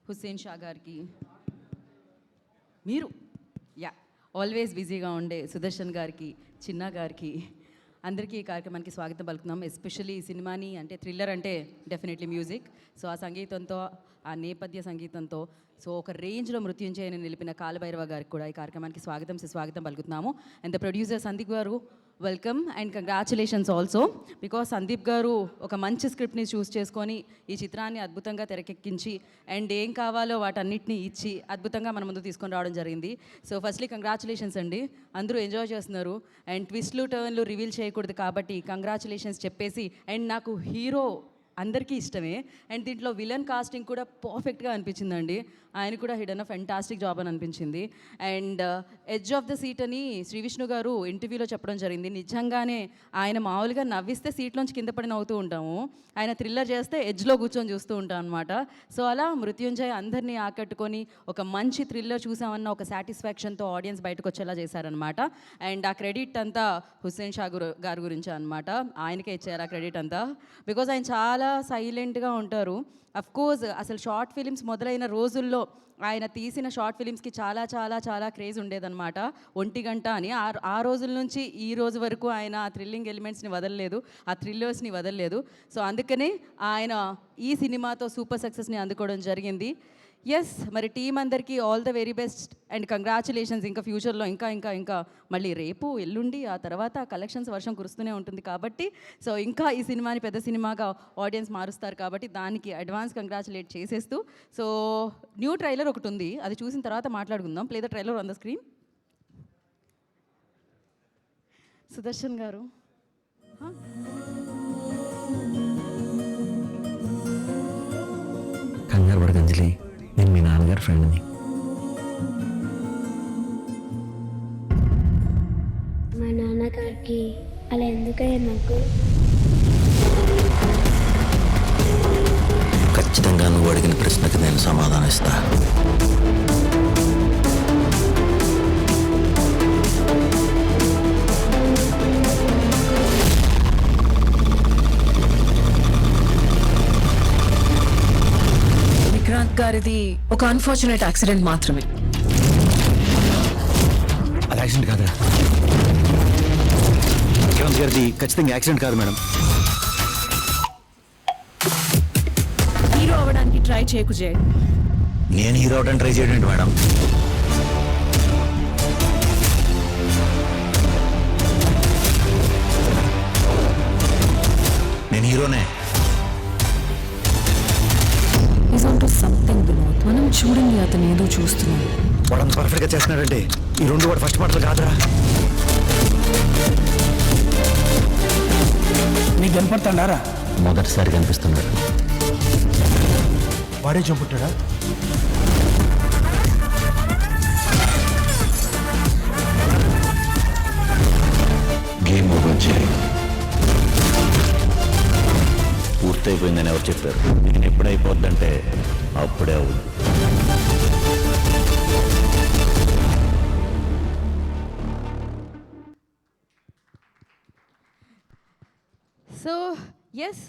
హుస్సేన్ షా గారికి, మీరు ఆల్వేస్ బిజీగా ఉండే సుదర్శన్ గారికి, చిన్న గారికి, అందరికీ ఈ కార్యక్రమానికి స్వాగతం పలుకుతున్నాం. ఎస్పెషల్లీ ఈ సినిమాని అంటే థ్రిల్లర్ అంటే డెఫినెట్లీ మ్యూజిక్. సో ఆ సంగీతంతో, ఆ నేపథ్య సంగీతంతో సో ఒక రేంజ్లో మృత్యుంజయని నిలిపిన కాలభైరవ గారికి కూడా ఈ కార్యక్రమానికి స్వాగతం పలుకుతున్నాము. అండ్ ద ప్రొడ్యూసర్ సందీప్ గారు, welcome and congratulations also, because Sandeep గారు ఒక మంచి స్క్రిప్ట్ని చూస్ చేసుకొని ఈ చిత్రాన్ని అద్భుతంగా తెరకెక్కించి అండ్ ఏం కావాలో వాటన్నిటిని ఇచ్చి అద్భుతంగా మన ముందు తీసుకొని రావడం జరిగింది. సో ఫస్ట్లీ కంగ్రాచులేషన్స్ అండి, అందరూ ఎంజాయ్ చేస్తున్నారు. అండ్ ట్విస్ట్లు టర్న్లు రివీల్ చేయకూడదు కాబట్టి కంగ్రాచులేషన్స్ చెప్పేసి, అండ్ నాకు హీరో అందరికీ ఇష్టమే అండ్ దీంట్లో విలన్ కాస్టింగ్ కూడా పర్ఫెక్ట్గా అనిపించిందండి. ఆయన కూడా హిడన్ ఫెంటాస్టిక్ జాబ్ అని అనిపించింది. And edge of the seat అని శ్రీ విష్ణు గారు ఇంటర్వ్యూలో చెప్పడం జరిగింది. నిజంగానే ఆయన మామూలుగా నవ్విస్తే సీట్లోంచి కింద పడి నవ్వుతూ ఉంటాము, ఆయన థ్రిల్లర్ చేస్తే ఎడ్జ్లో కూర్చొని చూస్తూ ఉంటాం అనమాట. సో అలా మృత్యుంజయ్ అందరినీ ఆకట్టుకొని ఒక మంచి థ్రిల్లర్ చూసామన్న ఒక సాటిస్ఫాక్షన్తో ఆడియన్స్ బయటకు వచ్చేలా చేశారనమాట. అండ్ ఆ క్రెడిట్ అంతా హుస్సేన్ షా గారి గురించి అనమాట, ఆయనకే ఇచ్చారు ఆ క్రెడిట్ అంతా. బికాజ్ ఆయన చాలా సైలెంట్గా ఉంటారు. అఫ్ కోర్స్ అసలు షార్ట్ ఫిలిమ్స్ మొదలైన రోజుల్లో ఆయన తీసిన షార్ట్ ఫిలిమ్స్కి చాలా చాలా చాలా క్రేజ్ ఉండేదన్నమాట. 1 గంట అని ఆ రోజుల నుంచి ఈ రోజు వరకు ఆయన ఆ థ్రిల్లింగ్ ఎలిమెంట్స్ని వదలలేదు, ఆ థ్రిల్లర్స్ని వదలలేదు. సో అందుకనే ఆయన ఈ సినిమాతో సూపర్ సక్సెస్ని అందుకోవడం జరిగింది. ఎస్, మరి టీం అందరికీ all the very best and congratulations. ఇంకా ఫ్యూచర్లో ఇంకా మళ్ళీ రేపు ఎల్లుండి ఆ తర్వాత కలెక్షన్స్ వర్షం కురుస్తూనే ఉంటుంది కాబట్టి సో ఇంకా ఈ సినిమాని పెద్ద సినిమాగా ఆడియన్స్ మారుస్తారు కాబట్టి దానికి అడ్వాన్స్ కంగ్రాచులేట్ చేసేస్తూ, సో న్యూ ట్రైలర్ ఒకటి ఉంది, అది చూసిన తర్వాత మాట్లాడుకుందాం. Play the trailer on the screen. Sudarshan గారు, కంగారు పడకు అంజలి, నేను మీ నాన్నగారి ఫ్రెండ్ని. మా నాన్నగారికి అలా ఎందుకయ్యా నాకు? ఖచ్చితంగా నువ్వు అడిగిన ప్రశ్నకు నేను సమాధానం ఇస్తా. విక్రాంత్ గారిది ఒక అన్ఫార్చునేట్ యాక్సిడెంట్ మాత్రమే. అది యాక్సిడెంట్ కాదా? విక్రాంత్ గారిది ఖచ్చితంగా యాక్సిడెంట్ కాదు మేడం. హీరో అవ్వడానికి ట్రై చేయకు జై. నేను హీరో అవడానికి ట్రై చేయడం ఏంటి మేడం? నేను హీరోనే. Is on to something Vinod. మనం చూడండి, అతను ఏదో చూస్తున్నాడు. వాడంత పర్ఫెక్ట్గా చేస్తున్నాడంటే ఈ 2 వాడు ఫస్ట్ పాటలు కాదురా. నీకు కనపడతాడారా? మొదటిసారి కనిపిస్తున్నాడు. వాడే చంపుతాడా? గేమ్ ఓవర్ చేయి. పూర్తయిపోయిందని ఎవరు చెప్పారు? నేను ఎప్పుడైపోద్దంటే అప్పుడే అవుద్ది. సో ఎస్,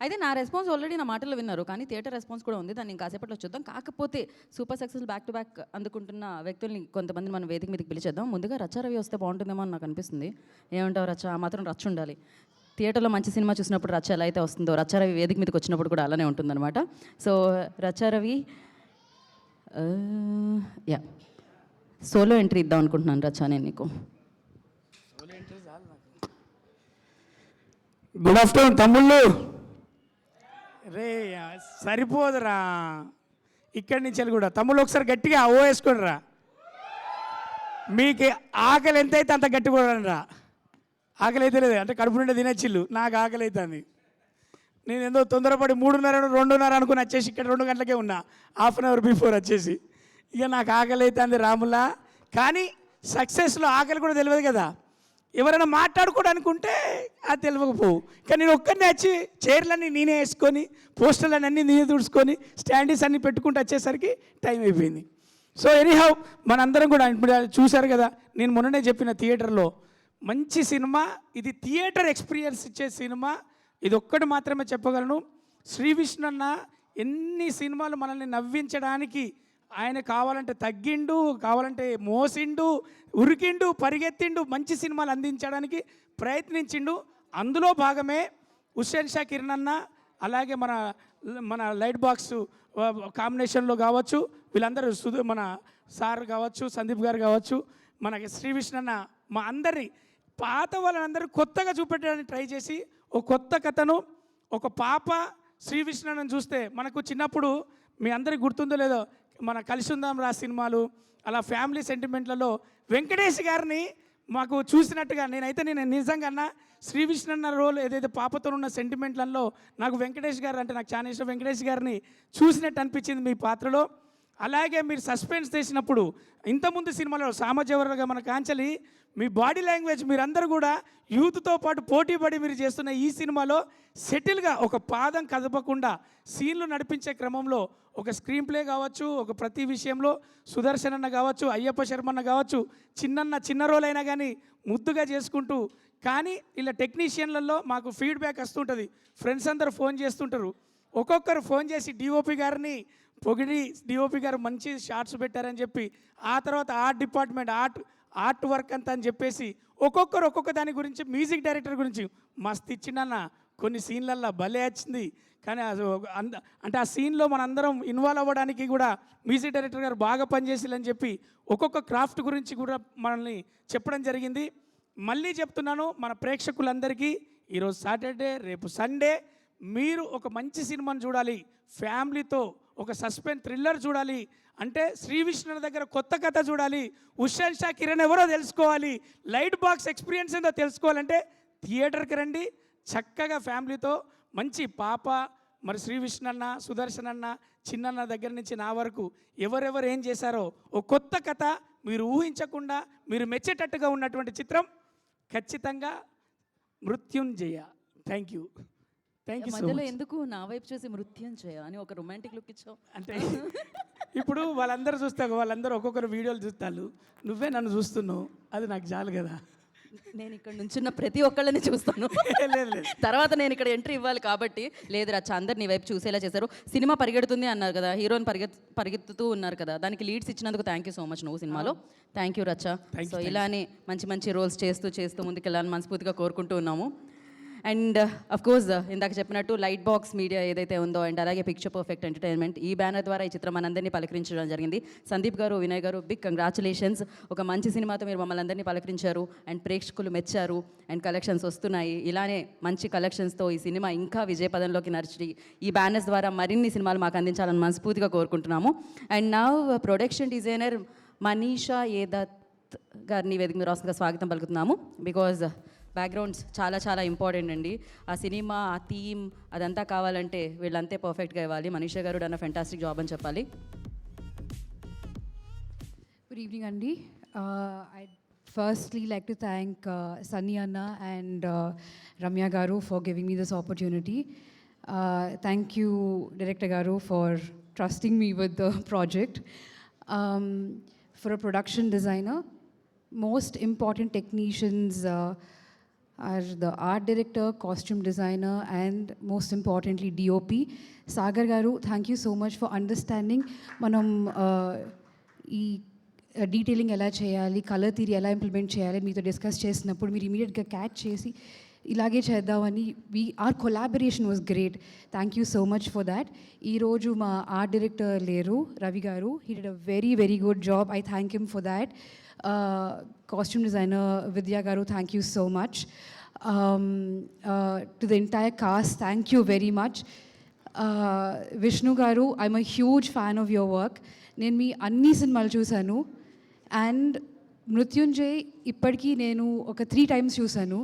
అయితే నా రెస్పాన్స్ ఆల్రెడీ నా మాటల్లో విన్నారు, కానీ థియేటర్ రెస్పాన్స్ కూడా ఉంది, దాన్ని కాసేపట్లో చూద్దాం. కాకపోతే super success back to back అందుకుంటున్న వ్యక్తుల్ని కొంతమంది మనం వేదిక మీదకి పిలిచేద్దాం. ముందుగా రవి వస్తే బాగుంటుందేమో అని నాకు అనిపిస్తుంది. ఏమంటావు రచ్చ? ఆ మాత్రం రచ్చ ఉండాలి. థియేటర్లో మంచి సినిమా చూసినప్పుడు రచ్చ ఎలా అయితే వస్తుందో రవి వేదిక మీదకి వచ్చినప్పుడు కూడా అలానే ఉంటుందన్నమాట. సో రవి సోలో ఎంట్రీ ఇద్దాం అనుకుంటున్నాను రచ్చ నేను నీకు. గుడ్ ఆఫ్టర్నూన్ తమ్ముళ్ళు. రే సరిపోదురా, ఇక్కడి నుంచి కూడా తమ్ముళ్ళు ఒకసారి గట్టిగా ఓ వేసుకోండి రా. మీకు ఆకలి ఎంత అయితే అంత గట్టి కూడా రా. ఆకలి అయితే లేదు అంటే కడుపు నుండి తినచ్చిల్లు, నాకు ఆకలి అవుతుంది. నేను ఏదో తొందరపడి 3:30 2:30 అనుకుని వచ్చేసి ఇక్కడ 2 గంటలకే ఉన్నా, హాఫ్ అన్ అవర్ బిఫోర్ వచ్చేసి. ఇక నాకు ఆకలి అవుతుంది రాములా. కానీ సక్సెస్లో ఆకలి కూడా తెలియదు కదా, ఎవరైనా మాట్లాడుకోవడానికి ఉంటే అది తెలియకపోవు. కానీ నేను ఒక్కరిని వచ్చి చైర్లన్నీ నేనే వేసుకొని పోస్టర్లన్నీ అన్నీ నేనే తుడుచుకొని స్టాండీస్ అన్నీ పెట్టుకుంటూ వచ్చేసరికి టైం అయిపోయింది. సో ఎనీహౌ మనందరం కూడా ఇప్పుడు చూశారు కదా, నేను మొన్ననే చెప్పిన థియేటర్లో మంచి సినిమా ఇది, థియేటర్ ఎక్స్పీరియన్స్ ఇచ్చే సినిమా ఇది. ఒక్కటి మాత్రమే చెప్పగలను, శ్రీ విష్ణు అన్న ఎన్ని సినిమాలు మనల్ని నవ్వించడానికి ఆయన కావాలంటే తగ్గిండు, కావాలంటే మోసిండు, ఉరికిండు, పరిగెత్తిండు, మంచి సినిమాలు అందించడానికి ప్రయత్నించిండు. అందులో భాగమే హుస్సేన్ షా కిరణ్ అన్న, అలాగే మన లైట్ బాక్స్ కాంబినేషన్లో కావచ్చు, వీళ్ళందరూ మన సార్ కావచ్చు, సందీప్ గారు కావచ్చు, మనకి శ్రీ విష్ణు అన్న, మా అందరి పాత వాళ్ళందరూ కొత్తగా చూపెట్టడానికి ట్రై చేసి ఒక కొత్త కథను, ఒక పాప శ్రీ విష్ణుని చూస్తే మనకు చిన్నప్పుడు మీ అందరికి గుర్తుందో లేదో మన కలిసి ఉందాం రా సినిమాలు, అలా ఫ్యామిలీ సెంటిమెంట్లలో వెంకటేష్ గారిని మాకు చూసినట్టుగా నేను నిజంగా అన్న శ్రీ విష్ణు అన్న రోల్ ఏదైతే పాపతో ఉన్న సెంటిమెంట్లలో నాకు వెంకటేష్ గారు అంటే నాకు చాలా ఇష్టం. వెంకటేష్ గారిని చూసినట్టు అనిపించింది మీ పాత్రలో. అలాగే మీరు సస్పెన్స్ చేసినప్పుడు ఇంతకుముందు సినిమాలో సామజవరగా మన కాంచలి మీ బాడీ లాంగ్వేజ్ మీరందరూ కూడా యూత్తో పాటు పోటీపడి మీరు చేస్తున్న ఈ సినిమాలో సెటిల్గా ఒక పాదం కదపకుండా సీన్లు నడిపించే క్రమంలో ఒక స్క్రీన్ ప్లే కావచ్చు, ఒక ప్రతి విషయంలో సుదర్శన్ అన్న కావచ్చు, అయ్యప్ప శర్మన్న కావచ్చు, చిన్న రోల్ అయినా కానీ ముద్దుగా చేసుకుంటూ, కానీ ఇలా టెక్నీషియన్లలో మాకు ఫీడ్బ్యాక్ వస్తుంటుంది. ఫ్రెండ్స్ అందరూ ఫోన్ చేస్తుంటారు, ఒక్కొక్కరు ఫోన్ చేసి డిఓపి గారిని పొగిడి డిఓపి గారు మంచి షార్ట్స్ పెట్టారని చెప్పి, ఆ తర్వాత ఆర్ట్ డిపార్ట్మెంట్ ఆర్ట్ వర్క్ అంతా అని చెప్పేసి ఒక్కొక్కరు ఒక్కొక్క దాని గురించి, మ్యూజిక్ డైరెక్టర్ గురించి మస్తు ఇచ్చిండన్న. కొన్ని సీన్లల్లో భలే వచ్చింది, కానీ అంటే ఆ సీన్లో మనందరం ఇన్వాల్వ్ అవ్వడానికి కూడా మ్యూజిక్ డైరెక్టర్ గారు బాగా పనిచేసిలని చెప్పి ఒక్కొక్క క్రాఫ్ట్ గురించి కూడా మనల్ని చెప్పడం జరిగింది. మళ్ళీ చెప్తున్నాను మన ప్రేక్షకులందరికీ, ఈరోజు సాటర్డే, రేపు సండే, మీరు ఒక మంచి సినిమాను చూడాలి, ఫ్యామిలీతో ఒక సస్పెన్స్ థ్రిల్లర్ చూడాలి అంటే శ్రీ విష్ణు దగ్గర కొత్త కథ చూడాలి, హుస్సేన్ షా కిరణ్ ఎవరో తెలుసుకోవాలి, లైట్ బాక్స్ ఎక్స్పీరియన్స్ ఏందో తెలుసుకోవాలంటే థియేటర్కి రండి. చక్కగా ఫ్యామిలీతో మంచి పాప, మరి శ్రీ విష్ణు అన్న, సుదర్శన్ అన్న, చిన్నన్న దగ్గర నుంచి నా వరకు ఎవరెవరు ఏం చేశారో ఒక కొత్త కథ మీరు ఊహించకుండా మీరు మెచ్చేటట్టుగా ఉన్నటువంటి చిత్రం ఖచ్చితంగా మృత్యుంజయ. థ్యాంక్ యూ సో మధ్యలో మచ్. ఎందుకు నా వైపు చూసి మృత్యుంజయ అని ఒక రొమాంటిక్ లుక్ ఇచ్చావు? అంటే ఇప్పుడు వాళ్ళందరూ చూస్తావు, వాళ్ళందరూ ఒక్కొక్కరు వీడియోలు చూస్తారు, నువ్వే నన్ను చూస్తున్నావు, అది నాకు చాలు కదా. నేను ఇక్కడ నుంచున్న ప్రతి ఒక్కళ్ళని చూస్తాను. లేదు తర్వాత నేను ఇక్కడ ఎంట్రీ ఇవ్వాలి కాబట్టి. లేదు రచ్చ, అందరు నీ వైపు చూసేలా చేశారు. సినిమా పరిగెడుతుంది అన్నారు కదా, హీరోని పరిగెత్తుతూ ఉన్నారు కదా, దానికి లీడ్స్ ఇచ్చినందుకు థ్యాంక్ యూ సో మచ్ నువ్వు సినిమాలో. థ్యాంక్ యూ రచ్చ. సో ఇలానే మంచి రోల్స్ చేస్తూ ముందుకెళ్ళాలని మనస్ఫూర్తిగా కోరుకుంటూ ఉన్నాము. అండ్ అఫ్ కోర్స్ ఇందాక చెప్పినట్టు లైట్ బాక్స్ మీడియా ఏదైతే ఉందో, అండ్ అలాగే పిక్చర్ పర్ఫెక్ట్ ఎంటర్టైన్మెంట్, ఈ బ్యానర్ ద్వారా ఈ చిత్రం మనందరినీ పలకరించడం జరిగింది. సందీప్ గారు, వినయ్ గారు, బిగ్ కంగ్రాచులేషన్స్. ఒక మంచి సినిమాతో మీరు మమ్మల్ని అందరినీ పలకరించారు అండ్ ప్రేక్షకులు మెచ్చారు అండ్ కలెక్షన్స్ వస్తున్నాయి. ఇలానే మంచి కలెక్షన్స్తో ఈ సినిమా ఇంకా విజయపదంలోకి నడిచి ఈ బ్యానర్స్ ద్వారా మరిన్ని సినిమాలు మాకు అందించాలని మనస్ఫూర్తిగా కోరుకుంటున్నాము. అండ్ నా ప్రొడక్షన్ డిజైనర్ మనీషా ఏదత్ గారిని వేదిక మీద రాసుగా స్వాగతం పలుకుతున్నాము. బికాజ్ బ్యాక్గ్రౌండ్స్ చాలా ఇంపార్టెంట్ అండి. ఆ సినిమా, ఆ థీమ్ అదంతా కావాలంటే వీళ్ళంతే పర్ఫెక్ట్గా ఇవ్వాలి. మనీషా గారు అన్న ఫెంటాస్టిక్ జాబ్ అని చెప్పాలి. Good evening, Andy. I'd firstly like to thank Sunny Anna and Ramya Garu for giving me this opportunity. Thank you, Director Garu, for trusting me with the project. For a production designer, most important technicians are the art director, costume designer, and most importantly DOP. Sagar Garu, thank you so much for understanding manam ee detailing ఎలా చేయాలి, colour theory ఎలా implement చేయాలి మీతో discuss చేసినప్పుడు మీరు ఇమీడియట్గా catch చేసి ఇలాగే చేద్దామని our collaboration was great. Thank you so much for that. ఈరోజు మా ఆర్ట్ డైరెక్టర్ లేరు, Ravi garu. He did a very good job. I thank him for that. Costume designer Vidya garu, thank you so much. To the entire cast, thank you very much. Vishnu garu, I'm a huge fan of your work. నేను మీ అన్ని సినిమాలు చూశాను and Mrutyunjay ఇప్పటికీ నేను ఒక 3 times చూశాను.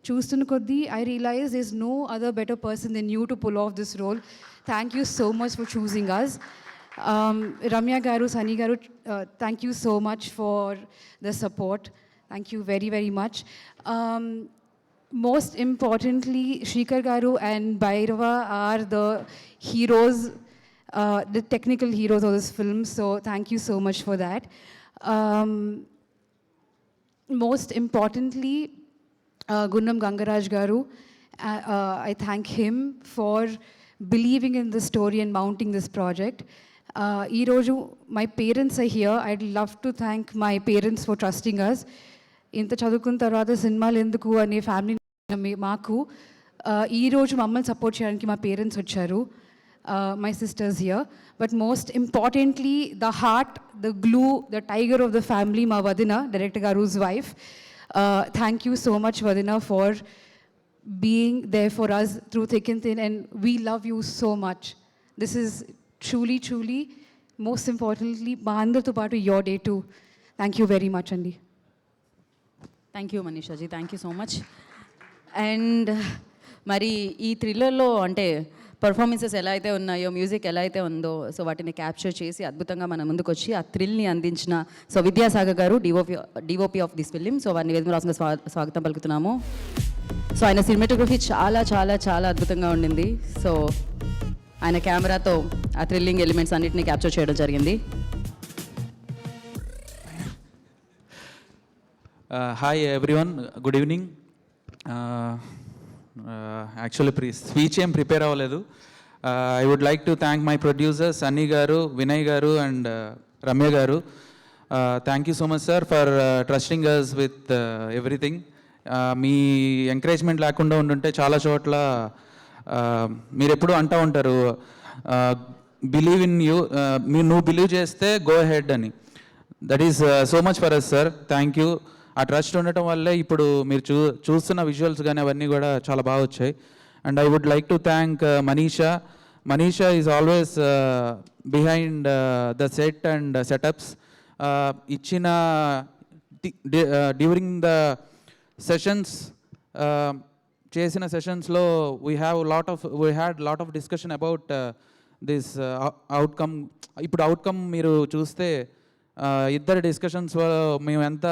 చూస్తున్న కొద్దీ I realize this no other better person than you to pull off this role. Thank you so much for choosing us. Ramya garu, Sunny garu, thank you so much for the support. Thank you very much. Most importantly, Shrikar Garu and Bhairava are the heroes, the technical heroes of this film, so thank you so much for that. Most importantly, Gunnam Gangaraj Garu, I thank him for believing in this story and mounting this project. Ee roju my parents are here. I'd love to thank my parents for trusting us. ఇంత చదువుకున్న తర్వాత సినిమాలు ఎందుకు అనే family మాకు ఈరోజు మమ్మల్ని support చేయడానికి మా పేరెంట్స్ వచ్చారు, my sisters here. But most importantly the heart, the glue, the tiger of the family మా వదిన, డైరెక్టర్ గారు's wife. Thank you so much వదిన for being there for us through thick and thin, and we love you so much. This is truly, most importantly, మా అందరితో పాటు your day too. Thank you very much, Andi. Thank you Manishaji, thank you so much. And మరి ఈ థ్రిల్లర్లో అంటే performances ఎలా అయితే ఉన్నాయో, music ఎలా అయితే ఉందో, సో వాటిని క్యాప్చర్ చేసి అద్భుతంగా మన ముందుకు వచ్చి ఆ థ్రిల్ని అందించిన సో విద్యాసాగర్ గారు, DOP of this film. So వారిని వేదిక రాసుగా స్వాగతం పలుకుతున్నాము. సో ఆయన సినిమాటోగ్రఫీ చాలా చాలా చాలా అద్భుతంగా ఉండింది. సో ఆయన కెమెరాతో ఆ థ్రిల్లింగ్ ఎలిమెంట్స్ అన్నిటిని క్యాప్చర్ చేయడం జరిగింది. Hi everyone, good evening. Actually speech ఏం ప్రిపేర్ అవ్వలేదు. I would like to thank my producers Sunny garu, Vinay garu and Ramya garu. Thank you so much sir for trusting us with everything. మీ encouragement లేకుండా ఉండుంటే చాలా చోట్ల మీరు ఎప్పుడు అంటూ ఉంటారు బిలీవ్ ఇన్ యూ, నువ్వు బిలీవ్ చేస్తే గో హెడ్ అని. That is so much for us sir, thank you. ఆ ట్రస్ట్ ఉండటం వల్లే ఇప్పుడు మీరు చూస్తున్న విజువల్స్ కానీ అవన్నీ కూడా చాలా బాగా వచ్చాయి. And I would like to thank Manisha is always behind the set and setups. ఇచ్చిన డ్యూరింగ్ ద సెషన్స్, చేసిన సెషన్స్లో we had lot of discussion about this outcome. ఇప్పుడు అవుట్కమ్ మీరు చూస్తే ఇద్దరు డిస్కషన్స్లో మేము ఎంత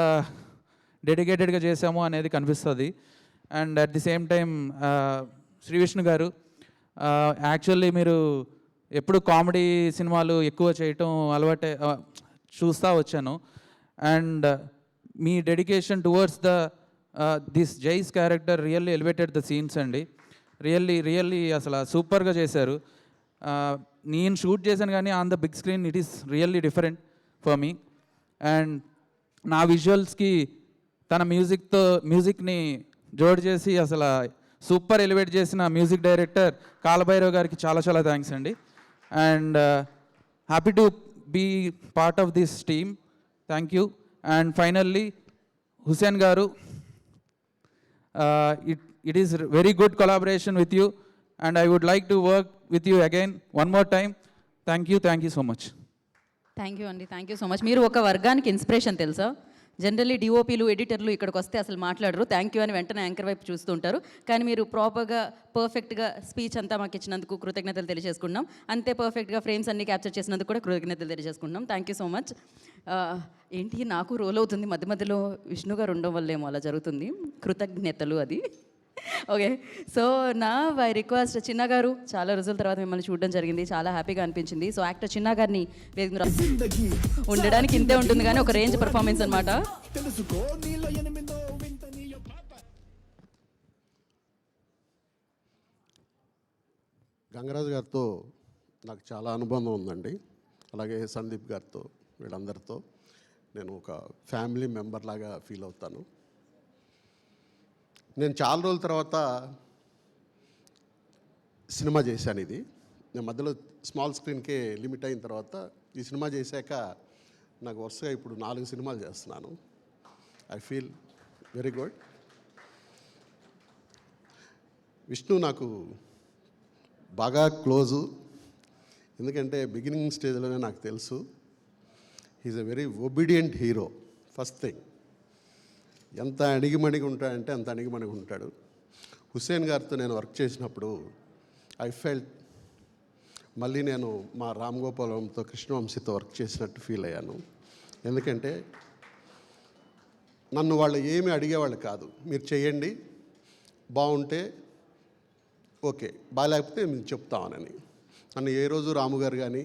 డెడికేటెడ్గా చేసామో అనేది కనిపిస్తుంది. And at the same time Shri Vishnu garu, actually మీరు ఎప్పుడు కామెడీ సినిమాలు ఎక్కువ చేయటం అలవాటే చూస్తూ వచ్చాను. అండ్ మీ dedication towards this Jai's character really elevated the scenes అండి. రియల్లీ అసలు సూపర్గా చేశారు. నేను షూట్ చేశాను కానీ on the big screen it is really different for me. And నా విజువల్స్కి తన మ్యూజిక్ని జోడ్ చేసి అసలు సూపర్ ఎలివేట్ చేసిన మ్యూజిక్ డైరెక్టర్ కాలభైరవ్ గారికి చాలా చాలా థ్యాంక్స్ అండి. And happy to be part of this team, thank you. And finally Hussain garu, it is very good collaboration with you and I would like to work with you again one more time. Thank you so much. Thank you అండి, thank you so much. మీరు ఒక వర్గానికి inspiration తెలుసా? Generally డిఓపీలు, ఎడిటర్లు ఇక్కడికి వస్తే అసలు మాట్లాడరు, thank you అని వెంటనే యాంకర్ వైపు చూస్తూ ఉంటారు. కానీ మీరు ప్రాపర్గా పర్ఫెక్ట్గా స్పీచ్ అంతా మాకు ఇచ్చినందుకు కృతజ్ఞతలు తెలియజేసుకున్నాం. అంతే పర్ఫెక్ట్గా ఫ్రేమ్స్ అన్ని క్యాప్చర్ చేసినందుకు కూడా కృతజ్ఞతలు తెలియజేసుకుంటున్నాం. Thank you so much. ఏంటి నాకు రోల్ అవుతుంది మధ్య మధ్యలో, విష్ణు గారు ఉండడం వల్ల ఏమో అలా జరుగుతుంది, కృతజ్ఞతలు అది. ఓకే, సో నా బై రిక్వెస్ట్ చిన్న గారు, చాలా రోజుల తర్వాత మిమ్మల్ని చూడడం జరిగింది, చాలా హ్యాపీగా అనిపించింది. సో యాక్టర్ చిన్న గారిని ఉండడానికి ఇంతే ఉంటుంది కానీ ఒక రేంజ్ పర్ఫార్మెన్స్ అనమాట. గంగరాజు గారితో నాకు చాలా అనుబంధం ఉందండి. అలాగే సందీప్ గారితో, వీళ్ళందరితో నేను ఒక ఫ్యామిలీ మెంబర్ లాగా ఫీల్ అవుతాను. నేను చాలా రోజుల తర్వాత సినిమా చేశాను. ఇది నేను మధ్యలో స్మాల్ స్క్రీన్కే లిమిట్ అయిన తర్వాత ఈ సినిమా చేశాక నాకు వరుసగా ఇప్పుడు 4 సినిమాలు చేస్తున్నాను. I feel very good. Vishnu నాకు బాగా క్లోజు, ఎందుకంటే బిగినింగ్ స్టేజ్లోనే నాకు తెలుసు he is a very obedient hero. First thing, ఎంత అణిగిమణిగి ఉంటాడంటే అంత అణిగిమణిగి ఉంటాడు. హుస్సేన్ గారితో నేను వర్క్ చేసినప్పుడు ఐ ఫెల్ట్ మళ్ళీ నేను మా రామ్ గోపాలంతో, కృష్ణవంశీతో వర్క్ చేసినట్టు ఫీల్ అయ్యాను. ఎందుకంటే నన్ను వాళ్ళు ఏమీ అడిగేవాళ్ళు కాదు, మీరు చేయండి బాగుంటే ఓకే, బాగాలేకపోతే మేము చెప్తామని. నన్ను ఏ రోజు రాము గారు కానీ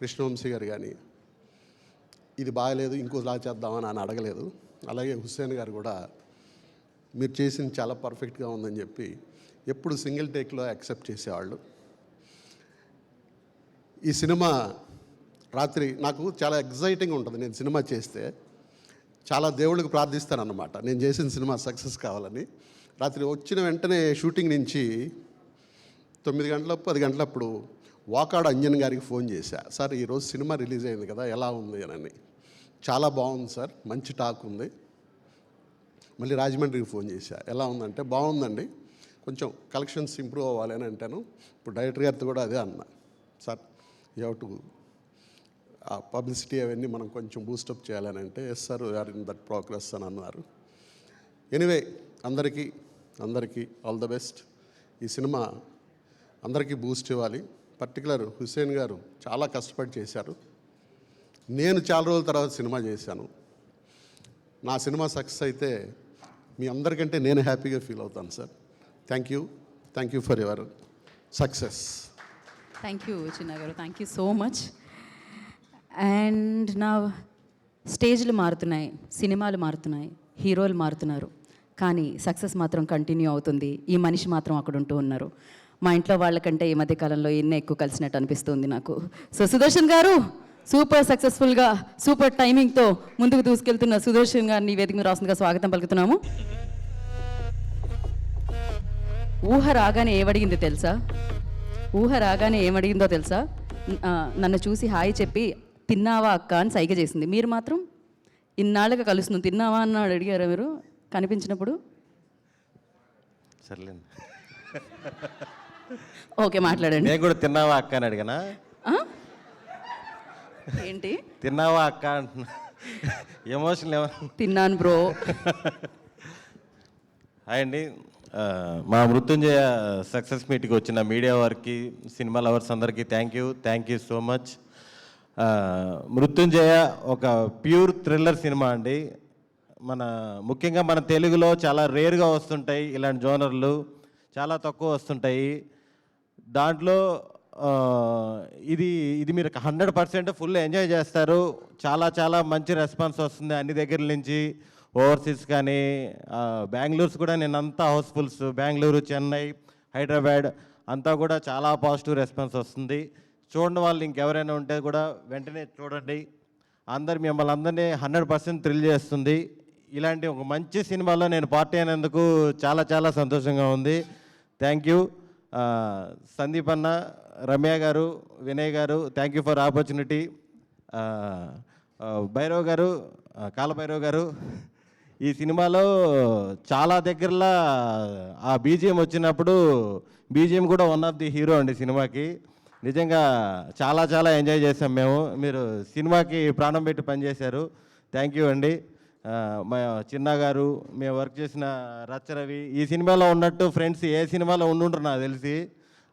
కృష్ణవంశీ గారు కానీ ఇది బాగలేదు ఇంకోలా చేద్దామని అని అడగలేదు. అలాగే హుస్సేన్ గారు కూడా మీరు చేసింది చాలా పర్ఫెక్ట్గా ఉందని చెప్పి ఎప్పుడు సింగిల్ టేక్లో యాక్సెప్ట్ చేసేవాళ్ళు. ఈ సినిమా రాత్రి నాకు చాలా ఎగ్జైటింగ్ ఉంటుంది. నేను సినిమా చేస్తే చాలా దేవుళ్ళకి ప్రార్థిస్తాను అన్నమాట, నేను చేసిన సినిమా సక్సెస్ కావాలని. రాత్రి వచ్చిన వెంటనే షూటింగ్ నుంచి 9 గంటల 10 గంటలప్పుడు వాకాడు అంజన్ గారికి ఫోన్ చేశా, సార్ ఈరోజు సినిమా రిలీజ్ అయింది కదా, ఎలా ఉంది అని. చాలా బాగుంది సార్, మంచి టాక్ ఉంది. మళ్ళీ రాజమండ్రికి ఫోన్ చేశా, ఎలా ఉందంటే బాగుందండి, కొంచెం కలెక్షన్స్ ఇంప్రూవ్ అవ్వాలి అని అంటాను. ఇప్పుడు డైరెక్టర్ గారితో కూడా అదే అన్నా, సార్ యూ హ్యావ్ టు ఆ పబ్లిసిటీ అవన్నీ మనం కొంచెం బూస్టప్ చేయాలని అంటే, yes sir we are in that progress అని అన్నారు. ఎనీవే అందరికీ ఆల్ ద బెస్ట్. ఈ సినిమా అందరికీ బూస్ట్ ఇవ్వాలి. పర్టికులర్ హుస్సేన్ గారు చాలా కష్టపడి చేశారు. నేను చాలా రోజుల తర్వాత సినిమా చేశాను. నా సినిమా సక్సెస్ అయితే మీ అందరికంటే నేను హ్యాపీగా ఫీల్ అవుతాను sir. Thank you for your success. Thank you చిన్న గారు, thank you so much. And నా స్టేజ్లు మారుతున్నాయి, సినిమాలు మారుతున్నాయి, హీరోలు మారుతున్నారు, కానీ సక్సెస్ మాత్రం కంటిన్యూ అవుతుంది. ఈ మనిషి మాత్రం అక్కడ ఉంటూ ఉన్నారు. మా ఇంట్లో వాళ్ళకంటే ఈ మధ్యకాలంలో ఎన్నో ఎక్కువ కలిసినట్టు అనిపిస్తుంది నాకు. సో సుదర్శన్ గారు సూపర్ సక్సెస్ఫుల్గా సూపర్ టైమింగ్తో ముందుకు దూసుకెళ్తున్న సుదర్శన్ గారిని వేదిక మీద రాస్తుందిగా స్వాగతం పలుకుతున్నాము. ఊహ రాగానే ఏమడిగిందో తెలుసా? నన్ను చూసి హాయ్ చెప్పి తిన్నావా అక్క అని సైగ చేసింది. మీరు మాత్రం ఇన్నాళ్ళుగా కలుస్తున్నాం, తిన్నావా అన్నాడు అడిగారా మీరు కనిపించినప్పుడు? సర్లేండి, ఓకే మాట్లాడండి. నేను కూడా తిన్నావా అక్క అని అడిగానా? ఏంటి తిన్నావా అక్క అంటున్నా, ఎమోషన్ తిన్నాను బ్రో. హాయ్ అండి, మా మృత్యుంజయ సక్సెస్ మీట్కి వచ్చిన మీడియా వారికి, సినిమా లవర్స్ అందరికీ థ్యాంక్ యూ సో మచ్. మృత్యుంజయ ఒక ప్యూర్ థ్రిల్లర్ సినిమా అండి. ముఖ్యంగా మన తెలుగులో చాలా రేర్గా వస్తుంటాయి ఇలాంటి జోనర్లు, చాలా తక్కువ వస్తుంటాయి. దాంట్లో ఇది మీరు 100% ఫుల్ ఎంజాయ్ చేస్తారు. చాలా మంచి రెస్పాన్స్ వస్తుంది అన్ని దగ్గర నుంచి. ఓవర్సీస్ కానీ బెంగళూరుస్ కూడా నేనంతా హౌస్ఫుల్స్, బెంగళూరు, చెన్నై, హైదరాబాద్ అంతా కూడా చాలా పాజిటివ్ రెస్పాన్స్ వస్తుంది. చూడండి వాళ్ళు ఇంకెవరైనా ఉంటే కూడా వెంటనే చూడండి. మిమ్మల్ని అందరినీ 100% థ్రిల్ చేస్తుంది. ఇలాంటి ఒక మంచి సినిమాలో నేను పార్టీ అయినందుకు చాలా సంతోషంగా ఉంది. థ్యాంక్ యూ సందీప్ అన్న, రమ్య గారు, వినయ్ గారు, thank you for opportunity. Bhairav గారు, కాలభైరవ్ గారు, ఈ సినిమాలో చాలా దగ్గరలో ఆ బీజిఎం వచ్చినప్పుడు బీజిఎం కూడా వన్ ఆఫ్ ది హీరో అండి సినిమాకి. నిజంగా చాలా ఎంజాయ్ చేసాం మేము. మీరు సినిమాకి ప్రాణం పెట్టి పనిచేశారు. థ్యాంక్ యూ అండి. మా చిన్న గారు, మేము వర్క్ చేసిన రచ్చరవి, ఈ సినిమాలో ఉన్నట్టు ఫ్రెండ్స్ ఏ సినిమాలో ఉండుంటారు నాకు తెలిసి.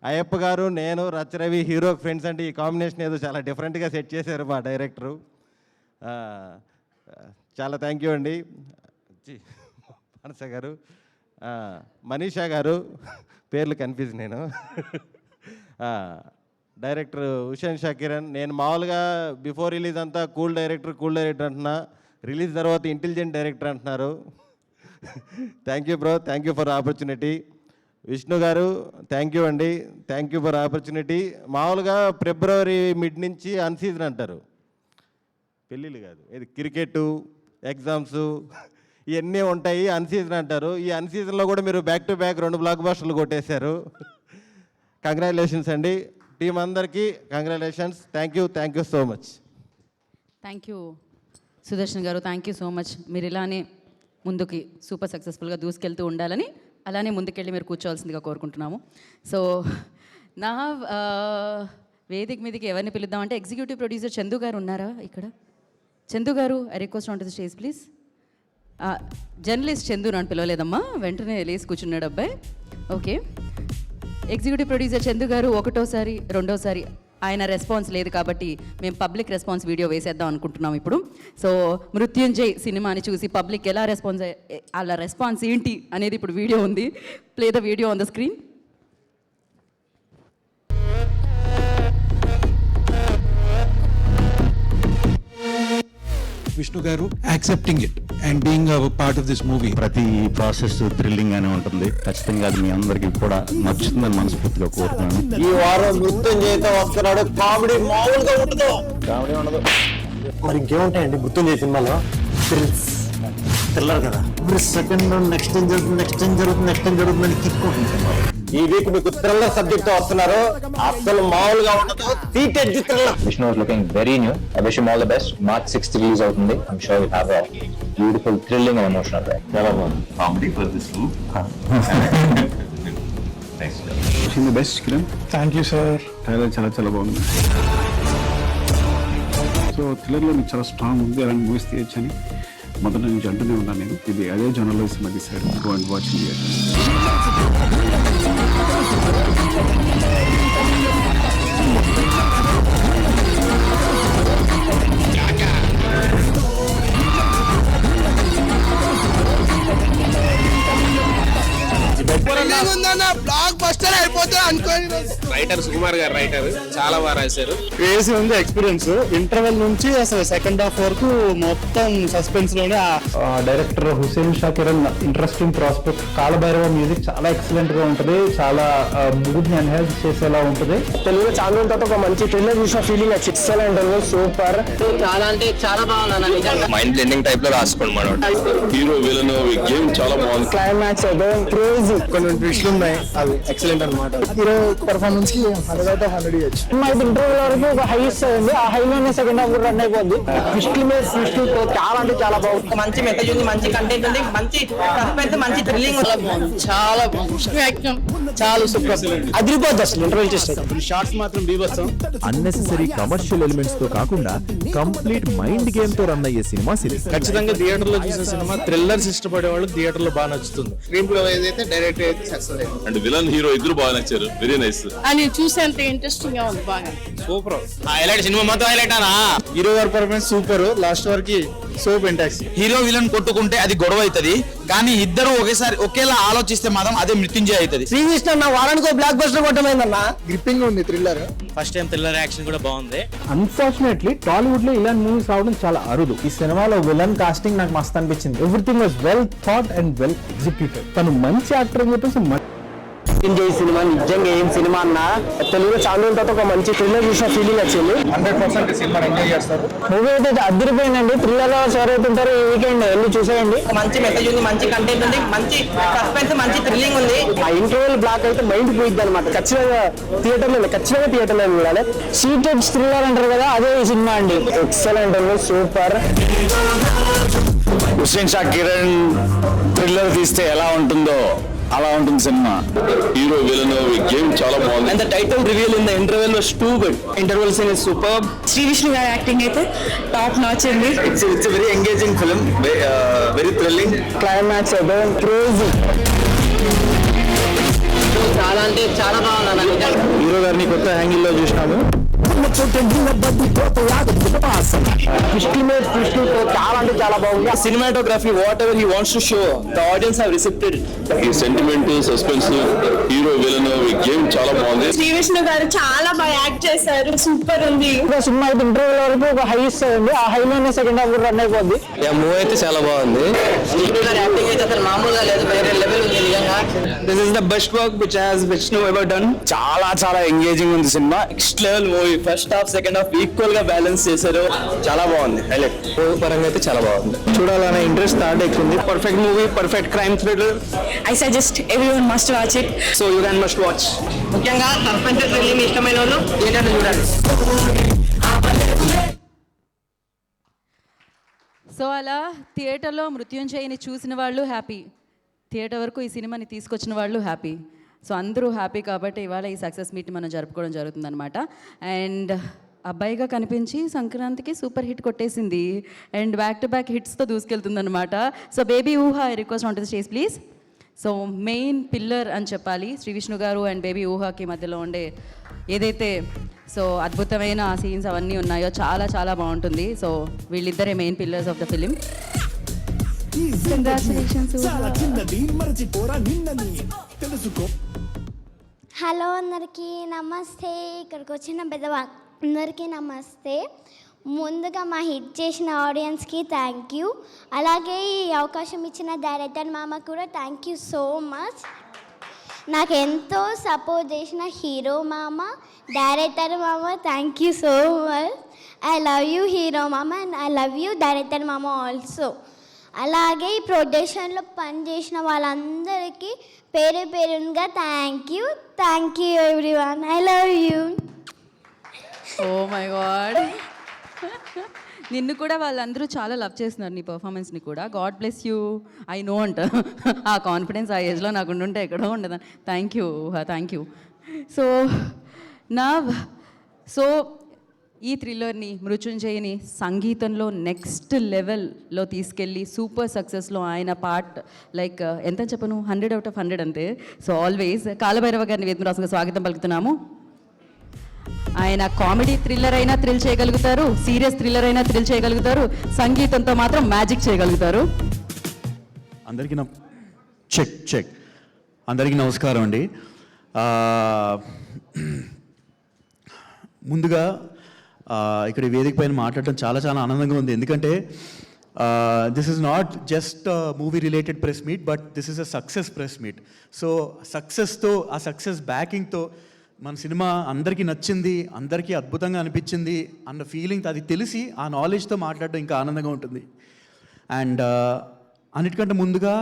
అయ్యప్ప గారు, నేను, రచ్చరవి హీరో ఫ్రెండ్స్ అంటే ఈ కాంబినేషన్ ఏదో చాలా డిఫరెంట్గా సెట్ చేశారు మా డైరెక్టరు. చాలా థ్యాంక్ యూ అండి. మానస గారు, మనీషా గారు, పేర్లు కన్ఫ్యూజ్ నేను. డైరెక్టర్ హుసేన్ షాకిరన్. నేను మామూలుగా బిఫోర్ రిలీజ్ అంతా కూల్ డైరెక్టర్ అంటున్నా, రిలీజ్ తర్వాత ఇంటెలిజెంట్ డైరెక్టర్ అంటున్నారు. Thank you bro, thank you for opportunity. Vishnu గారు, థ్యాంక్ యూ అండి, థ్యాంక్ యూ ఫర్ ఆపర్చునిటీ. మామూలుగా ఫిబ్రవరి మిడ్ నుంచి అన్సీజన్ అంటారు, పెళ్ళిళ్ళు కాదు, ఇది క్రికెట్, ఎగ్జామ్స్ ఇవన్నీ ఉంటాయి, అన్సీజన్ అంటారు. ఈ అన్సీజన్లో కూడా మీరు బ్యాక్ టు బ్యాక్ 2 బ్లాక్ బస్టర్లు కొట్టేశారు. కంగ్రాచులేషన్స్ అండి, టీం అందరికీ congratulations. Thank you so much. Thank you Sudarshan గారు, థ్యాంక్ యూ సో మచ్. మీరు ఇలానే ముందుకి సూపర్ సక్సెస్ఫుల్గా దూసుకెళ్తూ ఉండాలని, అలానే ముందుకెళ్ళి మీరు కూర్చోవాల్సిందిగా కోరుకుంటున్నాము. సో నా వేదిక మీదకి ఎవరిని పిలుద్దామంటే ఎగ్జిక్యూటివ్ ప్రొడ్యూసర్ చందు గారు ఉన్నారా ఇక్కడ? చందు గారు, I request on to the stage please. Journalist Chandu నన్ను పిలవలేదమ్మా, వెంటనే లేసి కూర్చున్నాడు అబ్బాయి. ఓకే, ఎగ్జిక్యూటివ్ ప్రొడ్యూసర్ చందు గారు ఒకటోసారి, రెండోసారి ఆయన రెస్పాన్స్ లేదు కాబట్టి మేము పబ్లిక్ రెస్పాన్స్ వీడియో వేసేద్దాం అనుకుంటున్నాం ఇప్పుడు. సో మృత్యుంజయ్ సినిమాని చూసి పబ్లిక్ ఎలా అలా రెస్పాన్స్ ఏంటి అనేది ఇప్పుడు వీడియో ఉంది. Play the video on the screen. Vishnu garu accepting it and being part of this movie. ప్రతి ప్రాసెస్ థ్రిల్లింగ్ గానే ఉంటుంది. ఖచ్చితంగా అది మీ అందరికీ కూడా నచ్చుతుందని మనస్ఫూర్తిగా కోరుతున్నాను. ఈ వారం మృత్యుంజయతో వస్తున్నాడు. కామెడీ మామూలుగా ఉండదు. కామెడీ ఉండదు. మరి ఇంకేముంటాయండి మృత్యుంజయ సినిమాలో? థ్రిల్లర్ కదా, సెకండ్ నెక్స్ట్ ఏం జరుగుతుంది కిక్ ఉంటుంది. ఈ వీక్ మీకు థ్రిల్లర్ సబ్జెక్ట్ తో వస్తున్నారు. అసలు మామూలుగా ఉండదు. Seated thriller. Vishnu was looking very new. I wish him all the best. March 6th release అవుతుంది. I'm sure will have a beautiful thrilling and emotional ride. చాలా బాగుంది. Comedy for this room. The best Kiran. Thank you sir. Trailer చాలా బాగుంది. So థ్రిల్లర్లో మీకు చాలా strong ఉంది. అలాంటి movies తీయచ్చని మొదటి నుంచి అంటూనే ఉన్నాను నేను. ఇది అదే జోనర్లో సినిమా తీశాడు. Go and watch theatre. Writer Sukumar గారు రైటర్ చాలా బాగా రాశారు. క్రేజీ ఉంది ఎక్స్పీరియన్స్. ఇంటర్వెల్ నుంచి అసలు సెకండ్ హాఫ్ వరకు మొత్తం సస్పెన్స్ లోనే. Director Hussain Shakiran interesting prospect. Kaalabhairava music చాలా ఎక్సలెంట్ గా ఉంటుంది. చాలా మూడ్ ని ఎన్హాన్స్ చేసేలా ఉంటుంది. తెలుగులో చాలా తర్వాత ఒక మంచి థ్రిల్లర్ చూసిన ఫీలింగ్ ఎక్సలెంట్ ఉంది. సూపర్. చాలా అంటే చాలా బాగుంది. మైండ్ బ్లెండింగ్ టైప్ లో రాసుకోండి మనం. హీరో విలన్ గేమ్ చాలా బాగుంది. క్లైమాక్స్ అయితే క్రేజీ. కొన్ని ట్విస్ట్లు ఉన్నాయి, అవి ఎక్సలెంట్ అన్నమాట. హీరో పర్ఫార్మెన్స్ కి 100 ఇవ్వచ్చు. ఇంటర్వ్యూ వరకు ఒక హై ఇస్తుంది. ఆ హైలోనే సెకండ్ హాఫ్ రన్ అయిపోద్ది. ట్విస్ట్లు మీద ట్విస్ట్లు చాలా అంటే చాలా బాగుంది. మంచి మెసేజ్ ఉంది, మంచి కంటెంట్ ఉంది, మంచి సస్పెన్స్, మంచి థ్రిల్లింగ్. చాలా బాగుంది. చాలా సూపర్. అదిరిపోద్ది అసలు ఇంటర్వ్యూ చేస్తే. షార్ట్స్ మాత్రం బీభత్సం. అన్నెసెసరీ కమర్షియల్ ఎలిమెంట్స్ తో కాకుండా కంప్లీట్ మైండ్ గేమ్ తో రన్ అయ్యే సినిమా సిరీస్. ఖచ్చితంగా థియేటర్ లో చూసే సినిమా. థ్రిల్లర్స్ ఇష్టపడే వాళ్ళు థియేటర్ లో బాగా నచ్చుతుంది. స్క్రీన్ ప్లే అయితే డైరెక్ట్ అయితే సక్సెస్ అయింది. అండ్ విలన్ హీరో ఇద్దరు బాగా నచ్చారు. Very nice. అని చూసేంత ఇంట్రెస్టింగ్ గా ఉంది. బాగా సూపర్. హైలైట్ సినిమా మొత్తం హైలైట్ అనా. Hero performance super. లాస్ట్ వరకు సో పెంటాక్స్. హీరో విలన్ కొట్టుకుంటే అది గొడవ అవుతుంది, కానీ ఇద్దరు ఒకేలా ఆలోచిస్తే మాత్రం అదే మృత్యుంజయ అవుతుంది. శ్రీకృష్ణ అన్న వారానికి బ్లాక్ బస్టర్ కొట్టమైందన్న. గ్రిప్పింగ్ ఉంది thriller. First time thriller action కూడా బాగుంది. అన్ఫార్చునేట్లీ టాలీవుడ్ లో ఇలాంటి మూవీస్ రావడం చాలా అరుదు. ఈ సినిమాలో విలన్ కాస్టింగ్ నాకు మస్త్ అనిపించింది. Everything was well thought and well executed. తను మంచి యాక్టర్ అని చెప్పేసి ఎంజాయ్ సినిమా. నిజంగా ఏం సినిమా అన్న. తెలుగులో చాలా తర్వాత ఒక మంచి థ్రిల్లర్ చూసిన ఫీలింగ్ వచ్చింది. 100% సినిమా ఎంజాయ్ చేస్తారు. మూవీ అయితే అదిరిపోయిందండి. థ్రిల్లర్ షోర్ అవుతుంటారు. ఈ వీకెండ్ వెళ్ళి చూసేయండి. మంచి మెసేజ్ ఉంది, మంచి కంటెంట్ ఉంది, మంచి సస్పెన్స్, మంచి థ్రిల్లింగ్ ఉంది. ఆ ఇంటర్వెల్ బ్లాక్ అయితే మైండ్ పోయిద్ది అనమాట. ఖచ్చితంగా థియేటర్లో చూడాలి. సీటెడ్ థ్రిల్లర్ అంటారు కదా, అదే ఈ సినిమా అండి. ఎక్సలెంట్ ఉంది. సూపర్. హుస్సేన్ షా కిరణ్ థ్రిల్లర్ తీస్తే ఎలా ఉంటుందో అలా ఉంటుంది సినిమా. హీరో విలన్ గేమ్ చాలా బాగుంది. And the title reveal in the interval was too good. Interval scene is super. Shri Vishnu గారి యాక్టింగ్ అయితే టాప్ నాచ్ అండి. It's very engaging film. Very thrilling. Climax అయితే క్రేజీ. చాలా అంటే చాలా బాగుంది. హీరో గారిని కొత్త యాంగిల్ లో చూసినాము. చాలా అంటే చాలా బాగుంది. Cinematography whatever he wants to show the audience have accepted. ఈ sentiment suspense hero villain game చాలా బాగుంది. శ్రీ విష్ణు గారు చాలా బాగా యాక్ట్ చేశారు. సూపర్ ఉంది. సినిమా అయితే ఇంటర్వ్యూ వరకు ఒక హై ఇస్తుంది. ఆ హైలోనే సెకండ్ హాఫ్ రన్ అయిపోద్ది. మూవీ అయితే చాలా బాగుంది. విష్ణు గారి యాక్టింగ్ అయితే అసలు మామూలుగా లేదు, వేరే లెవెల్ ఉంది నిజంగా. This is the best work which has Vishnu ever done. చాలా ఎంగేజింగ్ ఉంది cinema. Next level movie. First half second half equal గా బ్యాలెన్స్ చేశారు. చాలా బాగుంది. హైలైట్. పరంగా అయితే చాలా బాగుంది. చూడాలనే ఇంట్రెస్ట్ స్టార్ట్ అవుతుంది. Perfect movie, perfect crime thriller. I suggest everyone must watch it. So you can must watch. ముఖ్యంగా సస్పెన్స్ థ్రిల్లింగ్ ఇష్టమైన వాళ్ళు థియేటర్లో చూడాలి. సో అలా థియేటర్లో మృత్యుంజయని చూసిన వాళ్ళు హ్యాపీ, థియేటర్ వరకు ఈ సినిమాని తీసుకొచ్చిన వాళ్ళు హ్యాపీ. సో అందరూ హ్యాపీ కాబట్టి ఇవాళ ఈ సక్సెస్ మీట్ మనం జరుపుకోవడం జరుగుతుందన్నమాట. అండ్ అబ్బాయిగా కనిపించి సంక్రాంతికి సూపర్ హిట్ కొట్టేసింది అండ్ బ్యాక్ టు బ్యాక్ హిట్స్తో దూసుకెళ్తుందన్నమాట. So baby Ooha, I request on to the stage please. So main pillar అని చెప్పాలి శ్రీ విష్ణు గారు అండ్ బేబీ ఊహాకి మధ్యలో ఉండే ఏదైతే సో అద్భుతమైన ఆ సీన్స్ అవన్నీ ఉన్నాయో చాలా చాలా బాగుంటుంది. సో వీళ్ళిద్దరే main pillars of the film. Hello అందరికీ నమస్తే. ఇక్కడికి వచ్చిన పెద్దవాళ్ళందరికీ నమస్తే. ముందుగా మా హిట్ చేసిన ఆడియన్స్కి థ్యాంక్ యూ. అలాగే ఈ అవకాశం ఇచ్చిన డైరెక్టర్ మామ కూడా థ్యాంక్ యూ సో మచ్. నాకు ఎంతో సపోర్ట్ చేసిన హీరో మామ, డైరెక్టర్ మామ, thank you so much. I love you hero మామ and I love you director మామ ఆల్సో. అలాగే ఈ ప్రొడక్షన్లో పనిచేసిన వాళ్ళందరికీ పేరు పేరుగా thank you everyone. I love you. Oh my god, నిన్ను కూడా వాళ్ళందరూ చాలా లవ్ చేస్తున్నారు, నీ పర్ఫార్మెన్స్ని కూడా. God bless you. I know అంట ఆ కాన్ఫిడెన్స్ ఆ ఏజ్లో నాకు ఉండుంటే ఎక్కడో ఉండదు. Thank you. సో ఈ థ్రిల్లర్ని, మృత్యుంజయని సంగీతంలో నెక్స్ట్ లెవెల్లో తీసుకెళ్ళి సూపర్ సక్సెస్లో ఆయన పార్ట్ లైక్ ఎంత చెప్పను, 100 out of 100 అంతే. సో ఆల్వేస్ కాలభైరవ గారిని వేదమురాసుగా స్వాగతం పలుకుతున్నాము. ఆయన కామెడీ థ్రిల్లర్ అయినా థ్రిల్ చేయగలుగుతారు, సీరియస్ థ్రిల్లర్ అయినా థ్రిల్ చేయగలుగుతారు, సంగీతంతో మాత్రం మ్యాజిక్ చేయగలుగుతారు. అందరికీ చెక్ అందరికీ నమస్కారం అండి. ముందుగా ఇక్కడ ఈ వేదిక పైన మాట్లాడటం చాలా చాలా ఆనందంగా ఉంది. ఎందుకంటే this is not just movie related press meet, but this is a success press meet. So సక్సెస్తో, ఆ సక్సెస్ బ్యాకింగ్తో మన సినిమా అందరికీ నచ్చింది, అందరికీ అద్భుతంగా అనిపించింది అన్న ఫీలింగ్, అది తెలిసి ఆ నాలెడ్జ్తో మాట్లాడడం ఇంకా ఆనందంగా ఉంటుంది. అండ్ అన్నిటికంటే ముందుగా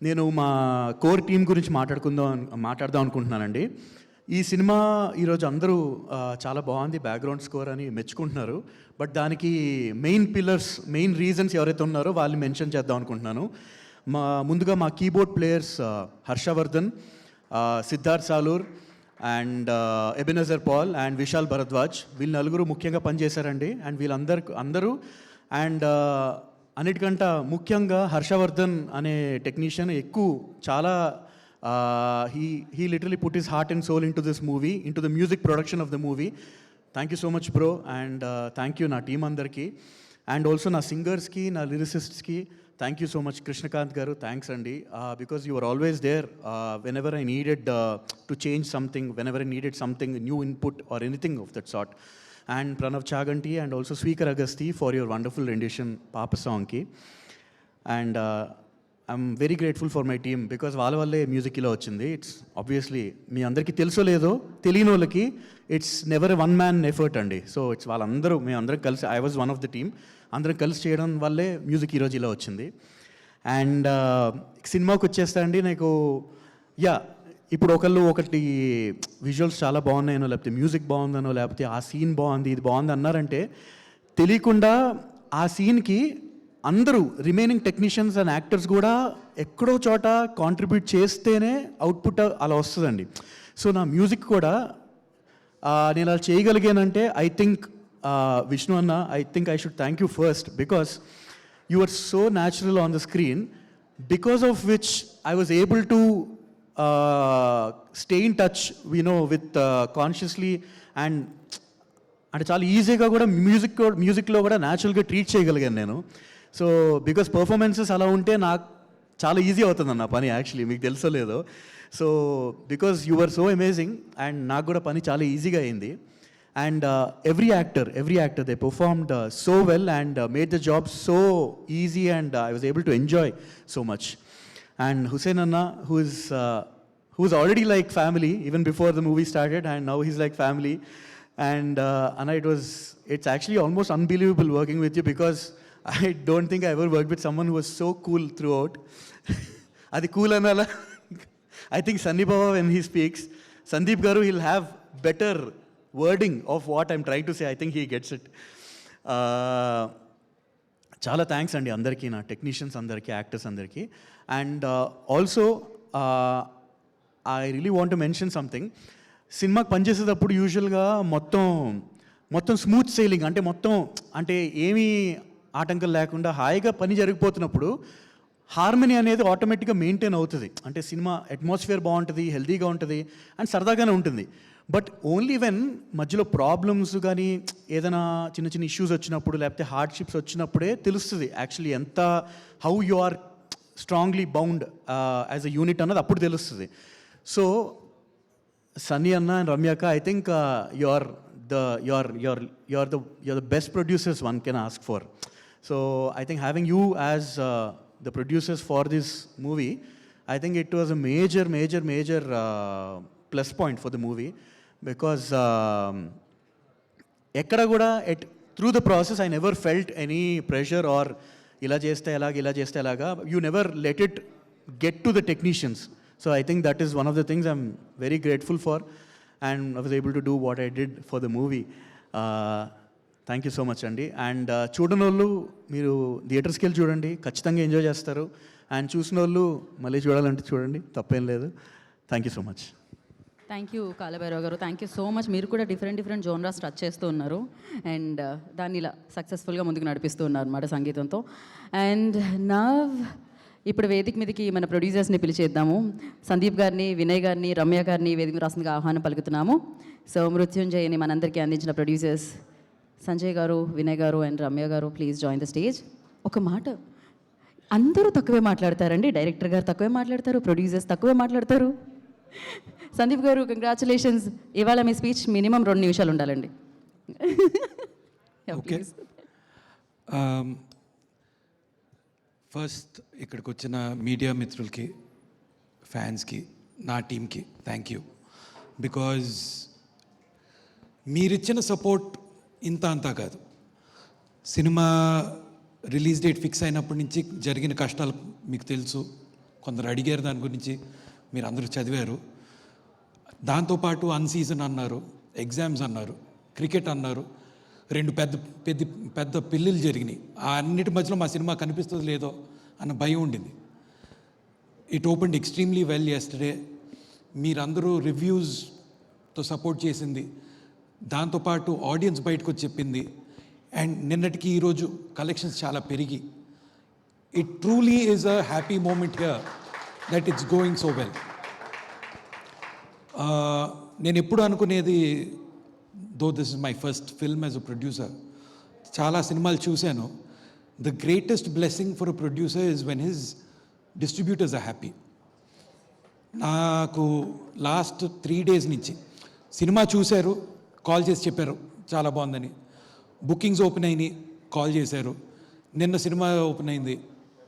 నేను మా కోర్ టీం గురించి మాట్లాడదాం అనుకుంటున్నానండి. ఈ సినిమా ఈరోజు అందరూ చాలా బాగుంది, బ్యాక్గ్రౌండ్ స్కోర్ అని మెచ్చుకుంటున్నారు. బట్ దానికి మెయిన్ రీజన్స్ ఎవరైతే ఉన్నారో వాళ్ళని మెన్షన్ చేద్దాం అనుకుంటున్నాను. ముందుగా మా keyboard players Harshavardhan, Siddharth Salur and Ebenezer Paul and Vishal Bharadwaj, వీళ్ళు నలుగురు ముఖ్యంగా పనిచేశారండి. అండ్ వీళ్ళందరూ అండ్ అన్నిటికంటే ముఖ్యంగా హర్షవర్ధన్ అనే టెక్నీషియన్ చాలా he literally put his heart and soul into this movie, into the music production of the movie. Thank you so much bro, and thank you na team andarki, and also na singers ki, na lyricists ki, thank you so much. Krishnakant garu, thanks andi, because you were always there whenever I needed to change something, whenever I needed something, new input or anything of that sort. And Pranav Chaganti and also Sweekar Agasti for your wonderful rendition Papa song ki. And I'm very grateful for my team, because వాళ్ళ వల్లే music ఇలా వచ్చింది. It's obviously మీ అందరికీ తెలుసో లేదో, తెలియని వాళ్ళకి it's never one man effort అండి. సో ఇట్స్ మేమందరం కలిసి, I was one of the team, అందరం కలిసి చేయడం వల్లే మ్యూజిక్ ఈరోజు ఇలా వచ్చింది. అండ్ సినిమాకి వచ్చేస్తా అండి, నాకు ఇప్పుడు ఒకటి విజువల్స్ చాలా బాగున్నాయనో, లేకపోతే మ్యూజిక్ బాగుందనో, లేకపోతే ఆ సీన్ బాగుంది, ఇది బాగుంది అన్నారంటే తెలియకుండా ఆ సీన్కి అందరూ రిమైనింగ్ టెక్నీషియన్స్ అండ్ యాక్టర్స్ కూడా ఎక్కడో చోట కాంట్రిబ్యూట్ చేస్తేనే అవుట్పుట్ అలా వస్తుందండి. సో నా మ్యూజిక్ కూడా నేను అలా చేయగలిగానంటే ఐ థింక్ విష్ణు అన్న, I think I should thank you first, because you are so natural on the screen, because of which I was able to stay in touch with consciously, and అంటే చాలా ఈజీగా కూడా మ్యూజిక్లో కూడా న్యాచురల్గా ట్రీట్ చేయగలిగాను నేను. సో బికాస్ పర్ఫార్మెన్సెస్ అలా ఉంటే నాకు చాలా ఈజీ అవుతుంది అన్న పని, యాక్చువల్లీ మీకు తెలుసో లేదో. So because you are so amazing, and నాకు కూడా పని చాలా ఈజీగా అయింది. And every actor they performed so well and made the job so easy, and I was able to enjoy so much. And Hussain అన్న, who's already like family even before the movie started, and now he's like family. And Anna, it's actually almost unbelievable working with you, because I don't think I ever worked with someone who was so cool throughout. Adi cool anala. I think Sandeep Baba, when he speaks, Sandeep Garu, he'll have better wording of what I'm trying to say. I think he gets it. Chala thanks andi andarki, na technicians andarki, actors andarki. And also I really want to mention something. సినిమాకి పనిచేసేటప్పుడు యూజువల్గా మొత్తం smooth sailing, అంటే ఏమీ ఆటంకం లేకుండా హాయిగా పని జరిగిపోతున్నప్పుడు హార్మనీ అనేది ఆటోమేటిక్గా మెయింటైన్ అవుతుంది. అంటే సినిమా అట్మాస్ఫియర్ బాగుంటుంది, హెల్తీగా ఉంటుంది, అండ్ సరదాగానే ఉంటుంది. బట్ ఓన్లీ వెన్ మధ్యలో ప్రాబ్లమ్స్ కానీ ఏదైనా చిన్న ఇష్యూస్ వచ్చినప్పుడు, లేకపోతే హార్డ్షిప్స్ వచ్చినప్పుడే తెలుస్తుంది actually how you are strongly bound as a unit అన్నది అప్పుడు తెలుస్తుంది. So Sunny Anna and Ramyaka, I think you are you're the best producers one can ask for. So I think having you as the producers for this movie, I think it was a major plus point for the movie, because ekkada kuda through the process I never felt any pressure or ila cheste elaga. You never let it get to the technicians. So I think that is one of the things I'm very grateful for, and I was able to do what I did for the movie. Thank you so much అండి. And చూడని వాళ్ళు మీరు థియేటర్స్కి వెళ్ళి చూడండి, ఖచ్చితంగా enjoy చేస్తారు. And చూసిన వాళ్ళు మళ్ళీ చూడాలంటే చూడండి, తప్పేం లేదు. Thank you so much. Thank you Kaalabhairava గారు, థ్యాంక్ యూ సో మచ్. మీరు కూడా డిఫరెంట్ జోనరాస్ టచ్ చేస్తూ ఉన్నారు అండ్ దాన్ని ఇలా సక్సెస్ఫుల్గా ముందుకు నడిపిస్తూ ఉన్నారు అన్నమాట సంగీతంతో. అండ్ నవ్ ఇప్పుడు వేదిక మీదకి మన ప్రొడ్యూసర్స్ని పిలిచేద్దాము. సందీప్ గారిని, వినయ్ గారిని, రమ్య గారిని వేదిక రాసిందిగా ఆహ్వానం పలుకుతున్నాము. సో మృత్యుంజయని మనందరికీ అందించిన ప్రొడ్యూసర్స్ సంజయ్ గారు, వినయ్ గారు అండ్ రమ్య గారు, ప్లీజ్ జాయిన్ ద స్టేజ్. ఒక మాట, అందరూ తక్కువే మాట్లాడతారండి. డైరెక్టర్ గారు తక్కువే మాట్లాడతారు, ప్రొడ్యూసర్స్ తక్కువే మాట్లాడతారు. సందీప్ గారు, కంగ్రాచులేషన్స్. ఇవాళ మీ స్పీచ్ మినిమం 2 నిమిషాలు ఉండాలండి. ఓకే, ఫస్ట్ ఇక్కడికి వచ్చిన మీడియా మిత్రులకి, ఫ్యాన్స్కి, నా టీంకి థ్యాంక్ యూ. బికాజ్ మీరిచ్చిన సపోర్ట్ ఇంత అంతా కాదు. సినిమా రిలీజ్ డేట్ ఫిక్స్ అయినప్పటి నుంచి జరిగిన కష్టాలు మీకు తెలుసు. కొందరు అడిగారు దాని గురించి, మీరు అందరూ చదివారు. దాంతోపాటు అన్సీజన్ అన్నారు, ఎగ్జామ్స్ అన్నారు, క్రికెట్ అన్నారు, 2 పెద్ద పెళ్ళిళ్ళు జరిగినాయి. ఆ అన్నిటి మధ్యలో మా సినిమా కనిపిస్తుంది లేదో అన్న భయం ఉండింది. It opened extremely well yesterday. మీరందరూ రివ్యూస్తో సపోర్ట్ చేసింది, దాంతోపాటు ఆడియన్స్ బయటకు వచ్చి చెప్పింది, అండ్ నిన్నటికి ఈరోజు కలెక్షన్స్ చాలా పెరిగి, it truly is a happy moment here that it's going so well. నేను ఎప్పుడు అనుకునేది, though this is my first film as a producer, చాలా సినిమాలు చూశాను. The greatest blessing for a producer is when his distributors are happy. నాకు last 3 days నుంచి సినిమా చూశారు, కాల్ చేసి చెప్పారు చాలా బాగుందని. బుకింగ్స్ ఓపెన్ అయినాయి, కాల్ చేశారు. నిన్న సినిమా ఓపెన్ అయింది,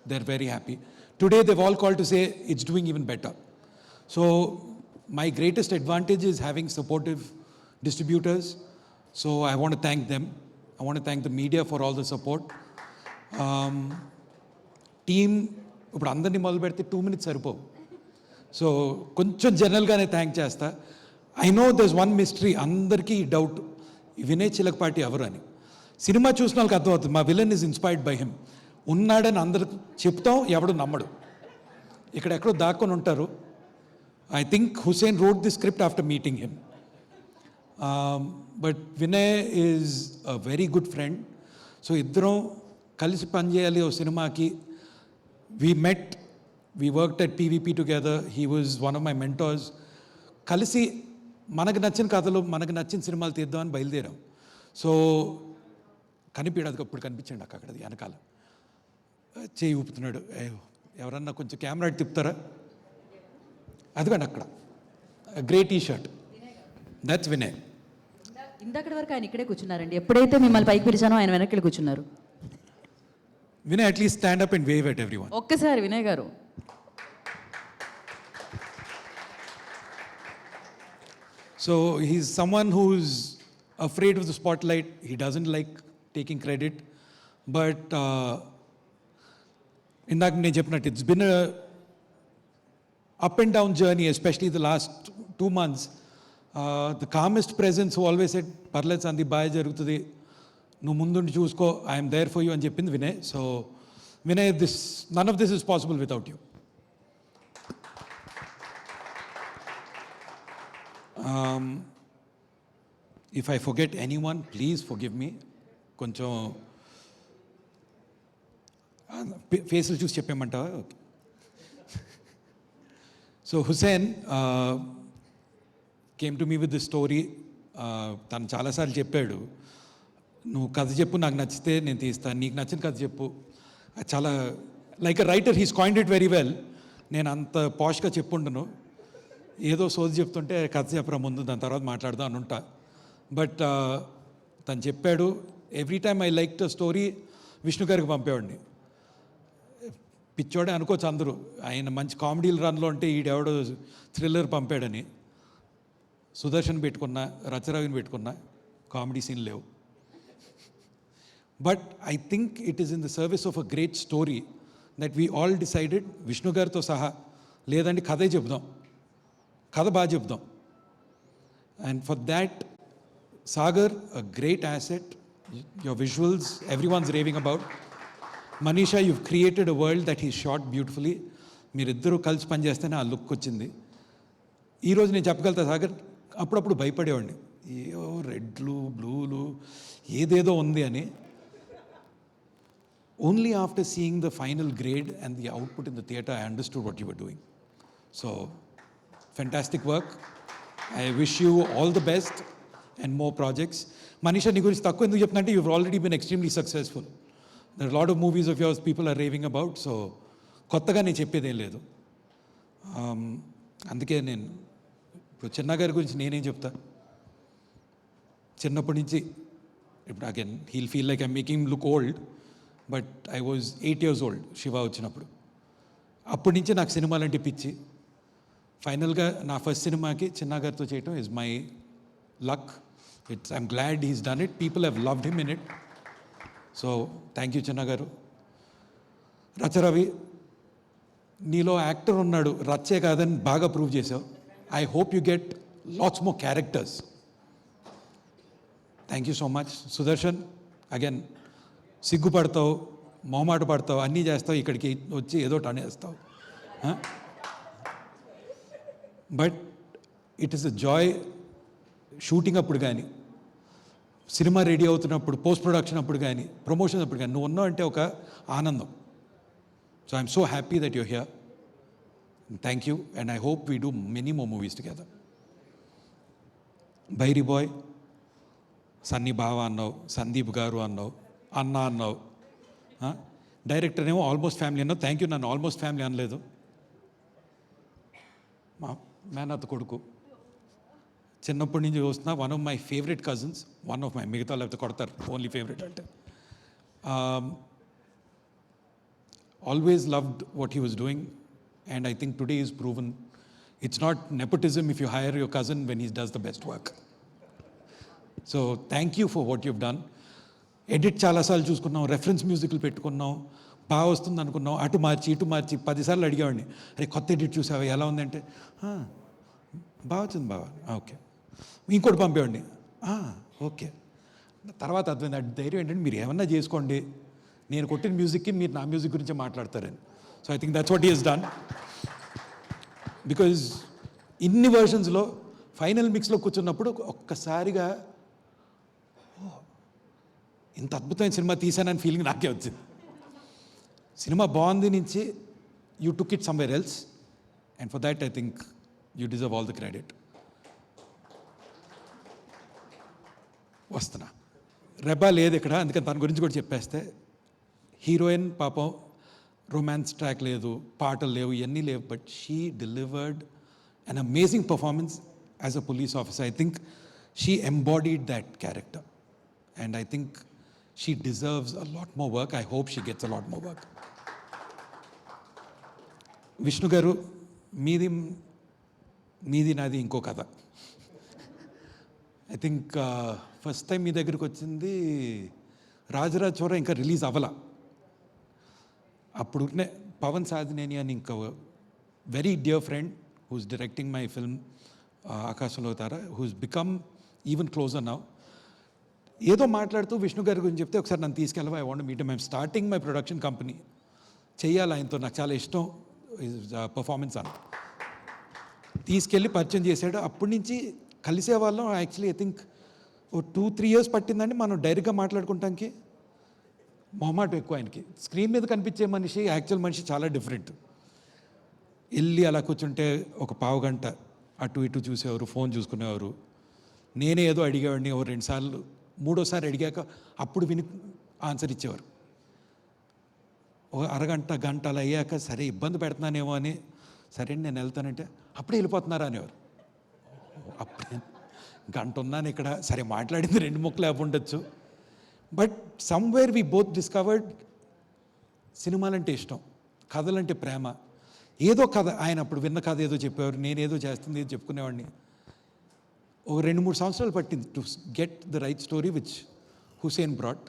they are very happy. Today they've all call to say it's doing even better. So my greatest advantage is having supportive distributors. So I want to thank them. I want to thank the media for all the support. Team, ఇప్పుడు అందరినీ మొదలు పెడితే 2 minutes సరిపోవు. So కొంచెం జనరల్గానే thank చేస్తా. I know there's one mystery, అందరికీ doubt, Vinay Chilakapati ఎవరు అని. సినిమా చూసిన వాళ్ళకి అర్థమవుతుంది, మా villain is inspired by him. ఉన్నాడని అందరికి చెప్తాం, ఎవడు నమ్మడు. ఇక్కడ ఎక్కడో దాక్కొని ఉంటారు. I think Hussain read the script after meeting him. But Vinay is a very good friend. So ఇద్దరం కలిసి పనిచేయాలి ఓ సినిమాకి. We met, we worked at PVP together. He was one of my mentors. కలిసి మనకు నచ్చిన కథలు, మనకు నచ్చిన సినిమాలు తీద్దామని బయలుదేరాం. సో కనిపించదు, అప్పుడు కనిపించండి అక్కడ వెనకాల చేయి ఊపుతున్నాడు. ఎవరన్నా కొంచెం కెమెరా తిప్పుతారా? అదిగోండి అక్కడ, great T shirt, that's Vinay. ఇందాకటి వరకు ఆయన ఇక్కడే కూర్చున్నారండి. ఎప్పుడైతే మిమ్మల్ని పైకి పిలిచానో ఆయన వెనక్కి కూర్చున్నారు. Vinay, at least stand up and wave at everyone. ఒక్కసారి వినయ్ గారు. So he's someone who's afraid of the spotlight. He doesn't like taking credit. But ఇందాక నేను చెప్పినట్టు, it's been a up and down journey, especially the last 2 months. The calmest presence who always said, పర్లేదు సందీప్, బాగా జరుగుతుంది, నువ్వు ముందుండి చూసుకో, I'm there for you అని చెప్పింది Vinay. So Vinay, none of this is possible without you. If I forget anyone, please forgive me. కొంచెం ఫేసులు చూసి చెప్పేమంటావా? Okay. So Hussain came to me with this story. తను చాలాసార్లు చెప్పాడు, నువ్వు కథ చెప్పు, నాకు నచ్చితే నేను తీస్తాను, నీకు నచ్చిన కథ చెప్పు. చాలా like a writer, he's coined it very well. నేను అంత పాష్గా చెప్పుండను, ఏదో సోది చెప్తుంటే కథ చెప్పరా ముందు, దాని తర్వాత మాట్లాడదాం అని ఉంటా. బట్ తను చెప్పాడు, every time I like the story Vishnu గారికి పంపేవాడిని. పిచ్చోడే అనుకోవచ్చు అందరూ, ఆయన మంచి కామెడీలు రన్లో ఉంటే ఈడెవడో థ్రిల్లర్ పంపాడని. సుదర్శన్ పెట్టుకున్నా, రచరవిని పెట్టుకున్నా, కామెడీ సీన్ లేవు. But I think it is in the service of a great story that we all decided, Vishnu గారితో సహా, లేదండి కథే చెప్దాం, కథ బాగా చెప్దాం. And for that Sagar, a great asset, your visuals, everyone's raving about. Manisha, you've created a world that he's shot beautifully. మీరిద్దరూ కలిసి పనిచేస్తేనే ఆ లుక్ వచ్చింది. ఈరోజు నేను చెప్పగలుగుతా సాగర్, అప్పుడప్పుడు భయపడేవాడిని, ఏవో రెడ్లు బ్లూలు ఏదేదో ఉంది అని. Only after seeing the final grade and the output in the theatre I understood what you were doing. So fantastic work. I wish you all the best and more projects. Manisha, నీ గురించి తక్కువ ఎందుకు చెప్తున్నా అంటే you've already been extremely successful. There are a lot of movies of yours people are raving about, so కొత్తగా నేను చెప్పేదేం లేదు. అందుకే నేను ఇప్పుడు చిన్న గారి గురించి నేనేం చెప్తా, చిన్నప్పటి నుంచి ఇప్పుడు again heal feel like I'm making look old, but I was 8 years old Shiva వచ్చినప్పుడు. అప్పటి నుంచి నాకు సినిమాలంటే పిచ్చి. ఫైనల్గా నా ఫస్ట్ సినిమాకి చిన్న గారితో చేయటం is my luck. I'm glad he's done it. People have loved him in it. So, thank you, Chinna garu. Racharavi, నీలో యాక్టర్ ఉన్నాడు, రచ్చే కాదని బాగా ప్రూవ్ చేసావు. I hope you get lots more characters. Thank you so much. Sudarshan, again సిగ్గుపడతావు, మొహమాట పడతావు, అన్నీ చేస్తావు, ఇక్కడికి వచ్చి ఏదో అనేస్తావు. But it is a joy shooting అప్పుడు కానీ, సినిమా రెడీ అవుతున్నప్పుడు, పోస్ట్ ప్రొడక్షన్ అప్పుడు కానీ, ప్రమోషన్ అప్పుడు కానీ నువ్వు ఉన్నావు అంటే ఒక ఆనందం. So I'm so happy that you're here. Thank you and I hope we do many more movies together. బైరీ బాయ్, సన్నీ బావ అన్నావు, సందీప్ గారు అన్నావు, అన్న అన్నావు, డైరెక్టర్ ఏమో ఆల్మోస్ట్ ఫ్యామిలీ అన్నావు. థ్యాంక్ యూ, నన్ను ఆల్మోస్ట్ ఫ్యామిలీ అనలేదు. మా మేనత్త కొడుకు, చిన్నప్పటి నుంచి చూస్తున్నా, one of my favourite cousins, one of my, మిగతా లేకపోతే కొడతారు, ఓన్లీ ఫేవరెట్ అంటే. Always loved what he was doing and I think today is proven it's not nepotism if you hire your cousin when he does the best work. So thank you for what you've done. Edit చాలాసార్లు చూసుకున్నాం, reference మ్యూజిక్లు పెట్టుకున్నాం, బాగా వస్తుంది అనుకున్నాం, అటు మార్చి ఇటు మార్చి 10 సార్లు అడిగేవాడిని, అరే కొత్త ఎడిట్ చూసావా ఎలా ఉందంటే, బాగా వచ్చింది బాగా, ఓకే. ఇంకోటి పంపేవాడిని, ఓకే. తర్వాత అర్థమైంది, ధైర్యం ఏంటంటే మీరు ఏమన్నా చేసుకోండి, నేను కొట్టిన మ్యూజిక్కి మీరు నా మ్యూజిక్ గురించే మాట్లాడతారని. So I think that's what he has done. Because ఇన్ని వర్షన్స్లో ఫైనల్ మిక్స్లో కూర్చున్నప్పుడు ఒక్కసారిగా ఇంత అద్భుతమైన సినిమా తీశానని ఫీలింగ్ నాకే వచ్చింది. సినిమా బాగుంది నుంచి you took it somewhere else and for that I think you deserve all the credit. వస్తున్నా, రెబా లేదు ఇక్కడ, అందుకని తన గురించి కూడా చెప్పేస్తే, హీరోయిన్ పాపం రొమాన్స్ ట్రాక్ లేదు, పాటలు లేవు, ఇవన్నీ లేవు, but she delivered an amazing performance as a police officer. I think she embodied that character and I think she deserves a lot more work. I hope she gets a lot more work. Vishnu గారు, మీది నాది ఇంకో కథ. I think first time మీ దగ్గరికి వచ్చింది రాజరాజ్ చోర ఇంకా release అవ్వాల. అప్పుడు పవన్ సాధినేని అని ఇంకా very dear friend who's directing my film ఆకాశంలో తార, who's become even closer now. ఏదో మాట్లాడుతూ విష్ణు గారి గురించి చెప్తే, ఒకసారి నన్ను తీసుకెళ్ళవా, I want meet, I'm starting my production company, చెయ్యాలి ఆయనతో, నాకు చాలా ఇష్టం పర్ఫార్మెన్స్ అని తీసుకెళ్ళి పరిచయం చేశాడు. అప్పటి నుంచి కలిసేవాళ్ళం. యాక్చువల్లీ ఐ థింక్ ఓ 2-3 years పట్టిందండి మనం డైరెక్ట్గా మాట్లాడుకుంటానికి. మొహమాట ఎక్కువ ఆయనకి. స్క్రీన్ మీద కనిపించే మనిషి, యాక్చువల్ మనిషి చాలా డిఫరెంట్. వెళ్ళి అలా కూర్చుంటే ఒక పావు గంట అటు ఇటు చూసేవారు, ఫోన్ చూసుకునేవారు. నేనే ఏదో అడిగేవాడిని, ఓ 2 సార్లు, 3వసారి అడిగాక అప్పుడు విని ఆన్సర్ ఇచ్చేవారు. ఒక అరగంట గంట అలా అయ్యాక సరే ఇబ్బంది పెడుతున్నానేమో అని, సరే నేను వెళ్తానంటే అప్పుడే వెళ్ళిపోతున్నారా అనేవారు. అప్పుడే గంట ఉన్నాను ఇక్కడ, సరే మాట్లాడింది 2 ముక్కలు ఉండొచ్చు. But somewhere we both discovered సినిమాలంటే ఇష్టం, కథలంటే ప్రేమ. ఏదో కథ, ఆయన అప్పుడు విన్న కథ ఏదో చెప్పేవారు, నేనేదో చేస్తుంది ఏదో చెప్పుకునేవాడిని. ఒక 2-3 సంవత్సరాలు పట్టింది to get the right story which Hussain brought.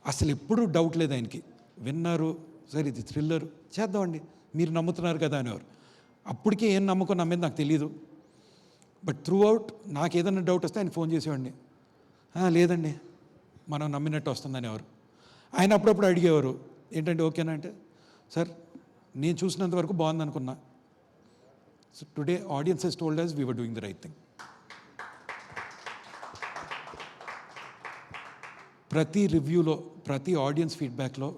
అసలు ఎప్పుడూ డౌట్ లేదు ఆయనకి. విన్నారు, సరే ఇది థ్రిల్లర్ చేద్దామండి, మీరు నమ్ముతున్నారు కదా అనేవారు. అప్పటికే ఏం నమ్మకం నా మీద నాకు తెలియదు. బట్ త్రూ అవుట్ నాకు ఏదైనా డౌట్ వస్తే ఆయన ఫోన్ చేసేవాడిని. లేదండి మనం నమ్మినట్టు వస్తుందనేవారు. ఆయన అప్పుడప్పుడు అడిగేవారు, ఏంటంటే ఓకేనా అంటే, సార్ నేను చూసినంత వరకు బాగుంది అనుకున్నా. So today audience Hess told us we were doing the right thing. ప్రతి రివ్యూలో, ప్రతి ఆడియన్స్ ఫీడ్బ్యాక్లో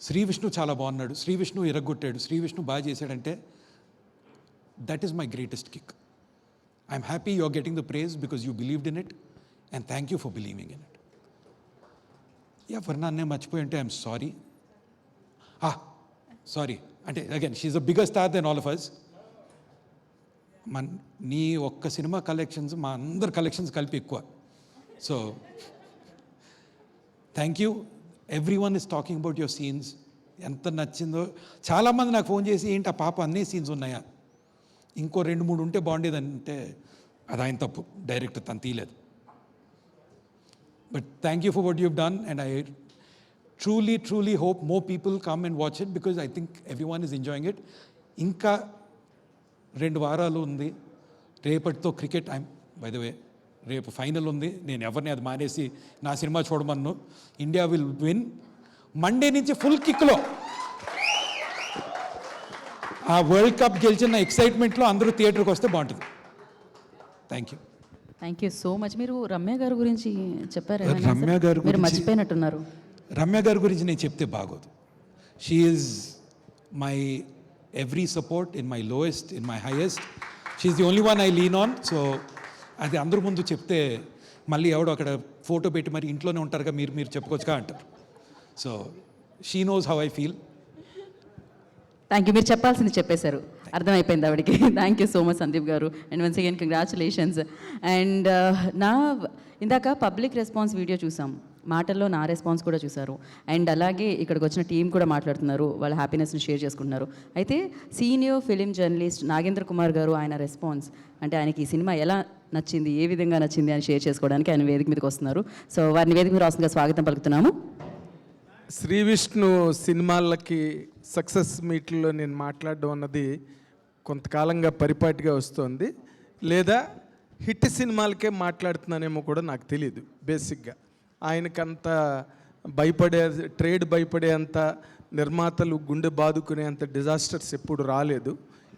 శ్రీ విష్ణు చాలా బాగున్నాడు, శ్రీ విష్ణు ఇరగొట్టాడు, శ్రీ విష్ణు బాగా చేశాడంటే that is my greatest kick. I'm happy you are getting the praise because you believed in it and thank you for believing in it. ఎవరినా నేను మర్చిపోయి అంటే ఐఎమ్ సారీ. సారీ అంటే again she's a bigger star than all of us. నీ ఒక్క cinema collections మా అందరి collections కలిపి ఎక్కువ. So thank you. Everyone is talking about your scenes. ఎంత నచ్చిందో. చాలామంది నాకు ఫోన్ చేసి, ఏంటి ఆ పాప అన్నీ సీన్స్ ఉన్నాయా, ఇంకో 2-3 ఉంటే బాగుండేదంటే అది ఆయన తప్పు, డైరెక్టర్ తను తీయలేదు. But thank you for what you've done and I truly hope more people come and watch it because I think everyone is enjoying it. ఇంకా 2 వారాలు ఉంది. రేపటితో క్రికెట్, బై ద వే రేపు ఫైనల్ ఉంది. నేను ఎవరిని అది మానేసి నా సినిమా చూడమన్ను. India will win. మండే నుంచి ఫుల్ కిక్లో ఆ వరల్డ్ కప్ గెలిచిన ఎక్సైట్మెంట్లో అందరూ థియేటర్కి వస్తే బాగుంటుంది. Thank you so much. మీరు రమ్య గారి గురించి చెప్పారు, రమ్య గారు మీరు మర్చిపోయినట్టున్నారు. రమ్య గారి గురించి నేను చెప్తే బాగోదు. She is my every support in my lowest, in my highest. She is the only one I lean on. So అది అందరి ముందు చెప్తే మళ్ళీ ఎవడో అక్కడ ఫోటో పెట్టి మరి ఇంట్లోనే ఉంటారుగా మీరు చెప్పుకోవచ్చుగా అంటారు. So she knows how I feel. Thank you. మీరు చెప్పాల్సింది చెప్పేశారు, అర్థమైపోయింది ఆవిడకి. Thank you so much Sandeep గారు and once again congratulations. And ఇందాక పబ్లిక్ రెస్పాన్స్ వీడియో చూసాం, మాటల్లో నా రెస్పాన్స్ కూడా చూశారు. అండ్ అలాగే ఇక్కడికి వచ్చిన టీం కూడా మాట్లాడుతున్నారు, వాళ్ళ హ్యాపీనెస్ని షేర్ చేసుకుంటున్నారు. అయితే senior film journalist Nagendra Kumar గారు, ఆయన రెస్పాన్స్ అంటే ఆయనకి ఈ సినిమా ఎలా నచ్చింది, ఏ విధంగా నచ్చింది అని షేర్ చేసుకోవడానికి ఆయన వేదిక మీదకి వస్తున్నారు. సో వారిని వేదిక మీద రాస్తుందిగా స్వాగతం పలుకుతున్నాము. శ్రీ విష్ణు సినిమాలకి సక్సెస్ మీట్లో నేను మాట్లాడడం అన్నది కొంతకాలంగా పరిపాటిగా వస్తుంది, లేదా హిట్ సినిమాలకే మాట్లాడుతున్నానేమో కూడా నాకు తెలియదు. బేసిక్గా ఆయనకంత ట్రేడ్ భయపడేంత, నిర్మాతలు గుండె బాదుకునేంత డిజాస్టర్స్ ఎప్పుడు రాలేదు.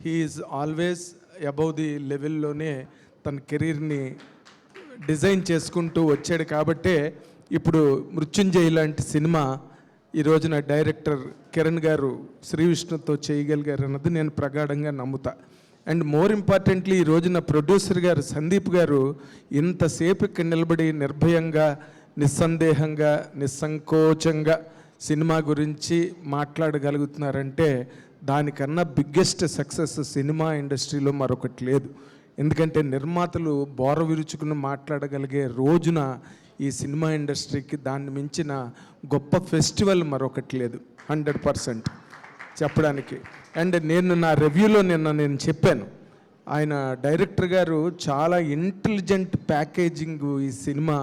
He is always above the లెవెల్లోనే తన కెరీర్ని డిజైన్ చేసుకుంటూ వచ్చాడు. కాబట్టే ఇప్పుడు మృత్యుంజయ్ లాంటి సినిమా ఈ రోజున డైరెక్టర్ కిరణ్ గారు శ్రీ విష్ణుతో చేయగలిగారు అన్నది నేను ప్రగాఢంగా నమ్ముతా. అండ్ మోర్ ఇంపార్టెంట్లీ ఈ రోజున ప్రొడ్యూసర్ గారు సందీప్ గారు ఇంతసేపు ఇక్కడ నిలబడి నిర్భయంగా, నిస్సందేహంగా, నిస్సంకోచంగా సినిమా గురించి మాట్లాడగలుగుతున్నారంటే దానికన్నా బిగ్గెస్ట్ సక్సెస్ సినిమా ఇండస్ట్రీలో మరొకటి లేదు. ఎందుకంటే నిర్మాతలు బోర విరుచుకుని మాట్లాడగలిగే రోజున ఈ సినిమా ఇండస్ట్రీకి దాన్ని మించిన గొప్ప ఫెస్టివల్ మరొకటి లేదు 100% చెప్పడానికి. అండ్ నేను నా రివ్యూలో నేను చెప్పాను, ఆయన డైరెక్టర్ గారు చాలా ఇంటెలిజెంట్ ప్యాకేజింగ్ ఈ సినిమా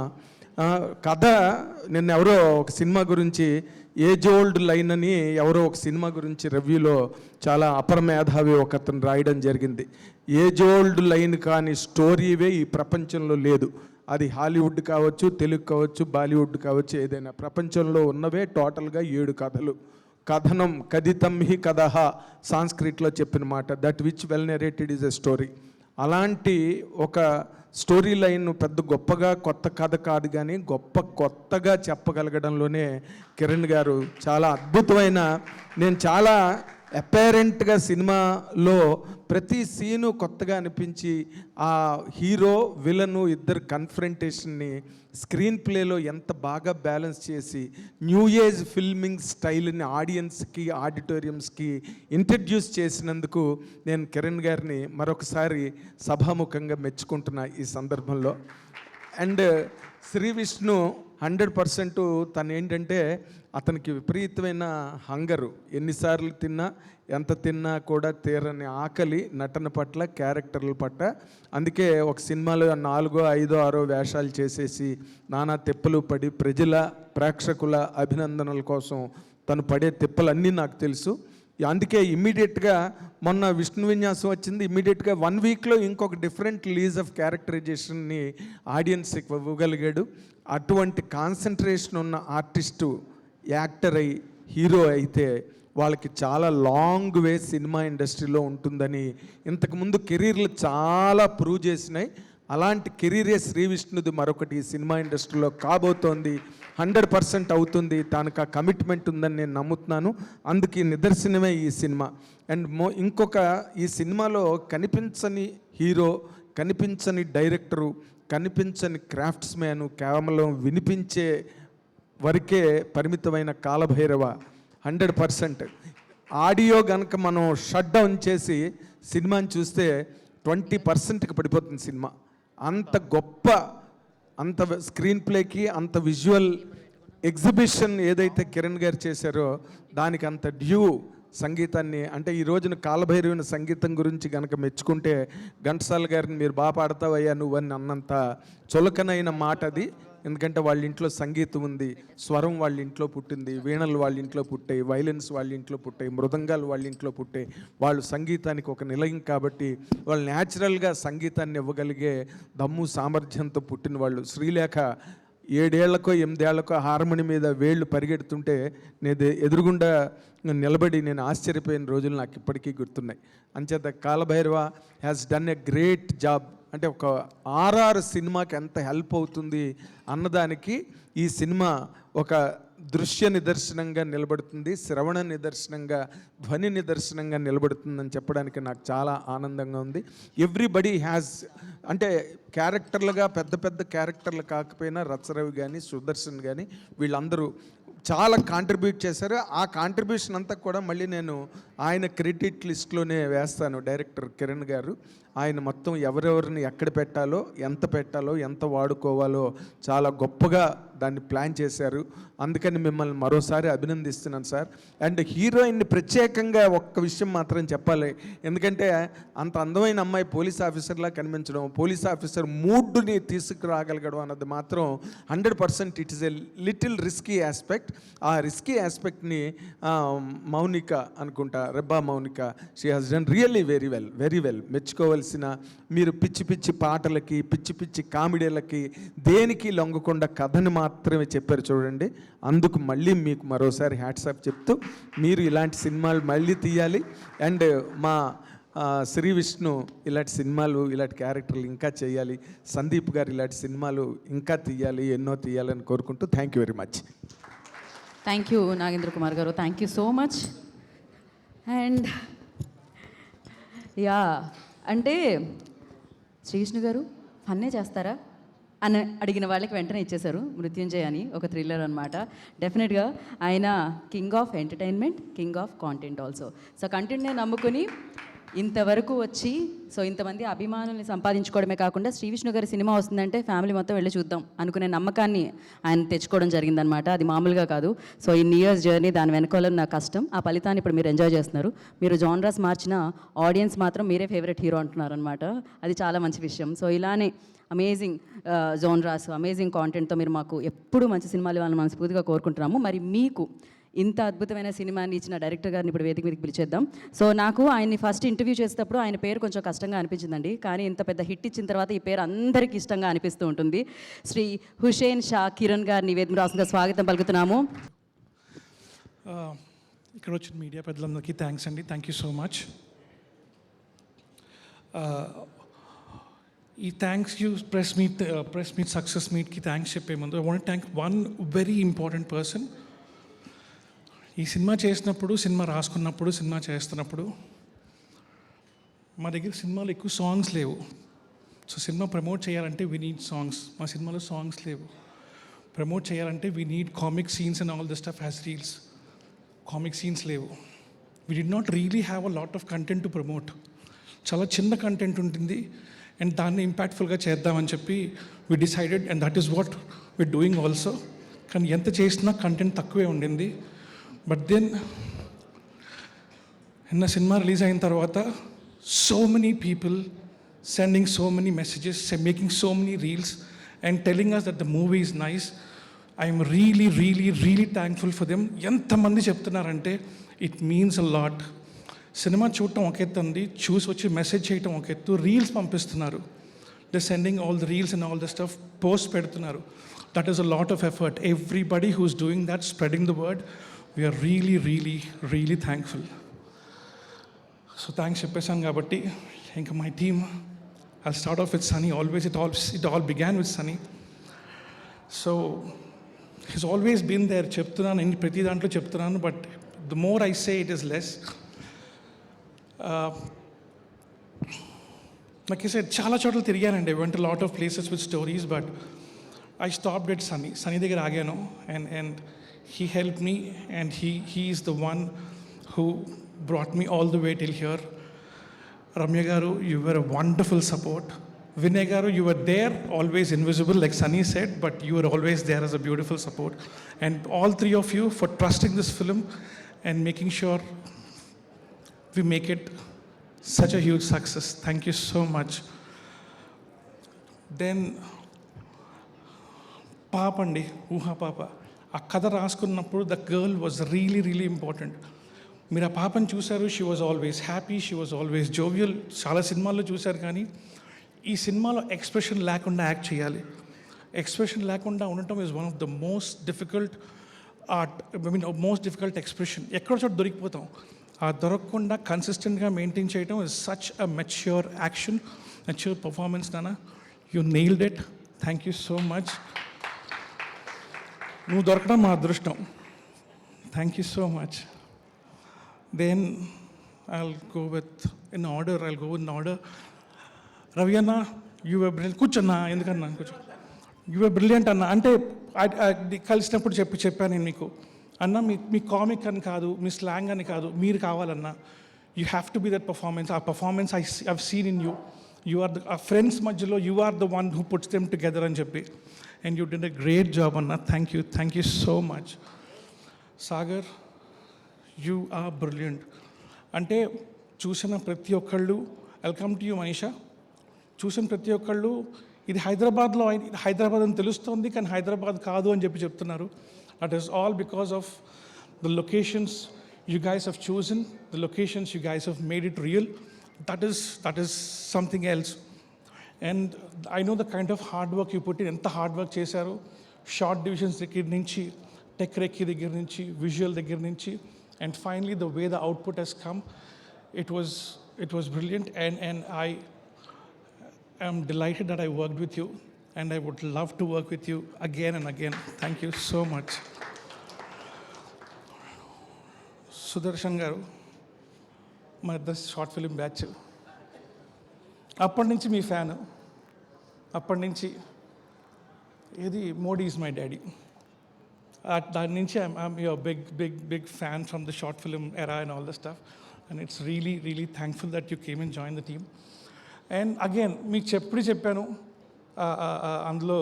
కథ. నిన్న ఎవరో ఒక సినిమా గురించి ఏజ్ ఓల్డ్ లైన్ అని ఎవరో ఒక సినిమా గురించి రివ్యూలో చాలా అపరమేధావి ఒక అతను రాయడం జరిగింది. ఏజ్ ఓల్డ్ లైన్ కాని స్టోరీవే ఈ ప్రపంచంలో లేదు. అది హాలీవుడ్ కావచ్చు, తెలుగు కావచ్చు, బాలీవుడ్ కావచ్చు, ఏదైనా ప్రపంచంలో ఉన్నవే టోటల్గా 7 కథలు. కథనం కథితం హి కథహ సాంస్క్రిట్లో చెప్పిన మాట, that which well narrated is a story. అలాంటి ఒక స్టోరీ లైన్ పెద్ద గొప్పగా కొత్త కథ కాదు, కానీ కొత్తగా చెప్పగలగడంలోనే కిరణ్ గారు చాలా అద్భుతమైన, నేను చాలా అపేరెంట్గా సినిమాలో ప్రతి సీను కొత్తగా అనిపించి ఆ హీరో విలను ఇద్దరు కన్ఫ్రంటేషన్ని స్క్రీన్ ప్లేలో ఎంత బాగా బ్యాలెన్స్ చేసి న్యూ ఏజ్ ఫిల్మింగ్ స్టైల్ని ఆడియన్స్కి ఆడిటోరియంస్కి ఇంట్రడ్యూస్ చేసినందుకు నేను కిరణ్ గారిని మరొకసారి సభాముఖంగా మెచ్చుకుంటున్నా ఈ సందర్భంలో. అండ్ శ్రీ విష్ణు 100% తను ఏంటంటే అతనికి విపరీతమైన హంగరు, ఎన్నిసార్లు తిన్నా ఎంత తిన్నా కూడా తీరని ఆకలి నటన పట్ల, క్యారెక్టర్ల పట్ల. అందుకే ఒక సినిమాలో 4, 5, 6 వేషాలు చేసేసి నానా తిప్పలు పడి ప్రజల ప్రేక్షకుల అభినందనల కోసం తను పడే తిప్పలన్నీ నాకు తెలుసు. అందుకే ఇమ్మీడియట్గా మొన్న విష్ణు విన్యాసం వచ్చింది, ఇమ్మీడియట్గా 1 వీక్లో ఇంకొక డిఫరెంట్ లీజ్ ఆఫ్ క్యారెక్టరైజేషన్ని ఆడియన్స్కి ఇవ్వగలిగాడు. అటువంటి కాన్సన్ట్రేషన్ ఉన్న ఆర్టిస్టు యాక్టర్ అయి హీరో అయితే వాళ్ళకి చాలా లాంగ్ వే సినిమా ఇండస్ట్రీలో ఉంటుందని ఇంతకుముందు కెరీర్లు చాలా ప్రూవ్ చేసినాయి. అలాంటి కెరీరే శ్రీ విష్ణుది మరొకటి ఈ సినిమా ఇండస్ట్రీలో కాబోతోంది. 100% అవుతుంది. తనకు ఆ కమిట్మెంట్ ఉందని నేను నమ్ముతున్నాను. అందుకే నిదర్శనమే ఈ సినిమా. అండ్ ఇంకొక ఈ సినిమాలో కనిపించని హీరో, కనిపించని డైరెక్టరు, కనిపించని క్రాఫ్ట్స్ మ్యాను, కేవలం వినిపించే వరకే పరిమితమైన కాలభైరవ 100%. ఆడియో కనుక మనం షట్ డౌన్ చేసి సినిమాని చూస్తే 20%కి పడిపోతుంది సినిమా. అంత గొప్ప, అంత స్క్రీన్ ప్లేకి, అంత విజువల్ ఎగ్జిబిషన్ ఏదైతే కిరణ్ గారు చేశారో దానికి అంత డ్యూ సంగీతాన్ని. అంటే ఈ రోజున కాలభైరవిన సంగీతం గురించి కనుక మెచ్చుకుంటే ఘంటసాల గారిని మీరు బాగా పాడతావయ్యా నువ్వని అన్నంత చులకనైన మాట అది. ఎందుకంటే వాళ్ళ ఇంట్లో సంగీతం ఉంది, స్వరం వాళ్ళ ఇంట్లో పుట్టింది, వీణలు వాళ్ళ ఇంట్లో పుట్టాయి, వైలెన్స్ వాళ్ళ ఇంట్లో పుట్టాయి, మృదంగాలు వాళ్ళ ఇంట్లో పుట్టాయి. వాళ్ళు సంగీతానికి ఒక నిలయం కాబట్టి వాళ్ళు న్యాచురల్గా సంగీతాన్ని ఇవ్వగలిగే దమ్ము సామర్థ్యంతో పుట్టిన వాళ్ళు. శ్రీలేఖ 7 ఏళ్లకో 8 ఏళ్లకో హార్మోని మీద వేళ్ళు పరిగెడుతుంటే నేను ఎదురుగుండా నిలబడి నేను ఆశ్చర్యపోయిన రోజులు నాకు ఇప్పటికీ గుర్తున్నాయి. అంచేత Kalabhairava has done a great job. అంటే ఒక RR సినిమాకి ఎంత హెల్ప్ అవుతుంది అన్నదానికి ఈ సినిమా ఒక దృశ్య నిదర్శనంగా నిలబడుతుంది, శ్రవణ నిదర్శనంగా, ధ్వని నిదర్శనంగా నిలబడుతుందని చెప్పడానికి నాకు చాలా ఆనందంగా ఉంది. ఎవ్రీబడి హ్యాస్, అంటే క్యారెక్టర్లుగా పెద్ద పెద్ద క్యారెక్టర్లు కాకపోయినా రచ్చరవి కానీ సుదర్శన్ కానీ వీళ్ళందరూ చాలా కాంట్రిబ్యూట్ చేశారు. ఆ కాంట్రిబ్యూషన్ అంతా కూడా మళ్ళీ నేను ఆయన క్రెడిట్ లిస్ట్లోనే వేస్తాను. డైరెక్టర్ కిరణ్ గారు ఆయన మొత్తం ఎవరెవరిని ఎక్కడ పెట్టాలో, ఎంత వాడుకోవాలో చాలా గొప్పగా దాన్ని ప్లాన్ చేశారు. అందుకని మిమ్మల్ని మరోసారి అభినందిస్తున్నాను సార్. అండ్ హీరోయిన్ని ప్రత్యేకంగా ఒక్క విషయం మాత్రం చెప్పాలి. ఎందుకంటే అంత అందమైన అమ్మాయి పోలీస్ ఆఫీసర్లా కనిపించడం, పోలీస్ ఆఫీసర్ మూడ్ని తీసుకురాగలగడం అన్నది మాత్రం 100% it is a little risky aspect. ఆ రిస్కీ ఆస్పెక్ట్ని మౌనిక అనుకుంటా, Reba Monica, she has done really very well. మెచ్చుకోవాల్సిన, మీరు పిచ్చి పిచ్చి పాటలకి, పిచ్చి పిచ్చి కామెడీలకి దేనికి లొంగకుండా కథని మాత్రమే చెప్పారు చూడండి. అందుకు మళ్ళీ మీకు మరోసారి హ్యాట్స్ ఆఫ్ చెప్తూ మీరు ఇలాంటి సినిమాలు మళ్ళీ తీయాలి. అండ్ మా శ్రీ విష్ణు ఇలాంటి సినిమాలు, ఇలాంటి క్యారెక్టర్లు ఇంకా చేయాలి. సందీప్ గారు ఇలాంటి సినిమాలు ఇంకా తీయాలి, ఎన్నో తీయాలని కోరుకుంటూ thank you very much. Thank you Nagendra Kumar గారు, thank you so much. And yeah, అంటే శ్రీ విష్ణు గారు ఫన్నే చేస్తారా అని అడిగిన వాళ్ళకి వెంటనే ఇచ్చేశారు. మృత్యుంజయ్ అని ఒక థ్రిల్లర్ అనమాట. డెఫినెట్గా ఆయన king of entertainment, king of content also. So కంటెంట్నే నమ్ముకుని ఇంతవరకు వచ్చి సో ఇంతమంది అభిమానుల్ని సంపాదించుకోవడమే కాకుండా శ్రీ విష్ణు గారి సినిమా వస్తుందంటే ఫ్యామిలీ మొత్తం వెళ్ళి చూద్దాం అనుకునే నమ్మకాన్ని ఆయన తెచ్చుకోవడం జరిగిందనమాట. అది మామూలుగా కాదు. సో ఇన్ ఇయర్స్ జర్నీ, దాని వెనకాల నా కష్టం, ఆ ఫలితాన్ని ఇప్పుడు మీరు ఎంజాయ్ చేస్తున్నారు. మీరు జానరాస్ మార్చిన ఆడియన్స్ మాత్రం మీరే ఫేవరెట్ హీరో అంటున్నారు అనమాట. అది చాలా మంచి విషయం. సో ఇలానే అమేజింగ్ జానరాస్, అమేజింగ్ కాంటెంట్తో మీరు మాకు ఎప్పుడు మంచి సినిమాలు ఇవ్వాలని మనస్ఫూర్తిగా కోరుకుంటున్నాము. మరి మీకు ఇంత అద్భుతమైన సినిమాని ఇచ్చిన డైరెక్టర్ గారిని ఇప్పుడు వేదిక మీదకి పిలిచేద్దాం. సో నాకు ఆయన్ని ఫస్ట్ ఇంటర్వ్యూ చేసేటప్పుడు ఆయన పేరు కొంచెం కష్టంగా అనిపించిందండి. కానీ ఇంత పెద్ద హిట్ ఇచ్చిన తర్వాత ఈ పేరు అందరికీ ఇష్టంగా అనిపిస్తూ ఉంటుంది. శ్రీ హుషేన్ షా కిరణ్ గారిని వేదిక రాసుగా స్వాగతం పలుకుతున్నాము. ఇక్కడ వచ్చిన మీడియా పెద్దలందరికీ థ్యాంక్స్ అండి. Thank you so much. ఈ thanks you press meet success మీట్కి థ్యాంక్స్ చెప్పే ముందు I want thank one very important person. ఈ సినిమా చేసినప్పుడు, సినిమా రాసుకున్నప్పుడు, సినిమా చేస్తున్నప్పుడు మా దగ్గర సినిమాలో ఎక్కువ సాంగ్స్ లేవు. సో సినిమా ప్రమోట్ చేయాలంటే వీ నీడ్ సాంగ్స్. మా సినిమాలో సాంగ్స్ లేవు. ప్రమోట్ చేయాలంటే we need comic scenes and all the stuff has reels. Comic scenes లేవు. We did not really have a lot of content to promote. చాలా చిన్న content ఉంటుంది అండ్ దాన్ని ఇంపాక్ట్ఫుల్గా చేద్దామని చెప్పి we decided and that is what we doing also. కానీ ఎంత చేసినా కంటెంట్ తక్కువే ఉండింది. బట్ దెన్ నిన్న సినిమా రిలీజ్ అయిన తర్వాత so many people sending so many messages, making so many reels and telling us that the movie is nice. I am really, really, really thankful for them. ఎంతమంది చెప్తున్నారంటే it means a lot. Cinema చూడటం ఒక ఎత్తు ఉంది, చూసి వచ్చి message చేయటం ఒక ఎత్తు, రీల్స్ పంపిస్తున్నారు. They sending all the reels and all the stuff post పెడుతున్నారు. That is a lot of effort. Everybody who is doing that, spreading the word, we're really, really, really thankful. So thanks చెప్పేశాను కాబట్టి ఇంకా my team, I'll start off with Sunny. Always, it all began with Sunny. So he's always been there. చెప్తున్నాను, ప్రతి దాంట్లో చెప్తున్నాను, but the more I say it is less. Like I said, చాలా చోట్ల తిరిగానండి. I went a lot of places with stories, but I stopped at Sunny. Sunny దగ్గర ఆగాను and he helped me and he is the one who brought me all the way till here. Ramya Garu, you were a wonderful support. Vinay Garu, you were there, always invisible, like Sunny said, but you were always there as a beautiful support. And all three of you for trusting this film and making sure we make it such a huge success. Thank you so much. Then, Papandi, Uha Papa, a kథ రాసుకున్నప్పుడు the girl was really, really important. మీరు ఆ పాపను చూశారు, she was always happy, she was always jovial. చాలా సినిమాల్లో చూశారు, కానీ ఈ సినిమాలో ఎక్స్ప్రెషన్ లేకుండా యాక్ట్ చేయాలి. ఎక్స్ప్రెషన్ లేకుండా ఉండటం is one of the most difficult art. I mean most difficult expression. ఎక్కడో చోట దొరికిపోతాం. ఆ దొరకకుండా కన్సిస్టెంట్గా మెయింటైన్ చేయడం is such a mature action, mature performance. నాన్న, you nailed it. Thank you so much. నువ్వు దొరకడం మా అదృష్టం. Thank you so much. Then I'll go in order. Ravi Anna, you were brilliant. Kuchana, endukanna kuchu. You were brilliant Anna. Ante కలిసినప్పుడు చెప్పాను నేను మీకు, అన్న మీ కామిక్ అని కాదు, మీ స్లాంగ్ అని కాదు, మీరు కావాలన్నా. You have to be that performance. ఆ performance I've seen in you. You are ఆ ఫ్రెండ్స్ మధ్యలో you are the one who puts them together అని చెప్పి. And you did a great job Anna. Thank you so much. Sagar, you are brilliant. అంటే చూసిన ప్రతి ఒక్కళ్ళు, welcome to you Manisha, చూసిన ప్రతి ఒక్కళ్ళు ఇది హైదరాబాద్ అని తెలుస్తోంది, కానీ హైదరాబాద్ కాదు అని చెప్తున్నారు. That is all because of the locations you guys have chosen, the locations you guys have made it real. That is something else. And I know the kind of hard work you put in. ఎంత hard work చేశారు. Short divisions దగ్గర నుంచి, tech recce దగ్గర నుంచి, visual దగ్గర నుంచి, and finally the way the output has come, it was brilliant. And I am delighted that I worked with you, and I would love to work with you again and again. Thank you so much. Sudarshan garu, my short film batch, అప్పటి నుంచి మీ fan. అప్పటి నుంచి ఏది Modi is my daddy. దాని నుంచి I'm your big fan from the short film era and all the stuff, and it's really, really thankful that you came and joined the team. And again, మీకు చెప్పాను అందులో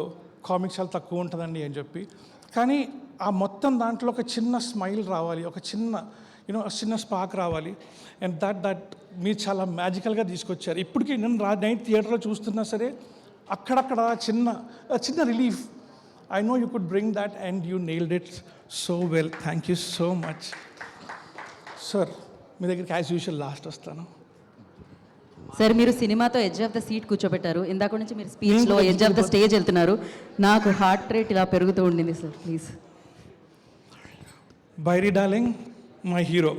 comics చాలా తక్కువ ఉంటుందండి అని చెప్పి, కానీ ఆ మొత్తం దాంట్లో ఒక చిన్న స్మైల్ రావాలి, ఒక చిన్న స్పార్క్ రావాలి. అండ్ దట్ మీరు చాలా మ్యాజికల్గా తీసుకొచ్చారు. ఇప్పటికీ నేను నైట్ థియేటర్లో చూస్తున్నా సరే అక్కడక్కడ చిన్న relief. I know you could bring that and you nailed it so well. Thank you so much. Sir, మీ దగ్గరికి యాజ్ యూజువల్ లాస్ట్ వస్తాను. సార్, మీరు సినిమాతో ఎడ్జ్ ఆఫ్ ద సీట్ కూర్చోబెట్టారు. ఇందాక నుంచి మీరు స్పీచ్లో ఎడ్జ్ ఆఫ్ ద స్టేజ్ వెళ్తున్నారు. నాకు హార్ట్ రేట్ ఇలా పెరుగుతూ ఉండింది sir. Please. బైరీ darling, my hero.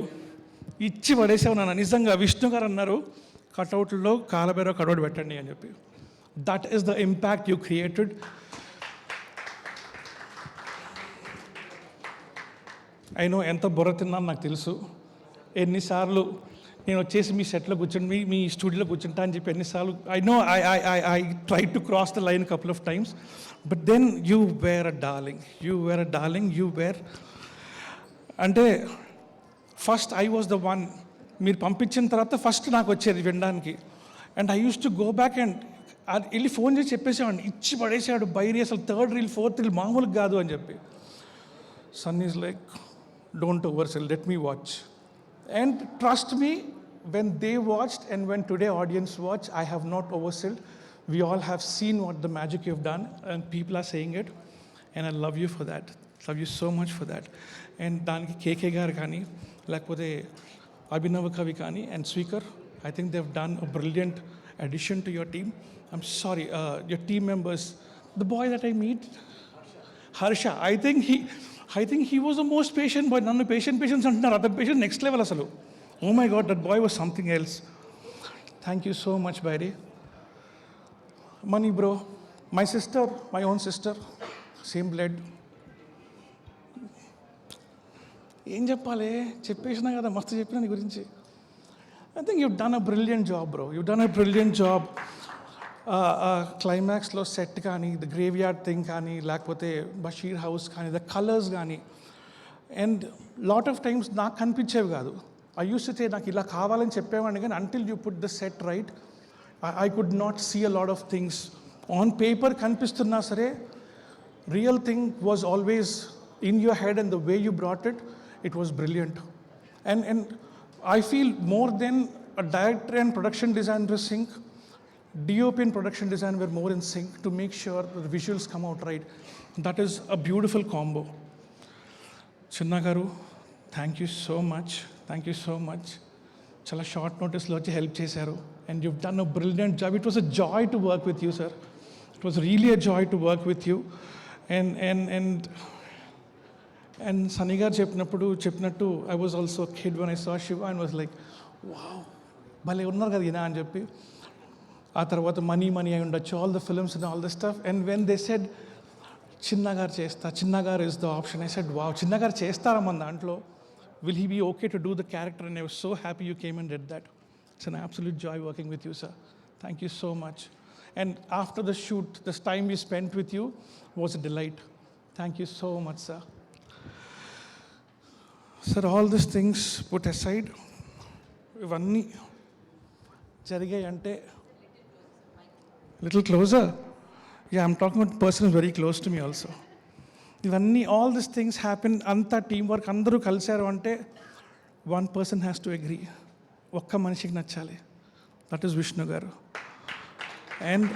ఇచ్చి పడేసావు నాన్న. నిజంగా విష్ణు గారు అన్నారు కటౌట్లో కాలబేరో కటౌట్ పెట్టండి అని చెప్పి. That is the impact you created. అయినో ఎంత బుర్ర తిన్నాను నాకు తెలుసు. ఎన్నిసార్లు నేను వచ్చేసి మీ సెట్లో కూర్చుని మీ స్టూడియోలో కూర్చుంటా అని చెప్పి ఎన్నిసార్లు I try to cross the line couple of times, but then you were a darling, you were అంటే first I was the one. మీరు పంపించిన తర్వాత ఫస్ట్ నాకు వచ్చేది వినడానికి. And I use to go back and వెళ్ళి ఫోన్ చేసి చెప్పేసేవాడిని, ఇచ్చి పడేసాడు బైరీ, అసలు 3rd reel 4th reel మామూలుగా కాదు అని చెప్పి. Son is like, don't oversell, let me watch. And trust me, when they watched and when today audience watch, I have not oversold. We all have seen what the magic you've done, and people are saying it, and I love you for that. Love you so much for that. And daniki KK garu kani lekapothe Abhinav Kavi kani and Sweekar, I think they've done a brilliant addition to your team. I'm sorry, your team members, the boy that I meet, Harsha, I think he was the most patient boy. Nannu patience antunnaru, other patient next level asalu. Oh my God, that boy was something else. Thank you so much, Bairi. Mani bro, my sister, my own sister, same blood. ఏం చెప్పాలి, చెప్పేసినా కదా, మస్తు చెప్పినా నీ గురించి. I think you've done a brilliant job, bro. You've done a brilliant job. క్లైమాక్స్లో set కానీ, the graveyard thing కానీ, లేకపోతే బషీర్ హౌస్ కానీ, ద కలర్స్ కానీ, అండ్ లాట్ ఆఫ్ టైమ్స్ నాకు కనిపించేవి కాదు. ఐ యూస్ టు సే నాకు ఇలా కావాలని చెప్పేవాడిని, కానీ until you put the set right I could not see a lot of things. On paper కనిపిస్తున్నా సరే, real thing was always in your head, and the way you brought it was brilliant. And I feel more than a director and production designer sync, DOP and production design were more in sync to make sure that the visuals come out right. That is a beautiful combo. Chinna garu, thank you so much. Thank you so much. Chala short notice lo vachi help chesaru, and you've done a brilliant job. It was a joy to work with you, sir. It was really a joy to work with you. And Sunny garu cheppinattu, I was also a kid when I saw Shiva and was like, wow, bale unnaru kada ina అని చెప్పి. ఆ తర్వాత money అయి ఉండొచ్చు, all the films and all the stuff. And when they said చిన్నగారు చేస్తా, చిన్నగారు is the option, I said wow, చిన్నగారు చేస్తారా మన దాంట్లో, will he be okay to do the character? And I was so happy you came and did that. It's an absolute joy working with you, sir. Thank you so much. And after the shoot, this time we spent with you was a delight. Thank you so much, sir. Sir, all this things put aside, ఇవన్నీ జరిగాయి అంటే, little closer. Yeah, I'm talking about a person who's very close to me also. ఇవన్నీ, all these things happen, అంతా team work, అందరూ కలిశారు అంటే one person has to agree. ఒక్క మనిషికి నచ్చాలి, దట్ ఈస్ విష్ణు గారు. And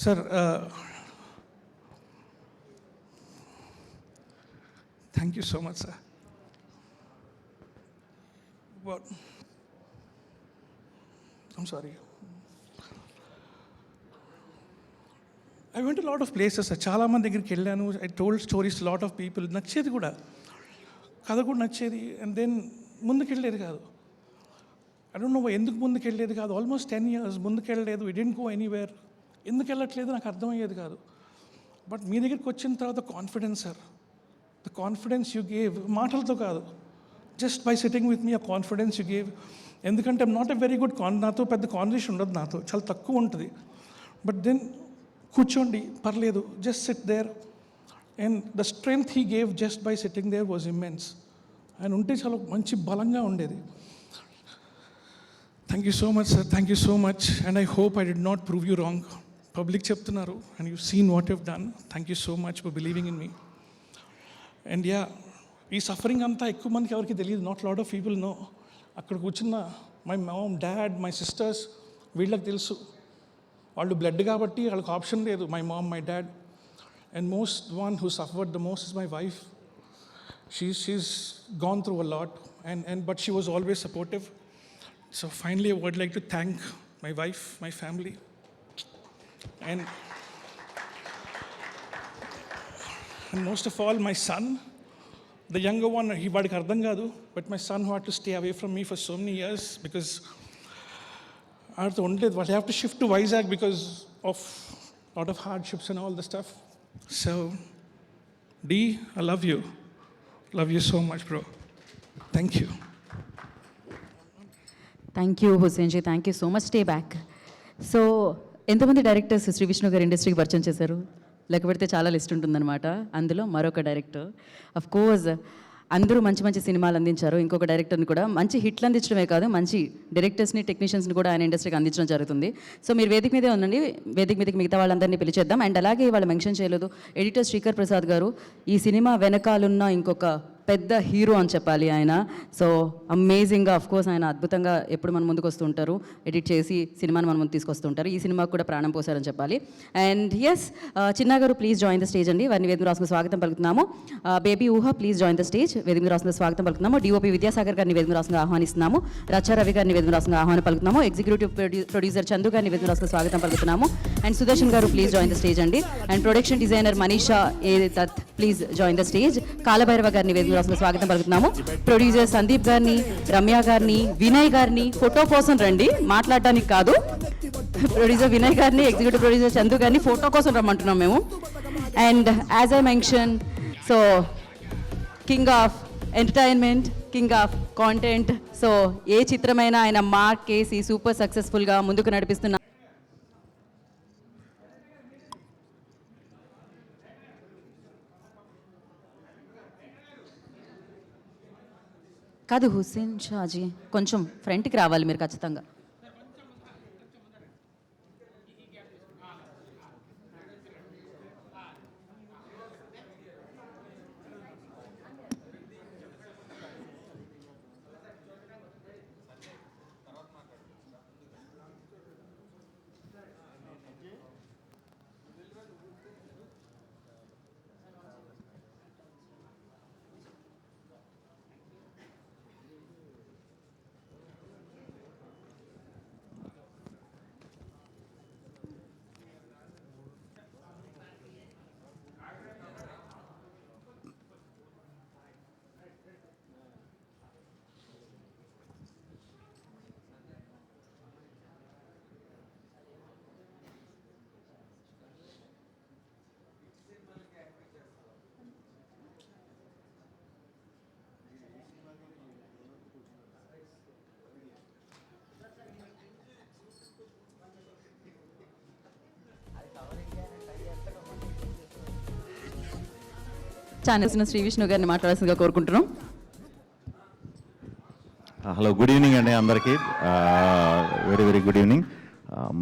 sir, thank you so much, sir. What? I'm sorry. I went to a lot of places. చాలా మంది దగ్గరికి వెళ్ళాను. I told stories to a lot of people. నచ్చేది కూడా, కథ కూడా నచ్చేది. అండ్ దెన్ ముందుకెళ్ళేది కాదు. I don't know ఎందుకు ముందుకెళ్ళేది కాదు. Almost 10 years ముందుకెళ్ళలేదు. We didn't go anywhere. ఎందుకు వెళ్ళట్లేదు నాకు అర్థమయ్యేది కాదు. బట్ మీ దగ్గరికి వచ్చిన తర్వాత confidence, sir, the confidence you gave, మాటలతో కాదు, just by sitting with me, ఆ కాన్ఫిడెన్స్ యూ గేవ్. ఎందుకంటే I'm not a very good నాతో పెద్ద కాన్వర్సేషన్ ఉండదు, నాతో చాలా తక్కువ ఉంటుంది. బట్ దెన్ కూర్చోండి, పర్లేదు, just sit there. And the strength he gave just by sitting there was immense. ఆయన ఉంటే చాలా మంచి బలంగా ఉండేది. Thank you so much, sir. Thank you so much. And I hope I did not prove you wrong. Public చెప్తున్నారు, and you seen what you done. Thank you so much for believing in me. And yeah, ఈ suffering అంతా ఎక్కువ మందికి ఎవరికి తెలియదు, not lot of people know. అక్కడ కూర్చున్న my mom, dad, my sisters, వీళ్ళకి తెలుసు. వాళ్ళు బ్లడ్ కాబట్టి వాళ్ళకి ఆప్షన్ లేదు. My mom, my dad. And most one who suffered the most is my wife. She's gone through a lot, but she was always supportive. So finally I would like to thank my wife, my family, and most of all my son. The younger one, he వాడికి అర్థం కాదు, but my son who had to stay away from me for so many years because ఆడితో ఉండలేదు. వాళ్ళు have to shift to Vizag because of lot of hardships and all the stuff. So, D, I love you. Love you so much, bro. Thank you. Thank you Hussain ji, thank you so much. Stay back. So ఎంతమంది directors Shri Vishnu garu ఇండస్ట్రీకి పరిచయం చేశారు? లెక్క పెడితే చాలా list ఉంటుందన్నమాట. అందులో మరొక డైరెక్టర్. అఫ్ కోర్స్ అందరూ మంచి మంచి సినిమాలు అందించారు. ఇంకొక డైరెక్టర్ని కూడా మంచి హిట్లు అందించడమే కాదు, మంచి డైరెక్టర్స్ని, టెక్నీషియన్స్ని కూడా ఆయన ఇండస్ట్రీకి అందించడం జరుగుతుంది. సో మీరు వేదిక మీదే ఉండండి. వేదిక మీదకి మిగతా వాళ్ళందరినీ పిలిచేద్దాం. అండ్ అలాగే వాళ్ళు మెన్షన్ చేయలేదు, ఎడిటర్ శ్రీకర్ ప్రసాద్ గారు ఈ సినిమా వెనకాలన్న ఇంకొక పెద్ద హీరో అని చెప్పాలి ఆయన. సో అమేజింగ్గా కోర్స్ ఆయన అద్భుతంగా ఎప్పుడు మన ముందుకు వస్తూ ఉంటారు, ఎడిట్ చేసి సినిమాని మన ముందు తీసుకొస్తూ ఉంటారు. ఈ సినిమాకు కూడా ప్రాణం పోసారని చెప్పాలి. అండ్ ఎస్, చిన్న గారు ప్లీజ్ జాయిన్ ద స్టేజ్ అండి. వారిని వేదిక రాసుకుని స్వాగతం పలుకుతున్నాము. బేబీ ఊహ ప్లీజ్ జాయిన్ ద స్టేజ్. వేదిక రాసుకుని స్వాగతం పలుకుతున్నాము. డిఓపి విద్యాసాగర్ గారిని వేదిక రాసుకుని ఆహ్వానిస్తున్నాము. రచ్చా రవి గారిని వేదిక రాసుకుని ఆహ్వానం పలుకుతున్నాము. ఎగ్జిక్యూటివ్ ప్రొడ్యూసర్ చందు గారిని వేదిక రాసుకుని స్వాగతం పలుకుతున్నాము. And Sudarshan garu please join the stage అండి. And production designer Manisha A Dutt please join the stage. Kalabhairava గారిని వేదిక రాసుకుని స్వాగతం పలుకుతున్నాము. ప్రొడ్యూసర్ సందీప్ గారిని, రమ్య గారిని, వినయ్ గారిని ఫోటో కోసం రండి, మాట్లాడడానికి కాదు. ప్రొడ్యూసర్ వినయ్ గారిని, ఎగ్జిక్యూటివ్ ప్రొడ్యూసర్ చందు గారిని ఫోటో కోసం రమ్మంటున్నాం మేము. And as I mention, so king of entertainment, king of content. So ఏ చిత్రమైనా ఆయన మార్క్ కేసి సూపర్ సక్సెస్ఫుల్గా ముందుకు నడిపిస్తున్న కాదు హుస్సేన్ షాజీ, కొంచెం ఫ్రంట్కి రావాలి మీరు ఖచ్చితంగా. ఛానల్స్ శ్రీ విష్ణు గారిని మాట్లాడాల్సిందిగా కోరుకుంటున్నాం. హలో, గుడ్ ఈవినింగ్ అండి అందరికీ. Very very good evening.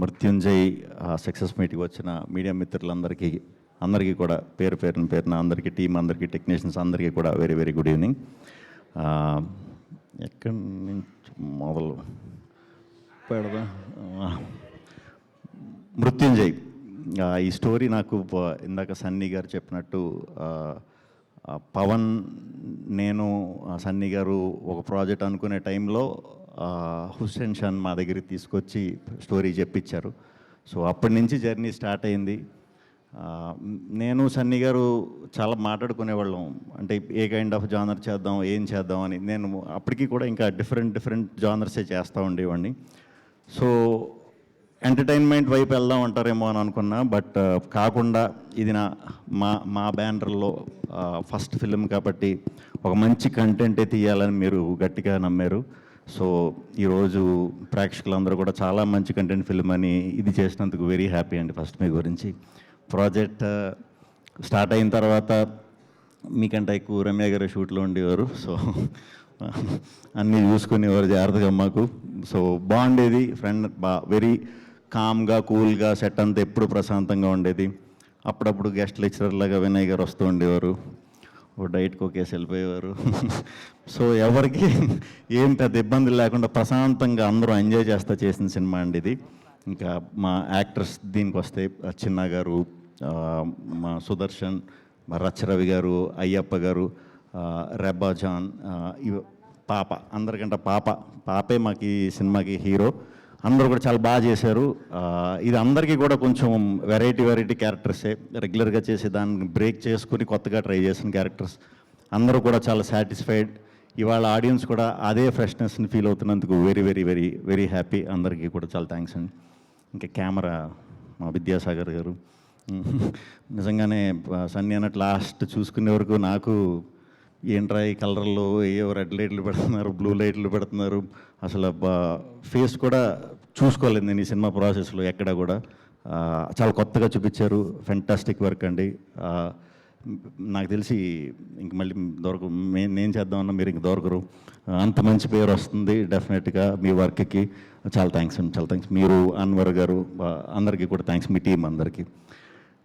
Mrityunjay success మీట్కి వచ్చిన మీడియా మిత్రులందరికీ కూడా పేరున అందరికీ, టీం అందరికీ, టెక్నీషియన్స్ అందరికీ కూడా వెరీ వెరీ గుడ్ ఈవినింగ్. ఎక్కడి నుంచి మొదలు పెడదా? మృత్యుంజయ్ ఈ స్టోరీ నాకు ఇందాక సన్నీ గారు చెప్పినట్టు పవన్, నేను, సన్నీ గారు ఒక ప్రాజెక్ట్ అనుకునే టైంలో హుస్సేన్ షాన్ మా దగ్గరికి తీసుకొచ్చి స్టోరీ చెప్పించారు. సో అప్పటి నుంచి జర్నీ స్టార్ట్ అయింది. నేను సన్నీ గారు చాలా మాట్లాడుకునేవాళ్ళం, అంటే ఏ కైండ్ ఆఫ్ జానర్ చేద్దాం, ఏం చేద్దాం అని. నేను అప్పటికి కూడా ఇంకా డిఫరెంట్ జానర్సే చేస్తూ ఉండేవాడిని. సో ఎంటర్టైన్మెంట్ వైపు వెళ్దాం అంటారేమో అని అనుకున్నా, బట్ కాకుండా ఇది మా బ్యానర్లో ఫస్ట్ ఫిలిం కాబట్టి ఒక మంచి కంటెంటే తీయాలని మీరు గట్టిగా నమ్మారు. సో ఈరోజు ప్రేక్షకులందరూ కూడా చాలా మంచి కంటెంట్ ఫిలిం అని ఇది చేసినందుకు వెరీ హ్యాపీ అండి. ఫస్ట్ మీ గురించి ప్రాజెక్ట్ స్టార్ట్ అయిన తర్వాత మీకంటే ఎక్కువ రమ్య గారు షూట్లో ఉండేవారు. సో అన్నీ చూసుకునేవారు జాగ్రత్తగా మాకు. సో బాగుండేది. ఫ్రెండ్ వెరీ కామ్గా, కూల్గా, సెట్ అంతా ఎప్పుడు ప్రశాంతంగా ఉండేది. అప్పుడప్పుడు గెస్ట్ లెక్చరర్ లాగా వినయ్ గారు వస్తూ ఉండేవారు, ఓ డైట్కి ఒకేసి వెళ్ళిపోయేవారు. సో ఎవరికి ఏం పెద్ద ఇబ్బందులు లేకుండా ప్రశాంతంగా అందరూ ఎంజాయ్ చేస్తా చేసిన సినిమా అండి ఇది. ఇంకా మా యాక్టర్స్ దీనికి వస్తే చిన్న గారు, మా సుదర్శన్, మా రచ్చరవి గారు, అయ్యప్ప గారు, రెబ్బా జాన్, పాప, అందరికంటే పాపే మాకు ఈ సినిమాకి హీరో. అందరూ కూడా చాలా బాగా చేశారు. ఇది అందరికీ కూడా కొంచెం వెరైటీ క్యారెక్టర్సే, రెగ్యులర్గా చేసే దాన్ని బ్రేక్ చేసుకుని కొత్తగా ట్రై చేసిన క్యారెక్టర్స్. అందరూ కూడా చాలా సాటిస్ఫైడ్. ఇవాళ ఆడియన్స్ కూడా అదే ఫ్రెష్నెస్ని ఫీల్ అవుతున్నందుకు వెరీ హ్యాపీ. అందరికీ కూడా చాలా థ్యాంక్స్ అండి. ఇంకా కెమెరా మా విద్యాసాగర్ గారు, నిజంగానే సన్నీ అన్నట్టు లాస్ట్ చూసుకునే వరకు నాకు ఏంట్రా ఈ కలర్లో ఏవో రెడ్ లైట్లు పెడుతున్నారు, బ్లూ లైట్లు పెడుతున్నారు, అసలు ఫేస్ కూడా చూసుకోలేదు నేను ఈ సినిమా ప్రాసెస్లో ఎక్కడ కూడా. చాలా కొత్తగా చూపించారు, ఫెంటాస్టిక్ వర్క్ అండి. నాకు తెలిసి ఇంక మళ్ళీ నేను చేద్దామన్నా మీరు ఇంక దొరకరు, అంత మంచి పేరు వస్తుంది డెఫినెట్గా మీ వర్క్కి. చాలా థ్యాంక్స్ అండి, చాలా థ్యాంక్స్. మీరు అన్వర్ గారు అందరికీ కూడా థ్యాంక్స్, మీ టీం అందరికీ.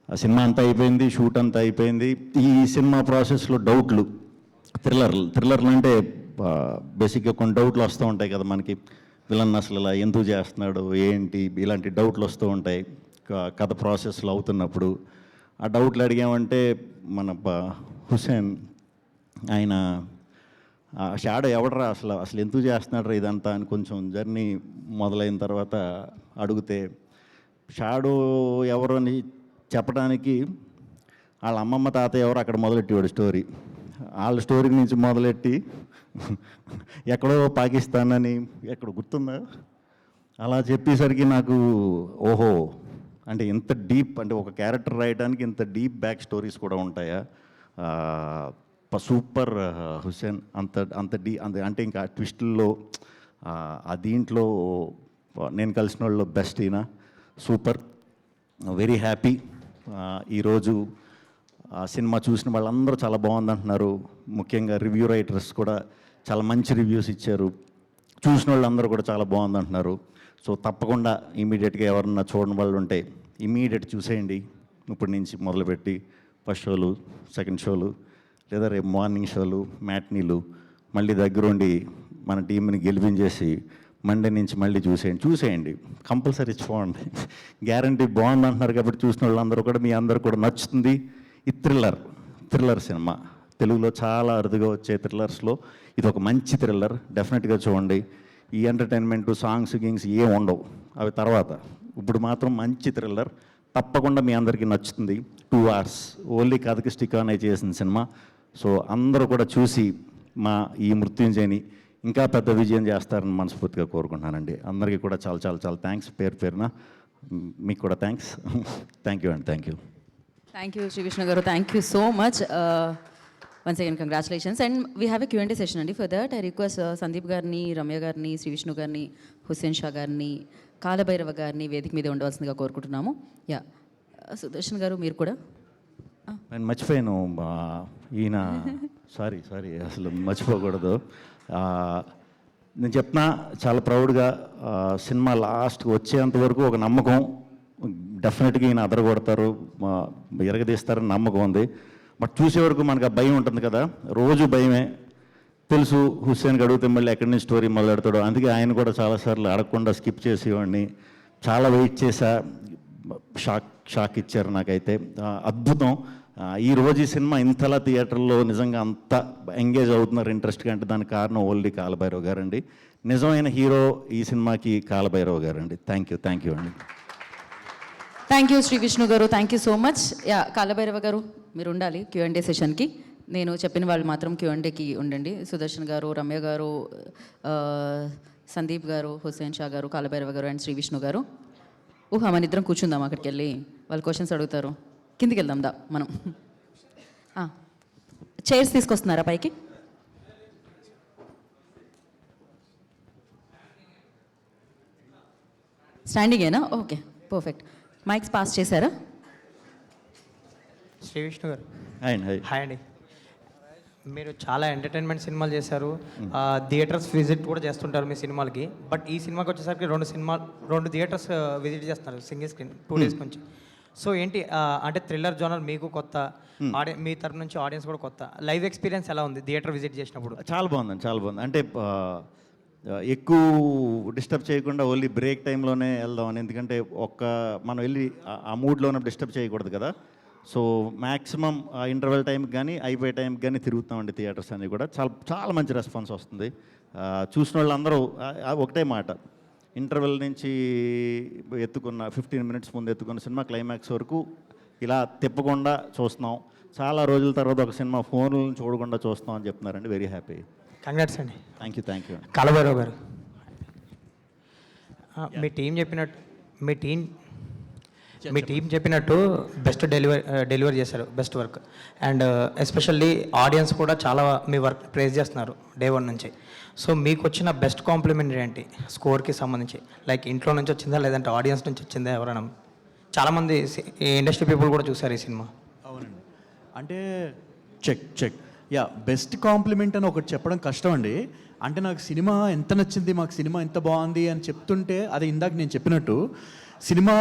ఆ సినిమా అంతా అయిపోయింది, షూట్ అంతా అయిపోయింది. ఈ సినిమా ప్రాసెస్లో డౌట్లు, థ్రిల్లర్లు అంటే బేసిక్గా కొన్ని డౌట్లు వస్తూ ఉంటాయి కదా మనకి, విలన్ అసలు ఇలా ఎందుకు చేస్తున్నాడు ఏంటి, ఇలాంటి డౌట్లు వస్తూ ఉంటాయి కథ ప్రాసెస్లో అవుతున్నప్పుడు. ఆ డౌట్లు అడిగామంటే మన హుస్సేన్ ఆయన షాడో ఎవడరా అసలు ఎందుకు చేస్తున్నాడు ఇదంతా అని కొంచెం జర్నీ మొదలైన తర్వాత అడిగితే, షాడో ఎవరు అని చెప్పడానికి వాళ్ళ అమ్మమ్మ తాతయ్య ఎవరు అక్కడ మొదలెట్టేవాడు స్టోరీ. వాళ్ళ స్టోరీ నుంచి మొదలెట్టి ఎక్కడో పాకిస్తాన్ అని ఎక్కడ గుర్తుందా అలా చెప్పేసరికి నాకు ఓహో, అంటే ఇంత డీప్, అంటే ఒక క్యారెక్టర్ రాయడానికి ఇంత డీప్ బ్యాక్ స్టోరీస్ కూడా ఉంటాయా. సూపర్ హుస్సేన్, అంటే ఇంకా ట్విస్టుల్లో ఆ దీంట్లో నేను కలిసిన వాళ్ళు బెస్ట్ ఈయన. Super, very happy. ఈరోజు సినిమా చూసిన వాళ్ళందరూ చాలా బాగుందంటున్నారు. ముఖ్యంగా రివ్యూ రైటర్స్ కూడా చాలా మంచి రివ్యూస్ ఇచ్చారు. చూసిన వాళ్ళందరూ కూడా చాలా బాగుందంటున్నారు. సో తప్పకుండా ఇమీడియట్గా ఎవరన్నా చూడని వాళ్ళు ఉంటే ఇమీడియట్ చూసేయండి. ఇప్పటి నుంచి మొదలుపెట్టి ఫస్ట్ షోలు, సెకండ్ షోలు, లేదా రేపు మార్నింగ్ షోలు, మ్యాట్నీలు, మళ్ళీ దగ్గరుండి మన టీంని గెలిపించేసి మండే నుంచి మళ్ళీ చూసేయండి. కంపల్సరీ చూడండి, గ్యారంటీ బాగుంది అంటున్నారు కాబట్టి చూసిన వాళ్ళందరూ కూడా, మీ అందరూ కూడా నచ్చుతుంది. ఈ థ్రిల్లర్ సినిమా తెలుగులో చాలా అరుదుగా వచ్చే థ్రిల్లర్స్లో ఇది ఒక మంచి థ్రిల్లర్. డెఫినెట్గా చూడండి. ఈ ఎంటర్టైన్మెంట్ సాంగ్స్ గింగ్స్ ఏం ఉండవు, అవి తర్వాత. ఇప్పుడు మాత్రం మంచి థ్రిల్లర్, తప్పకుండా మీ అందరికీ నచ్చుతుంది. 2 hours ఓన్లీ కథకి స్టిక్ ఆన్ అయి చేసిన సినిమా. సో అందరూ కూడా చూసి మా ఈ మృత్యుంజయని ఇంకా పెద్ద విజయం చేస్తారని మనస్ఫూర్తిగా కోరుకుంటున్నానండి. అందరికీ కూడా చాలా చాలా చాలా థ్యాంక్స్, పేరున మీకు కూడా థ్యాంక్స్. థ్యాంక్ యూ అండి, thank you. Thank you Shri Vishnu గారు, thank you so much. Once again congratulations. And we have a Q&A session అండి. For that I request Sandeep గారిని, రమ్య గారిని, శ్రీ విష్ణు గారిని, హుస్సేన్ షా గారిని, కాలభైరవ గారిని వేదిక మీద ఉండవలసిందిగా కోరుకుంటున్నాము. యా, సుదర్శన్ గారు మీరు కూడా. నేను మర్చిపోయాను, ఈయన సారీ అసలు మర్చిపోకూడదు. నేను చెప్తున్నా చాలా ప్రౌడ్గా, సినిమా లాస్ట్కి వచ్చేంత వరకు ఒక నమ్మకం, డెఫినెట్గా ఈయన అదరగొడతారు, ఎరగదీస్తారని నమ్మకం ఉంది. బట్ చూసే వరకు మనకు ఆ భయం ఉంటుంది కదా, రోజు భయమే. తెలుసు హుస్సేన్కి అడిగితే మళ్ళీ ఎక్కడి నుంచి స్టోరీ మొదలెడతాడో, అందుకే ఆయన కూడా చాలాసార్లు అడగకుండా స్కిప్ చేసేవాడిని. చాలా వెయిట్ చేశా, షాక్ ఇచ్చారు నాకైతే. అద్భుతం. ఈరోజు ఈ సినిమా ఇంతలా థియేటర్లో నిజంగా అంత ఎంగేజ్ అవుతున్నారు ఇంట్రెస్ట్గా అంటే దానికి కారణం ఓన్లీ కాలభైరవ్ గారండి. నిజమైన హీరో ఈ సినిమాకి కాలభైరవ్ గారండి. థ్యాంక్ యూ అండి. థ్యాంక్ యూ శ్రీ విష్ణు గారు, thank you so much. Yeah, Kalabhairava garu మీరు ఉండాలి Q&A సెషన్కి. నేను చెప్పిన వాళ్ళు మాత్రం Q&Aకి ఉండండి. సుదర్శన్ గారు, రమ్య గారు, సందీప్ గారు, హుస్సేన్ షా గారు, కాలభైరవ గారు అండ్ శ్రీ విష్ణు గారు. మన ఇద్దరం కూర్చుందాం అక్కడికి వెళ్ళి, వాళ్ళు క్వశ్చన్స్ అడుగుతారు. కిందికి వెళ్దాం మనం. చైర్స్ తీసుకొస్తున్నారా పైకి? స్టాండింగేనా? Okay, perfect. మైక్స్ పాస్ చేశారా? శ్రీ విష్ణు గారు హాయ్ అండి. మీరు చాలా ఎంటర్టైన్మెంట్ సినిమాలు చేశారు, థియేటర్స్ విజిట్ కూడా చేస్తుంటారు మీ సినిమాలకి. బట్ ఈ సినిమాకి వచ్చేసరికి 2 థియేటర్స్ విజిట్ చేస్తున్నారు సింగిల్ స్క్రీన్ 2 days నుంచి. సో ఏంటి అంటే థ్రిల్లర్ జోనర్ మీకు కొత్త, మీ తరపు నుంచి ఆడియన్స్ కూడా కొత్త. లైవ్ ఎక్స్పీరియన్స్ ఎలా ఉంది థియేటర్ విజిట్ చేసినప్పుడు? చాలా బాగుంది. అంటే ఎక్కువ డిస్టర్బ్ చేయకుండా ఓన్లీ బ్రేక్ టైంలోనే వెళ్దామని, ఎందుకంటే మనం వెళ్ళి ఆ మూడ్లోనే డిస్టర్బ్ చేయకూడదు కదా. సో మ్యాక్సిమం ఇంటర్వెల్ టైంకి కానీ అయిపోయే టైంకి కానీ తిరుగుతామండి థియేటర్స్ అన్నీ కూడా. చాలా మంచి రెస్పాన్స్ వస్తుంది. చూసిన వాళ్ళందరూ ఒకటే మాట, ఇంటర్వెల్ నుంచి 15 minutes ముందు ఎత్తుకున్న సినిమా క్లైమాక్స్ వరకు ఇలా తిప్పకుండా చూస్తున్నాం. చాలా రోజుల తర్వాత ఒక సినిమా ఫోన్లను చూడకుండా చూస్తాం అని చెప్తున్నారండి. Very happy. కంగ్రాట్స్ అండి. Thank you. కాలభైరవ్ గారు, మీ టీం మీ టీం చెప్పినట్టు బెస్ట్ డెలివరీ చేశారు, best work. And especially audience కూడా చాలా మీ వర్క్ ప్రేజ్ చేస్తున్నారు డే 1 నుంచి. సో మీకు వచ్చిన బెస్ట్ కాంప్లిమెంట్ ఏంటి స్కోర్కి సంబంధించి? లైక్ ఇంట్లో నుంచి వచ్చిందా లేదంటే ఆడియన్స్ నుంచి వచ్చిందా? ఎవరైనా చాలామంది ఇండస్ట్రీ పీపుల్ కూడా చూసారు ఈ సినిమా. అవునండి, అంటే చెక్ యా, బెస్ట్ కాంప్లిమెంట్ అని ఒకటి చెప్పడం కష్టం అండి. అంటే నాకు సినిమా ఎంత నచ్చింది, మాకు సినిమా ఎంత బాగుంది అని చెప్తుంటే, అది ఇందాక నేను చెప్పినట్టు సినిమా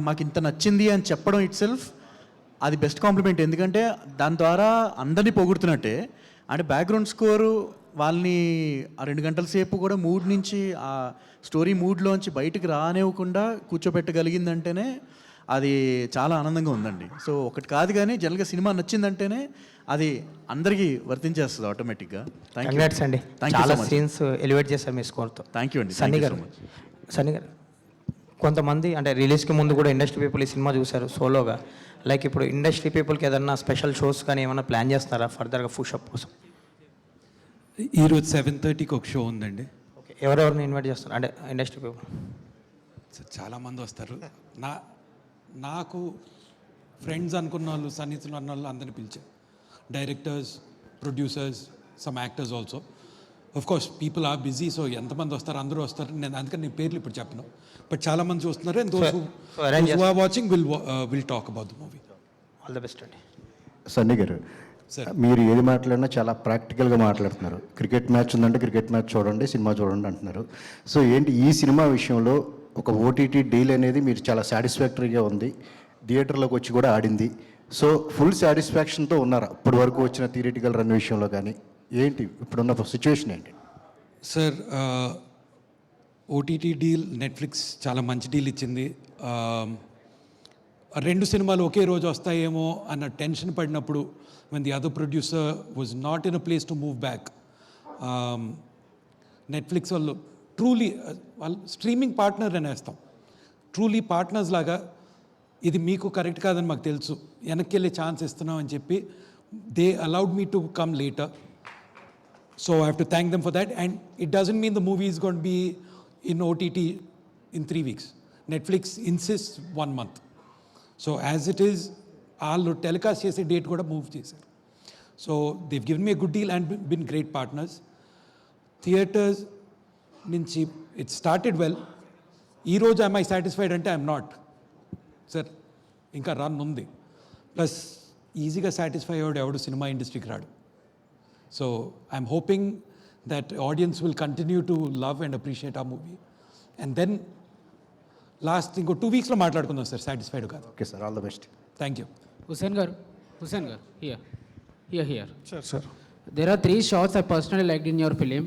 మాకు ఇంత నచ్చింది అని చెప్పడం ఇట్ సెల్ఫ్ అది బెస్ట్ కాంప్లిమెంట్. ఎందుకంటే దాని ద్వారా అందరినీ పొగుడుతున్నట్టే. అంటే బ్యాక్గ్రౌండ్ స్కోరు వాళ్ళని ఆ 2 గంటల సేపు కూడా మూడ్ నుంచి, ఆ స్టోరీ మూడ్లోంచి బయటకు రానివ్వకుండా కూర్చోబెట్టగలిగిందంటేనే అది చాలా ఆనందంగా ఉందండి. సో ఒకటి కాదు, కానీ జనరల్గా సినిమా నచ్చిందంటేనే అది అందరికీ వర్తించేస్తుంది ఆటోమేటిక్గా. కంగ్రాట్స్ అండి, చాలా సీన్స్ ఎలివేట్ చేశారు మీ స్కోర్తో. థ్యాంక్ యూ అండి. సన్నీ గారు, కొంతమంది అంటే రిలీజ్కి ముందు కూడా ఇండస్ట్రీ పీపుల్ ఈ సినిమా చూశారు సోలోగా. లైక్ ఇప్పుడు ఇండస్ట్రీ పీపుల్కి ఏదన్నా స్పెషల్ షోస్ కానీ ఏమైనా ప్లాన్ చేస్తున్నారా ఫర్దర్గా పుషప్ కోసం? ఈరోజు 7:30కి ఒక షో ఉందండి. ఓకే, ఎవరెవరిని ఇన్వైట్ చేస్తారు అంటే ఇండస్ట్రీ పీపుల్? చాలామంది వస్తారు. నాకు ఫ్రెండ్స్ అనుకున్న వాళ్ళు, సన్నిహితులు అన్న వాళ్ళు అందరినీ పిలిచారు. Directors, producers, some actors also. Of course people are busy, so ఎంతమంది వస్తారు, అందరూ వస్తారు. అందుకని నేను పేర్లు ఇప్పుడు చెప్పను, బట్ చాలా మంది చూస్తున్నారు. And those who are watching will talk about the movie. All the best అండి. సన్నీ గారు, మీరు ఏది మాట్లాడినా చాలా ప్రాక్టికల్గా మాట్లాడుతున్నారు. క్రికెట్ మ్యాచ్ ఉందంటే క్రికెట్ మ్యాచ్ చూడండి, సినిమా చూడండి అంటున్నారు. సో ఏంటి ఈ సినిమా విషయంలో ఒక ఓటీటీ డీల్ అనేది మీరు చాలా సాటిస్ఫాక్టరీగా ఉంది, థియేటర్లోకి వచ్చి కూడా ఆడింది. సో ఫుల్ సాటిస్ఫాక్షన్తో ఉన్నారా ఇప్పటి వరకు వచ్చిన థియేటికల్ రన్ విషయంలో? కానీ ఏంటి ఇప్పుడున్న సిచ్యువేషన్ ఏంటి? సార్, ఓటీటీ డీల్ నెట్ఫ్లిక్స్ చాలా మంచి డీల్ ఇచ్చింది. 2 సినిమాలు ఒకే రోజు వస్తాయేమో అన్న టెన్షన్ పడినప్పుడు, when the other producer was not in a place to move back, Netflix వాళ్ళు ట్రూలీ వాళ్ళు స్ట్రీమింగ్ పార్ట్నర్ అనేస్తాం, ట్రూలీ పార్ట్నర్స్ లాగా ఇది మీకు కరెక్ట్ కాదని మాకు తెలుసు, వెనక్కి వెళ్ళే ఛాన్స్ ఇస్తున్నాం అని చెప్పి they allowed me to come later. So I have to thank them for that. And it doesn't mean the movie is going to be in OTT in 3 weeks. Netflix insists 1 month. So as it is, all telecast chese date kuda move chesaru. So they've given me a good deal and been great partners. Theaters nunchi it started well. Ee roju am I satisfied ante I am not. Sir, inka run undi. Plus easy ga satisfy avadu cinema industry ki raadu. So I'm hoping that audience will continue to love and appreciate our movie. And then last inko 2 weeks lo maatladukundam sir, satisfied kaadu. Okay sir, all the best. Thank you. Hussain garu, here. Sir. There are 3 shots I personally liked in your film.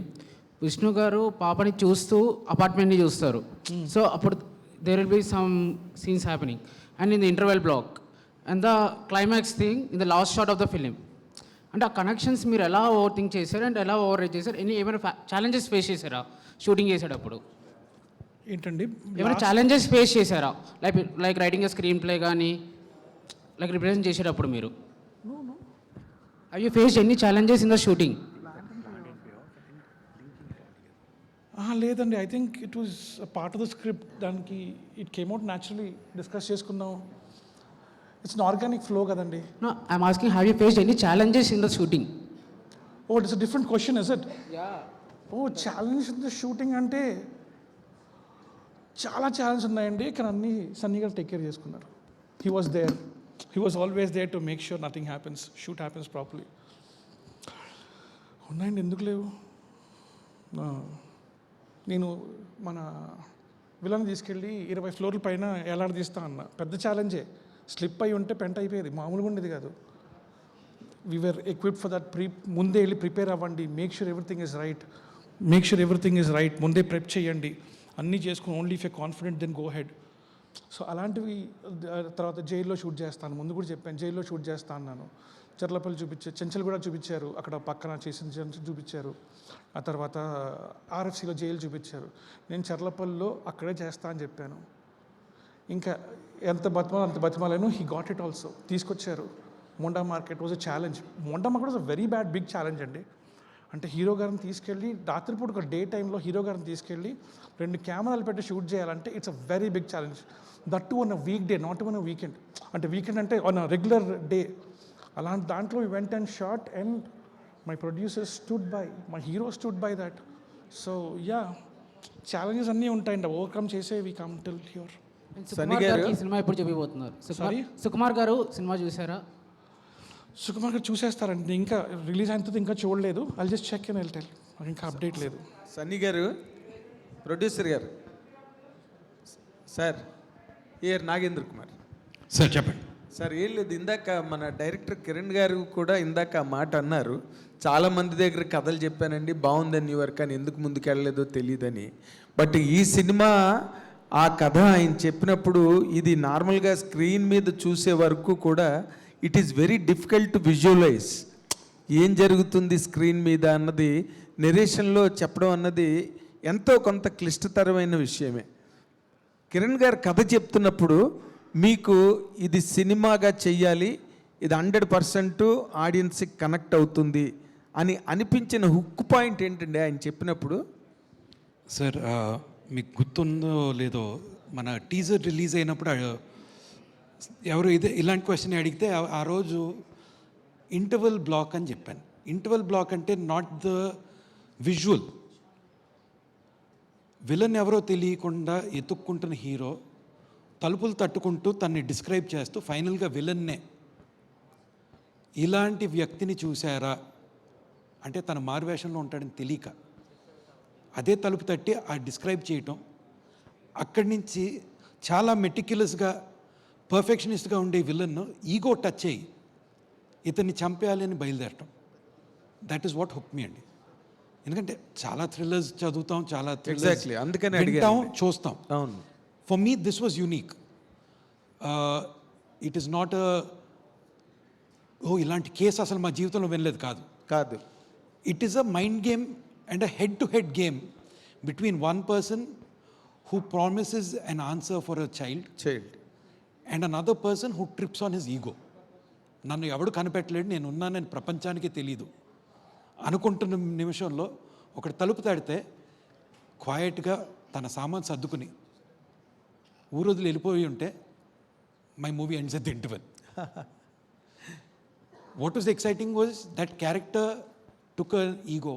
Vishnu garu paapani చూస్తూ apartment ni చూస్తారు. So appudu there will be some scenes happening, and in the interval block and the climax thing in the last shot of the film. అంటే ఆ connections మీరు ఎలా over think చేశారు and ఎలా over write చేశారు? ఏమైనా challenges face చేశారా shooting చేసేటప్పుడు? ఏంటండి ఏమైనా ఛాలెంజెస్ ఫేస్ చేశారా? లైక్ రైటింగ్ స్క్రీన్ ప్లే కానీ లైక్ రిప్రజెంట్ చేసేటప్పుడు మీరు have you faced any challenges in the shooting? లేదండి, I think it was part of the script. దానికి it came out naturally, discuss చేసుకున్నాం. ఇట్స్ అన్ ఆర్గానిక్ ఫ్లో కదండి. No, I'm asking, have you faced any challenges in the shooting? Oh, it's a different question, is it? Yeah. Oh, challenge in the shooting అంటే చాలా challenge ఉన్నాయండి, కానీ అన్నీ Sunny garu take care చేసుకున్నారు. He was always there to make sure nothing happens, shoot happens properly. ఉన్నాయండి, ఎందుకు లేవు? నేను మన విలన్ తీసుకెళ్ళి 20 ఫ్లోర్ల పైన ఎలాడదీస్తా అన్న, పెద్ద ఛాలెంజే. స్లిప్ అయి ఉంటే పెంట అయిపోయేది, మామూలుగా ఉండేది కాదు. We were equipped for that. ముందే వెళ్ళి ప్రిపేర్ అవ్వండి, make sure everything is right, ముందే ప్రెప్ చేయండి, అన్నీ చేసుకుని only if you confident then go ahead. So అలాంటివి. తర్వాత జైల్లో షూట్ చేస్తాను, ముందు కూడా చెప్పాను, జైల్లో షూట్ చేస్తా అన్నాను. చర్లపల్లి చూపించారు, చెంచల్ కూడా చూపించారు, అక్కడ పక్కన చేసిన చెంచల్ చూపించారు. ఆ తర్వాత ఆర్ఎఫ్సీలో జైలు చూపించారు. నేను చర్లపల్లిలో అక్కడే చేస్తా అని చెప్పాను. ఇంకా ఎంత బతిమాలో అంత బతిమాలను. He got it also. తీసుకొచ్చారు. Monda market was a challenge. Monda market was a very big challenge అండి. అంటే హీరో గారిని తీసుకెళ్ళి రాత్రిపూట ఒక డే టైంలో హీరో గారిని తీసుకెళ్ళి 2 కెమెరాలు పెట్టి షూట్ చేయాలంటే it's a very big challenge. That too on a weekday, not on a weekend. అంటే వీకెండ్ అంటే ఆన్ అ రెగ్యులర్ డే. అలాంటి దాంట్లో we went and shot and my producer stood by, my hero stood by that. So yeah, challenges అన్నీ ఉంటాయండి, overcome చేసే we come till here. Sukumar గారికి ఈ cinema ఎప్పుడు చెప్పిపోతున్నారు? సుకుమార్ గారు సినిమా చూసారా? సుకుమార్ గారు చూసేస్తారండి, ఇంకా రిలీజ్ అయిన ఇంకా చూడలేదు. I'll just check and I'll tell, నాకు ఇంకా అప్డేట్ లేదు. Sunny garu, producer garu, sir AR Nagendra Kumar sir చెప్పండి. సార్ ఏం లేదు, ఇందాక మన డైరెక్టర్ కిరణ్ గారు కూడా ఇందాక ఆ మాట అన్నారు, చాలామంది దగ్గర కథలు చెప్పానండి బాగుందని న్యూ వర్క్, అని ఎందుకు ముందుకెళ్ళలేదో తెలియదని. బట్ ఈ సినిమా ఆ కథ ఆయన చెప్పినప్పుడు ఇది నార్మల్గా స్క్రీన్ మీద చూసే వరకు కూడా it is very difficult to visualize ఏం జరుగుతుంది స్క్రీన్ మీద అన్నది నెరేషన్లో చెప్పడం అన్నది ఎంతో కొంత క్లిష్టతరమైన విషయమే. కిరణ్ గారు కథ చెప్తున్నప్పుడు మీకు ఇది సినిమాగా చెయ్యాలి, ఇది 100% ఆడియన్స్కి కనెక్ట్ అవుతుంది అని అనిపించిన హుక్ పాయింట్ ఏంటండి ఆయన చెప్పినప్పుడు? సార్ మీకు గుర్తుందో లేదో, మన టీజర్ రిలీజ్ అయినప్పుడు ఎవరు ఇలాంటి క్వశ్చన్ అడిగితే ఆ రోజు ఇంటర్వల్ బ్లాక్ అని చెప్పాను. ఇంటర్వల్ బ్లాక్ అంటే నాట్ ద విజువల్, విలన్ ఎవరో తెలియకుండా ఎత్తుక్కుంటున్న హీరో తలుపులు తట్టుకుంటూ తన్ని డిస్క్రైబ్ చేస్తూ ఫైనల్గా విలన్నే, ఇలాంటి వ్యక్తిని చూసారా అంటే తన మారువేషంలో ఉంటాడని తెలియక అదే తలుపు తట్టి ఆ డిస్క్రైబ్ చేయటం, అక్కడి నుంచి చాలా మెటిక్యులస్గా పర్ఫెక్షనిస్ట్గా ఉండే విలన్ను ఈగో టచ్ అయ్యి ఇతన్ని చంపేయాలి అని బయలుదేరటం, దట్ ఈస్ వాట్ హుక్ మీ అండి. ఎందుకంటే చాలా థ్రిల్లర్స్ చదువుతాం, చాలా ఎగ్జాక్ట్లీ అందుకని వింటాం, చూస్తాం. అవును, for me this was unique. It is not ఇలాంటి కేసు అసలు మా జీవితంలో వినలేదు కాదు. It is a mind game and a head to head game between one person who promises an answer for a child and another person who trips on his ego. నన్ను ఎవడు కనిపెట్టలేడు, నేను ఉన్నానని ప్రపంచానికి తెలీదు అనుకుంటున్న నిమిషంలో ఒకటి తలుపు తడితే క్వైట్గా తన సామాన్ సర్దుకుని ఊరొదిలి వెళ్ళిపోయి ఉంటే my movie ends at the interval. What was exciting was that character took a ego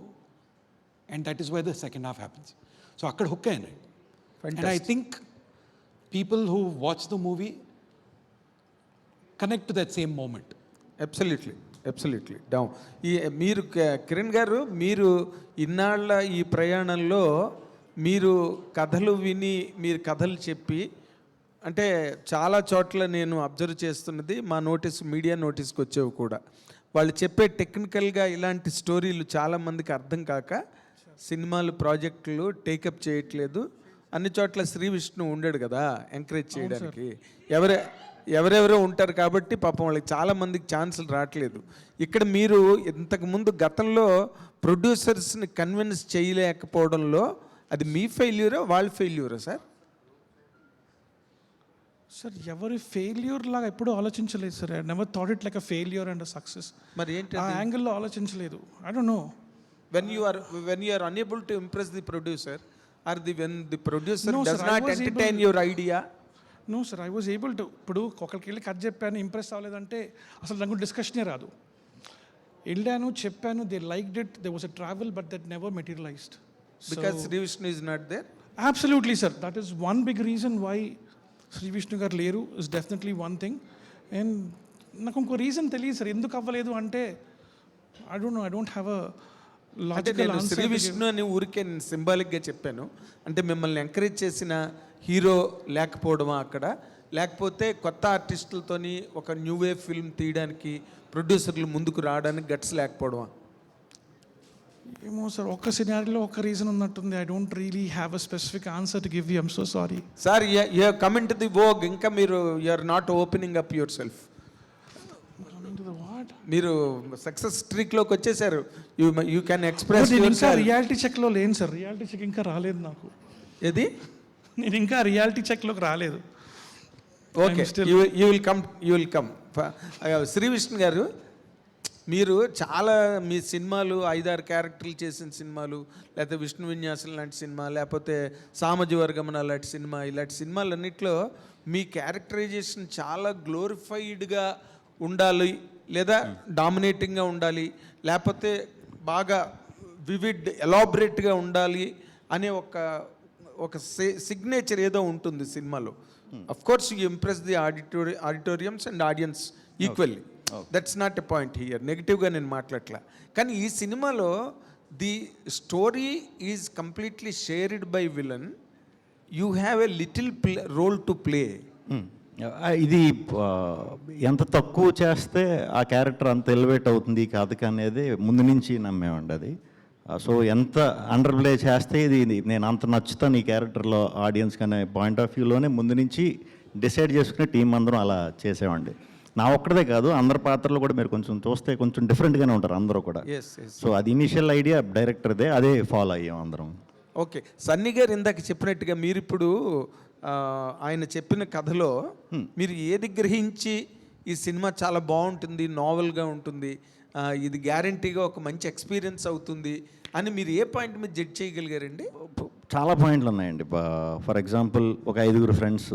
and that is why the second half happens. So అక్కడ హుక్ అయ్యాను. And I think people who watch the movie connect to that same moment. Absolutely down. ఈ మీరు కిరణ్ గారు, మీరు ఇన్నాళ్ళ ఈ ప్రయాణంలో మీరు కథలు విని, మీరు కథలు చెప్పి, అంటే చాలా చోట్ల నేను అబ్జర్వ్ చేస్తున్నది, మా మీడియా నోటీస్కి వచ్చేవి కూడా, వాళ్ళు చెప్పే టెక్నికల్గా ఇలాంటి స్టోరీలు చాలామందికి అర్థం కాక సినిమాలు ప్రాజెక్టులు టేకప్ చేయట్లేదు. అన్ని చోట్ల శ్రీ విష్ణు ఉండడు కదా ఎంకరేజ్ చేయడానికి, ఎవరెవరో ఉంటారు కాబట్టి పాపం వాళ్ళకి చాలామందికి ఛాన్సులు రావట్లేదు. ఇక్కడ మీరు ఇంతకుముందు గతంలో ప్రొడ్యూసర్స్ని కన్విన్స్ చేయలేకపోవడంలో అది మీ ఫెయిల్యూరా వాళ్ళ ఫెయిల్యూరా సార్? సార్ ఎవరి ఫెయిల్యూర్ లాగా ఎప్పుడూ ఆలోచించలేదు sir. I never thought it like a failure and a success. మరి ఏంటి ఆ యాంగిల్లో ఆలోచించలేదు. I don't no. when you are unable to impress the producer or when the producer does not entertain your idea? No sir, I was able to. ఇప్పుడు ఒకరికి వెళ్ళి కథ చెప్పాను, ఇంప్రెస్ అవ్వలేదంటే అసలు నాకు డిస్కషనే రాదు. వెళ్ళాను, చెప్పాను, they liked it, they was a travel, but that never materialised. Because Sri Vishnu is not there? Absolutely sir, that is one big reason why Sri Vishnu garu leru is definitely one thing. And నాకు ఇంకో reason తెలియదు sir ఎందుకు అవ్వలేదు అంటే. I don't know, I don't have a logical answer. Shri Vishnu అని ఊరికే నేను సింబాలిక్గా చెప్పాను. అంటే మిమ్మల్ని ఎంకరేజ్ చేసిన హీరో లేకపోవడమా అక్కడ, లేకపోతే కొత్త ఆర్టిస్టులతోని ఒక న్యూ వేవ్ ఫిల్మ్ తీయడానికి ప్రొడ్యూసర్లు ముందుకు రావడానికి గట్స్ లేకపోవడమా? ఏమో సార్, ఒక్క సినారీలో ఒక రీజన్ ఉన్నట్టుంది. I don't really have a specific answer to give you. I'm so sorry sir. You have come in to the vogue, ఇంకా మీరు you are not opening up yourself. మీరు success స్ట్రీక్లోకి వచ్చేసారు. You can express. ఇంకా reality చెక్లో లేను sir. Reality check ఇంకా రాలేదు నాకు. ఏది? నేను ఇంకా రియాలిటీ చెక్లోకి రాలేదు. Okay, you will come. Shri Vishnu garu, మీరు చాలా మీ సినిమాలు 5-6 క్యారెక్టర్లు చేసిన సినిమాలు, లేకపోతే విష్ణు విన్యాసం లాంటి సినిమా, లేకపోతే సామజవర్గమన లాంటి సినిమా, ఇలాంటి సినిమాలన్నింటిలో మీ క్యారెక్టరైజేషన్ చాలా గ్లోరిఫైడ్గా ఉండాలి, లేదా డామినేటింగ్గా ఉండాలి, లేకపోతే బాగా వివిడ్ ఎలాబరేట్గా ఉండాలి అనే ఒక సిగ్నేచర్ ఏదో ఉంటుంది సినిమాలో. Of course you impress the auditoriums and audience equally, that's not a point here, నెగిటివ్గా నేను మాట్లాడట్లా. కానీ ఈ సినిమాలో the story is completely shared by villain, you have a little role to play. ఇది ఎంత తక్కువ చేస్తే ఆ క్యారెక్టర్ అంత ఎలివేట్ అవుతుంది ఈ కథకి అనేది ముందు నుంచి నమ్మేమండి అది. సో ఎంత అండర్ ప్లే చేస్తే ఇది నేను అంత నచ్చుతాను ఈ క్యారెక్టర్లో ఆడియన్స్కి అనే పాయింట్ ఆఫ్ వ్యూలోనే ముందు నుంచి డిసైడ్ చేసుకుని టీం అందరం అలా చేసేవాడి. నా ఒక్కడే కాదు, అందరి పాత్రలు కూడా మీరు కొంచెం చూస్తే కొంచెం డిఫరెంట్గానే ఉంటారు అందరూ కూడా. సో అది ఇనిషియల్ ఐడియా డైరెక్టర్దే, అదే ఫాలో అయ్యాం అందరం. ఓకే, సన్నీ గారు ఇందాక చెప్పినట్టుగా మీరు ఇప్పుడు ఆయన చెప్పిన కథలో మీరు ఏది గ్రహించి ఈ సినిమా చాలా బాగుంటుంది, నావెల్గా ఉంటుంది, ఇది గ్యారంటీగా ఒక మంచి ఎక్స్పీరియన్స్ అవుతుంది అని మీరు ఏ పాయింట్ మీద జడ్జ్ చేయగలిగారండి? చాలా పాయింట్లు ఉన్నాయండి. ఫర్ ఎగ్జాంపుల్, ఒక 5 ఫ్రెండ్స్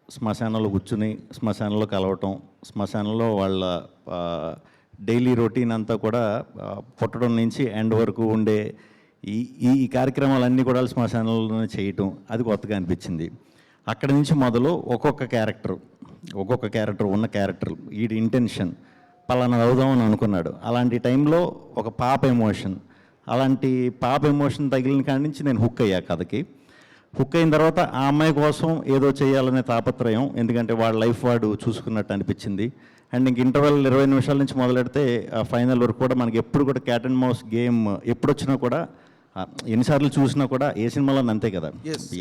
శ్మశానంలో కూర్చుని శ్మశానంలో కలవటం, శ్మశానంలో వాళ్ళ డైలీ రొటీన్ అంతా కూడా పుట్టడం నుంచి ఎండ్ వరకు ఉండే ఈ కార్యక్రమాలన్నీ కూడా శ్మశానంలోనే చేయటం, అది కొత్తగా అనిపించింది. అక్కడి నుంచి మొదలు ఒక్కొక్క క్యారెక్టర్ ఉన్న క్యారెక్టర్ వీడి ఇంటెన్షన్ పలానా అవుదామని అనుకున్నాడు, అలాంటి టైంలో ఒక పాప ఎమోషన్ తగిలిన కాడి నుంచి నేను హుక్ అయ్యా కథకి. హుక్ అయిన తర్వాత ఆ అమ్మాయి కోసం ఏదో చేయాలనే తాపత్రయం, ఎందుకంటే వాడి లైఫ్ వాడు చూసుకున్నట్టు అనిపించింది. అండ్ ఇంక ఇంటర్వెల్ 20 నిమిషాల నుంచి మొదలెడితే ఫైనల్ వరకు కూడా మనకి ఎప్పుడు కూడా క్యాట్ అండ్ మౌస్ గేమ్ ఎప్పుడు వచ్చినా కూడా ఎన్నిసార్లు చూసినా కూడా ఏ సినిమాలో అంతే కదా,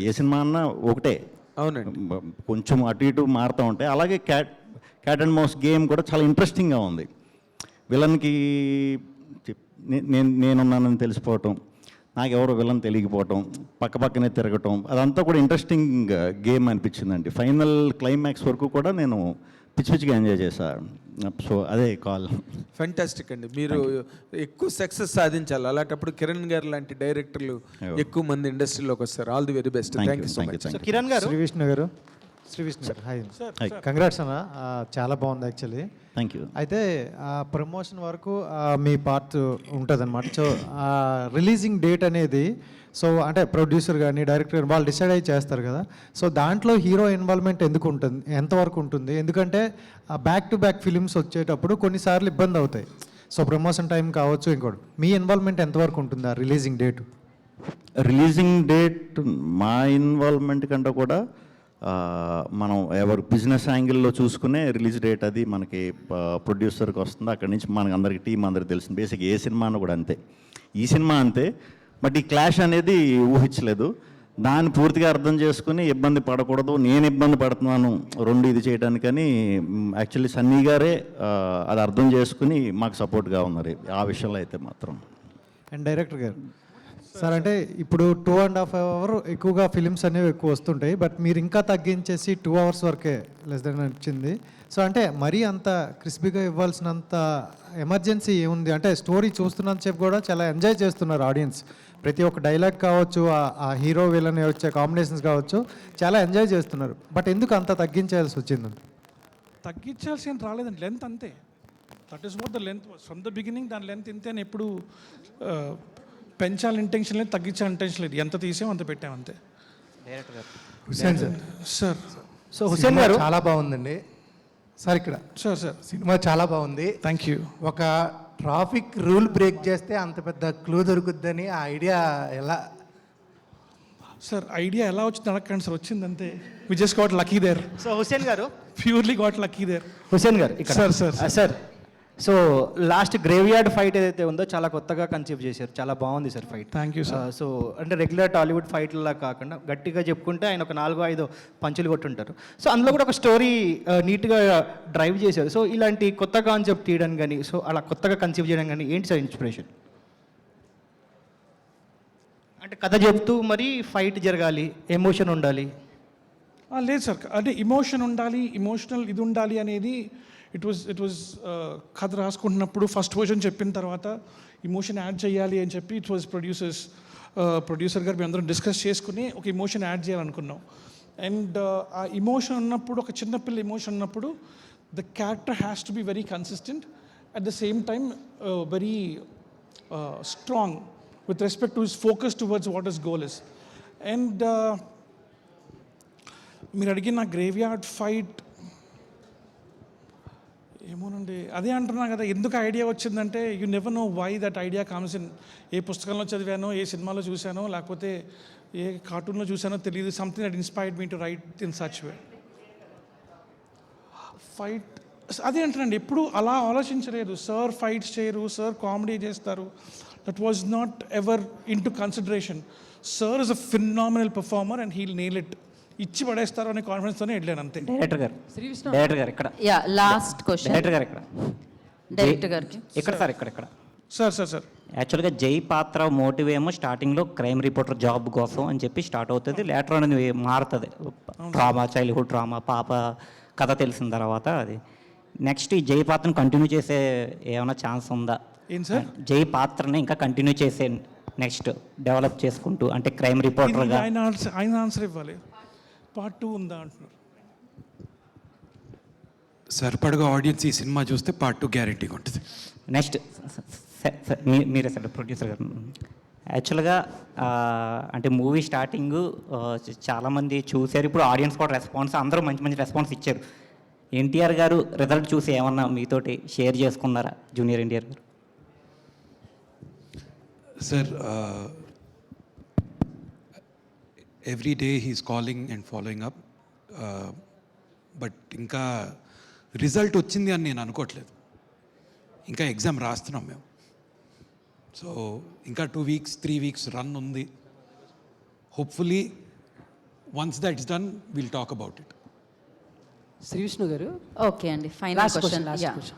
ఏ సినిమా అన్నా ఒకటే, అవునండి, కొంచెం అటు ఇటు మారుతూ ఉంటాయి. అలాగే క్యాట్ అండ్ మౌస్ గేమ్ కూడా చాలా ఇంట్రెస్టింగ్గా ఉంది. విలన్కి నేనున్నానని తెలిసిపోవటం, నాకెవరో విలన్ తెలియకపోవటం, పక్కనే తిరగటం, అదంతా కూడా ఇంట్రెస్టింగ్ గేమ్ అనిపించిందండి. ఫైనల్ క్లైమాక్స్ వరకు కూడా నేను పిచ్చిగా ఎంజాయ్ చేశాను. సో అదే కాల్. ఫెంటాస్టిక్ అండి, మీరు ఎక్కువ సక్సెస్ సాధించాలి. అలాంటప్పుడు కిరణ్ గారు లాంటి డైరెక్టర్లు ఎక్కువ మంది ఇండస్ట్రీలోకి వస్తారు. All the very best. Thank you so much. Kiran గారు, శ్రీ విష్ణు గారు, హాయ్, కంగ్రాట్స్ అన్న, చాలా బాగుంది యాక్చువల్లీ. Thank you. అయితే ప్రమోషన్ వరకు మీ పార్ట్ ఉంటుంది అనమాట. సో రిలీజింగ్ డేట్ అనేది, సో అంటే ప్రొడ్యూసర్ కానీ డైరెక్టర్ కానీ వాళ్ళు డిసైడ్ అయ్యి చేస్తారు కదా, సో దాంట్లో హీరో ఇన్వాల్వ్మెంట్ ఎందుకు ఉంటుంది, ఎంతవరకు ఉంటుంది? ఎందుకంటే బ్యాక్ టు బ్యాక్ ఫిలిమ్స్ వచ్చేటప్పుడు కొన్నిసార్లు ఇబ్బంది అవుతాయి. సో ప్రమోషన్ టైం కావచ్చు, ఇంకోటి మీ ఇన్వాల్వ్మెంట్ ఎంతవరకు ఉంటుంది ఆ రిలీజింగ్ డేట్? మా ఇన్వాల్వ్మెంట్ కంటే కూడా మనం ఎవరు బిజినెస్ యాంగిల్లో చూసుకునే రిలీజ్ డేట్ అది మనకి ప్రొడ్యూసర్కి వస్తుంది. అక్కడి నుంచి మనకి అందరికి టీం అందరికి తెలిసింది. బేసిక్ ఏ సినిమాను కూడా అంతే, ఈ సినిమా అంతే. బట్ ఈ క్లాష్ అనేది ఊహించలేదు. దాన్ని పూర్తిగా అర్థం చేసుకుని ఇబ్బంది పడకూడదు, నేను ఇబ్బంది పడుతున్నాను ఇది చేయడానికని యాక్చువల్లీ సన్నీ గారే అది అర్థం చేసుకుని మాకు సపోర్ట్గా ఉన్నారు ఆ విషయంలో అయితే మాత్రం. అండ్ డైరెక్టర్ గారు సార్, అంటే ఇప్పుడు 2.5 hours ఎక్కువగా ఫిలిమ్స్ అనేవి ఎక్కువ వస్తుంటాయి, బట్ మీరు ఇంకా తగ్గించేసి 2 hours వరకే లెస్ దెన్ వచ్చింది. సో అంటే మరీ అంత క్రిస్పీగా ఇవ్వాల్సినంత ఎమర్జెన్సీ ఏముంది? అంటే స్టోరీ చూస్తున్నంత సేపు కూడా చాలా ఎంజాయ్ చేస్తున్నారు ఆడియన్స్. ప్రతి ఒక్క డైలాగ్ కావచ్చు, ఆ హీరో విలన్ వచ్చే కాంబినేషన్స్ కావచ్చు, చాలా ఎంజాయ్ చేస్తున్నారు. బట్ ఎందుకు అంత తగ్గించాల్సి వచ్చింది? తగ్గించాల్సి ఏం రాలేదండి, లెంత్ అంతే. That is what the length from the beginning. దాని లెంత్ ఇంతే అని ఎప్పుడు పెంచాలి ఇంటెన్షన్ లేదు, తగ్గించాలి ఇంటెన్షన్ లేదు. ఎంత తీసాం అంత పెట్టాం అంతే. డైరెక్టర్ గారు, హుసేన్ సార్. సో హుసేన్ గారు, చాలా బాగుందండి సార్. ఇక్కడ సార్ సినిమా చాలా బాగుంది. Thank you. ఒక ట్రాఫిక్ రూల్ బ్రేక్ చేస్తే అంత పెద్ద క్లూ దొరుకుద్దని ఆ ఐడియా ఎలా? సార్ ఐడియా ఎలా వచ్చింది అడగండి సార్, వచ్చింది అంతే. We just got lucky there. So Hussain గారు, purely got lucky there. Hussain గారు ఇక్కడ sir so last graveyard fight ఏదైతే ఉందో చాలా కొత్తగా కన్సీవ్ చేశారు, చాలా బాగుంది sir fight. Thank you sir. So అంటే రెగ్యులర్ టాలీవుడ్ ఫైట్లా కాకుండా గట్టిగా చెప్పుకుంటే ఆయన ఒక 4-5 పంచులు కొట్టుంటారు. సో అందులో కూడా ఒక స్టోరీ నీట్గా డ్రైవ్ చేశారు. సో ఇలాంటి కొత్త కాన్సెప్ట్ తీయడం కానీ, సో అలా కొత్తగా కన్సీవ్ చేయడం కానీ ఏంటి సార్ ఇన్స్పిరేషన్? అంటే కథ చెప్తూ మరి ఫైట్ జరగాలి, ఎమోషన్ ఉండాలి. లేదు సార్, అంటే ఇమోషన్ ఉండాలి, ఇమోషనల్ ఇది ఉండాలి అనేది ఇట్ వాజ్ కథ రాసుకుంటున్నప్పుడు ఫస్ట్ వర్షన్ చెప్పిన తర్వాత ఇమోషన్ యాడ్ చేయాలి అని చెప్పి ఇట్ వాజ్ ప్రొడ్యూసర్ గారు మేము అందరం డిస్కస్ చేసుకుని ఒక ఇమోషన్ యాడ్ చేయాలనుకున్నాం. అండ్ ఆ ఇమోషన్ ఉన్నప్పుడు, ఒక చిన్నపిల్ల ఇమోషన్ ఉన్నప్పుడు the character has to be very consistent, at the same time very strong with respect to his focus towards what his goal is. And మీరు అడిగిన గ్రేవ్యార్డ్ ఫైట్ ఏమోనండి, అదే అంటున్నా కదా, ఎందుకు ఐడియా వచ్చిందంటే you never know why that idea comes in. ఏ పుస్తకంలో చదివానో, ఏ సినిమాలో చూశానో, లేకపోతే ఏ కార్టూన్లో చూశానో తెలియదు. Something that inspired me to right in such way. Fight అదే అంటున్నాండి, ఎప్పుడు అలా ఆలోచించలేదు. సార్ ఫైట్స్ చేయరు, సార్ కామెడీ చేస్తారు. That was not ever into consideration. Sir is a phenomenal performer and he'll nail it. ఇచ్చి పడేస్తారు అనే కాన్ఫిడెన్స్తోనే వెళ్ళాను అంతే. డైరెక్టర్ గారు ఇక్కడ యా లాస్ట్ క్వశ్చన్ డైరెక్టర్ గారు డైరెక్టర్ గారికి ఇక్కడ సార్ ఇక్కడ సార్ యాక్చువల్గా జై పాత్ర మోటివ్ ఏమో స్టార్టింగ్లో క్రైమ్ రిపోర్టర్ జాబ్ కోసం అని చెప్పి స్టార్ట్ అవుతుంది. లేటర్ అనేది మారుతుంది, డ్రామా, చైల్డ్హుడ్ డ్రామా, పాప కథ తెలిసిన తర్వాత అది. నెక్స్ట్ ఈ జై పాత్రను కంటిన్యూ చేసే ఏమైనా ఛాన్స్ ఉందా? ఏం సార్? జై పాత్రని ఇంకా కంటిన్యూ చేసే నెక్స్ట్ డెవలప్ చేసుకుంటూ, అంటే క్రైమ్ రిపోర్టర్గా. ఆయన ఆన్సర్ ఇవ్వాలి. పార్ట్ 2 ఉందా అంటున్నారు. సరిపడగా ఆడియన్స్ ఈ సినిమా చూస్తే పార్ట్ 2 గ్యారెంటీగా ఉంటుంది. నెక్స్ట్ మీరే సార్ ప్రొడ్యూసర్ గారు. యాక్చువల్గా అంటే మూవీ స్టార్టింగ్ చాలామంది చూశారు, ఇప్పుడు ఆడియన్స్ కూడా రెస్పాన్స్, అందరూ మంచి మంచి రెస్పాన్స్ ఇచ్చారు. ఎన్టీఆర్ గారు రిజల్ట్ చూసి ఏమన్నా మీతోటి షేర్ చేసుకున్నారా, జూనియర్ ఎన్టీఆర్ గారు? Sir every day he's calling and following up, but ఇంకా రిజల్ట్ వచ్చింది అని నేను అనుకోవట్లేదు. ఇంకా ఎగ్జామ్ రాస్తున్నాం మేము. సో ఇంకా 2 weeks 3 weeks రన్ ఉంది. Hopefully once that is done will talk about it. Shri Vishnu garu, okay అండి, ఫైనల్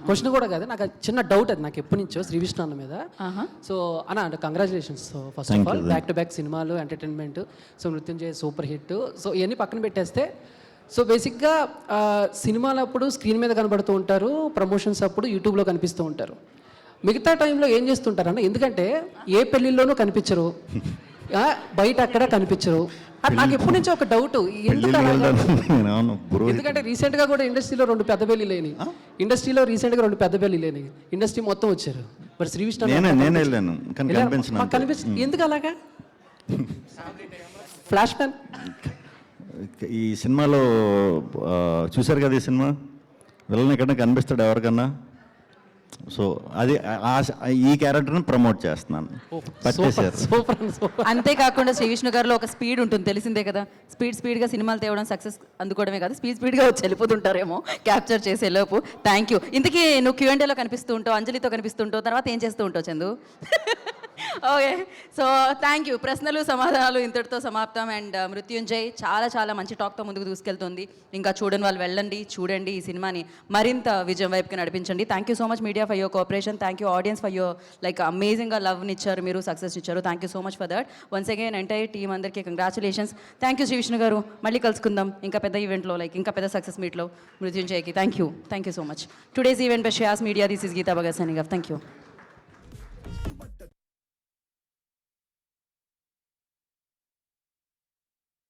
క్వశ్చన్ కూడా కాదు, నాకు చిన్న డౌట్ అది, నాకు ఎప్పటి నుంచో శ్రీ విష్ణు అన్న మీద. సో అన్న అంటే congratulations first of all, back to back సినిమాలు, ఎంటర్టైన్మెంట్, సో మృత్యుంజయ సూపర్ హిట్. సో ఇవన్నీ పక్కన పెట్టేస్తే, సో బేసిక్గా సినిమాలు అప్పుడు స్క్రీన్ మీద కనబడుతూ ఉంటారు, ప్రమోషన్స్ అప్పుడు యూట్యూబ్లో కనిపిస్తూ ఉంటారు. మిగతా టైంలో ఏం చేస్తుంటారన్న? ఎందుకంటే ఏ పెళ్ళిళ్ళలోనూ కనిపించరు, బయట అక్కడ కనిపించరు. నాకు ఎప్పటి నుంచో ఒక డౌట్, ఎందుకంటే రీసెంట్గా కూడా ఇండస్ట్రీలో 2 పెద్ద పెళ్లి లేని, ఇండస్ట్రీలో రీసెంట్గా 2 పెద్ద పెళ్లి లేని, ఇండస్ట్రీ మొత్తం వచ్చారు. మరి శ్రీ విష్ణు కనిపించింది, ఎందుకు అలాగా? ఫ్లాష్ మ్యాన్ ఈ సినిమాలో చూశారు కదా, ఈ సినిమా విలన్ ఎక్కడన్నా కనిపిస్తాడు ఎవరికన్నా? సో అది ఈ క్యారెక్టర్ని ప్రమోట్ చేస్తున్నాను. అంతేకాకుండా శ్రీ విష్ణు గారిలో ఒక స్పీడ్ ఉంటుంది, తెలిసిందే కదా. స్పీడ్గా సినిమాలు తేవడం, సక్సెస్ అందుకోవడమే కాదు, స్పీడ్గా వచ్చి వెళ్ళిపోతుంటారేమో క్యాప్చర్ చేసేలోపు. Thank you. ఇంతకీ నువ్వు Q&Aలో కనిపిస్తూ ఉంటావు, అంజలితో కనిపిస్తూ ఉంటావు, తర్వాత ఏం చేస్తూ ఉంటావు Chandu? Okay, so thank you. ప్రశ్నలు సమాధానాలు ఇంతటితో సమాప్తం. అండ్ మృత్యుంజయ్ చాలా మంచి టాక్తో ముందుకు తీసుకెళ్తుంది. ఇంకా చూడని వాళ్ళు వెళ్ళండి, చూడండి, ఈ సినిమాని మరింత విజయం వైపుకి నడిపించండి. Thank you so much media for your cooperation. Thank you audience for your అమేజింగ్గా లవ్ని ఇచ్చారు, మీరు సక్సెస్ ఇచ్చారు. Thank you so much for that. Once again entire team అందరికీ congratulations. Thank you Shri Vishnu గారు. మళ్ళీ కలుసుకుందాం ఇంకా పెద్ద ఈవెంట్లో, ఇంకా పెద్ద సక్సెస్ మీట్లో మృత్యుంజయ్కి. Thank you so much. Today's event by Shreyas media. This is Geeta Bhagat signing off. Thank you.